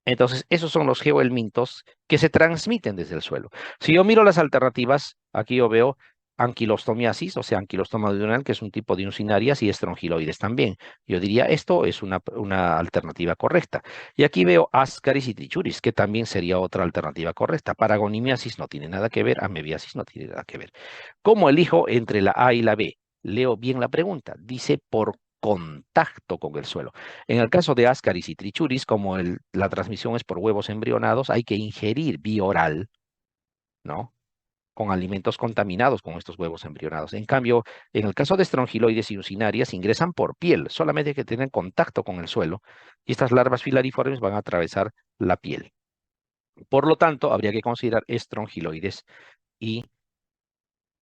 Entonces, esos son los geohelmintos que se transmiten desde el suelo. Si yo miro las alternativas, aquí yo veo anquilostomiasis, o sea, anquilostoma duodenal, que es un tipo de uncinarias, y estrongiloides también. Yo diría, esto es una alternativa correcta. Y aquí veo ascaris y trichuris, que también sería otra alternativa correcta. Paragonimiasis no tiene nada que ver, amebiasis no tiene nada que ver. ¿Cómo elijo entre la A y la B? Leo bien la pregunta. Dice por contacto con el suelo. En el caso de Ascaris y Trichuris, como la transmisión es por huevos embrionados, hay que ingerir vía oral, ¿no? Con alimentos contaminados con estos huevos embrionados. En cambio, en el caso de estrongiloides y uncinarias, ingresan por piel, solamente hay que tener contacto con el suelo, y estas larvas filariformes van a atravesar la piel. Por lo tanto, habría que considerar estrongiloides y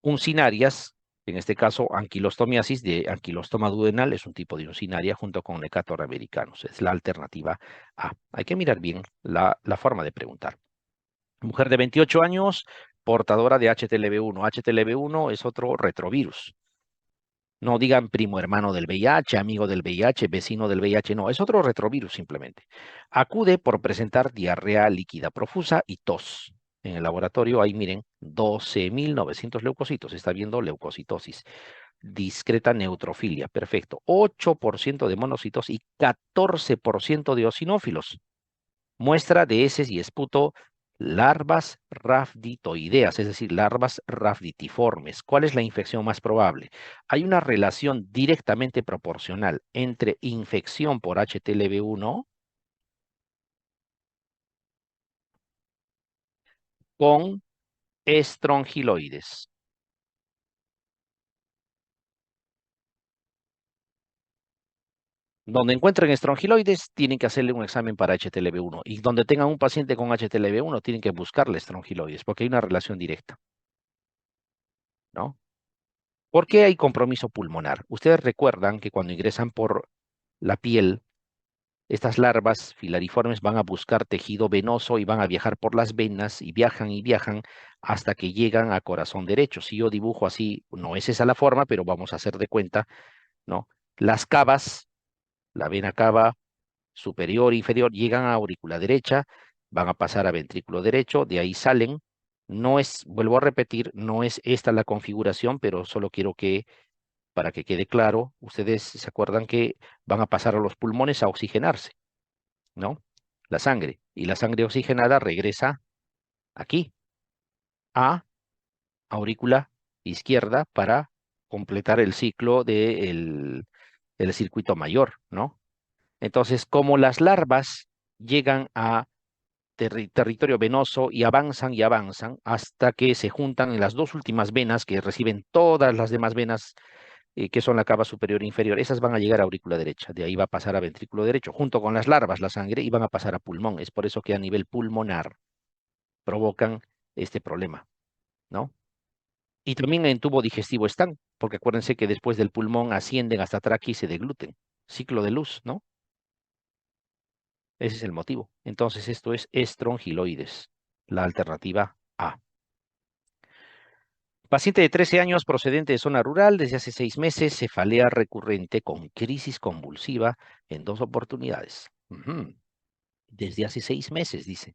uncinarias En este caso, anquilostomiasis de anquilostoma duodenal es un tipo de uncinaria junto con Necator americanus. Es la alternativa A. Hay que mirar bien la forma de preguntar. Mujer de 28 años, portadora de HTLV1. HTLV1 es otro retrovirus. No digan primo hermano del VIH, amigo del VIH, vecino del VIH, no, es otro retrovirus simplemente. Acude por presentar diarrea líquida profusa y tos. En el laboratorio, ahí miren, 12.900 leucocitos, está viendo leucocitosis. Discreta neutrofilia, perfecto. 8% de monocitos y 14% de eosinófilos. Muestra de heces y esputo larvas rafditoideas, es decir, larvas rafditiformes. ¿Cuál es la infección más probable? Hay una relación directamente proporcional entre infección por HTLV1 con estrongiloides. Donde encuentren estrongiloides, tienen que hacerle un examen para HTLV1. Y donde tengan un paciente con HTLV1, tienen que buscarle estrongiloides, porque hay una relación directa, ¿no? ¿Por qué hay compromiso pulmonar? Ustedes recuerdan que cuando ingresan por la piel, estas larvas filariformes van a buscar tejido venoso y van a viajar por las venas y viajan hasta que llegan a corazón derecho. Si yo dibujo así, no es esa la forma, pero vamos a hacer de cuenta, ¿no? Las cavas, la vena cava superior e inferior, llegan a aurícula derecha, van a pasar a ventrículo derecho, de ahí salen. No es, vuelvo a repetir, no es esta la configuración, pero solo quiero que para que quede claro, ustedes se acuerdan que van a pasar a los pulmones a oxigenarse, ¿no? La sangre. Y la sangre oxigenada regresa aquí, a aurícula izquierda, para completar el ciclo del circuito mayor, ¿no? Entonces, como las larvas llegan a territorio venoso y avanzan hasta que se juntan en las dos últimas venas que reciben todas las demás venas que son la cava superior e inferior. Esas van a llegar a aurícula derecha, de ahí va a pasar a ventrículo derecho, junto con las larvas, la sangre, y van a pasar a pulmón. Es por eso que a nivel pulmonar provocan este problema, ¿no? Y también en tubo digestivo están, porque acuérdense que después del pulmón ascienden hasta tráquea y se degluten. Ciclo de luz, ¿no? Ese es el motivo. Entonces esto es estrongiloides, la alternativa A. Paciente de 13 años procedente de zona rural desde hace 6 meses, cefalea recurrente con crisis convulsiva en 2 oportunidades. Ujú. Desde hace 6 meses, dice.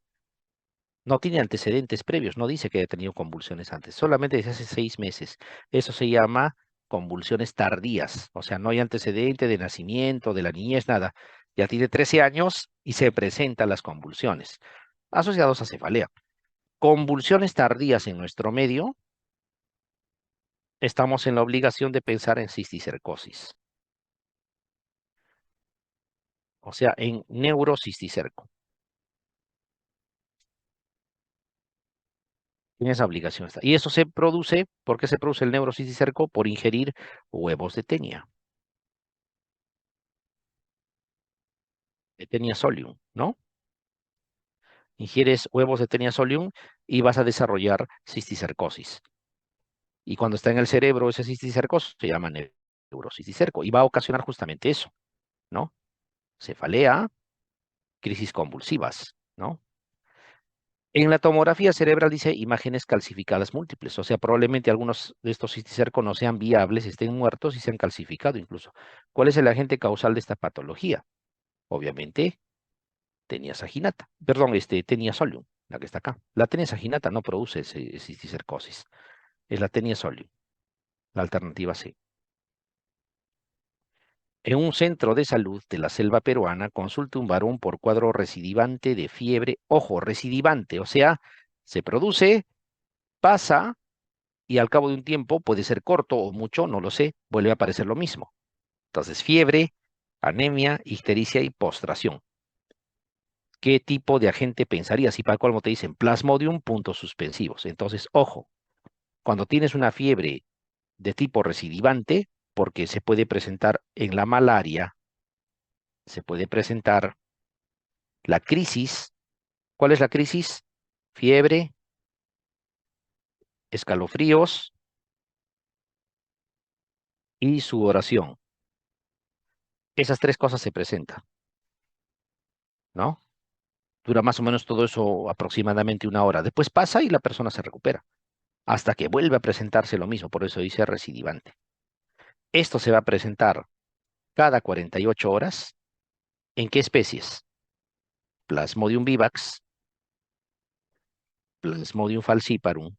No tiene antecedentes previos, no dice que haya tenido convulsiones antes, solamente desde hace 6 meses. Eso se llama convulsiones tardías, o sea, no hay antecedente de nacimiento, de la niñez, nada. Ya tiene 13 años y se presentan las convulsiones asociadas a cefalea. Convulsiones tardías en nuestro medio, estamos en la obligación de pensar en cisticercosis, o sea, en neurocisticerco. En esa obligación está. Y eso se produce, ¿por qué se produce el neurocisticerco? Por ingerir huevos de Tenia solium, ¿no? Ingieres huevos de Tenia solium y vas a desarrollar cisticercosis. Y cuando está en el cerebro ese cisticercosis se llama neurocisticerco y va a ocasionar justamente eso, ¿no? Cefalea, crisis convulsivas, ¿no? En la tomografía cerebral dice imágenes calcificadas múltiples, o sea, probablemente algunos de estos cisticercos no sean viables, estén muertos y se han calcificado incluso. ¿Cuál es el agente causal de esta patología? Obviamente, tenia saginata, perdón, tenia solium, la que está acá. La tenia saginata no produce cisticercosis, es la tenia solium, la alternativa C. En un centro de salud de la selva peruana, consulta un varón por cuadro recidivante de fiebre, ojo, recidivante, o sea, se produce, pasa y al cabo de un tiempo, puede ser corto o mucho, no lo sé, vuelve a aparecer lo mismo. Entonces, fiebre, anemia, ictericia y postración. ¿Qué tipo de agente pensarías? Y para colmo te dicen plasmodium, puntos suspensivos. Entonces, ojo, cuando tienes una fiebre de tipo recidivante, porque se puede presentar en la malaria, se puede presentar la crisis. ¿Cuál es la crisis? Fiebre, escalofríos, y su oración. Esas tres cosas se presentan, ¿no? Dura más o menos todo eso aproximadamente una hora. Después pasa y la persona se recupera, hasta que vuelve a presentarse lo mismo, por eso dice recidivante. Esto se va a presentar cada 48 horas. ¿En qué especies? Plasmodium vivax, Plasmodium falciparum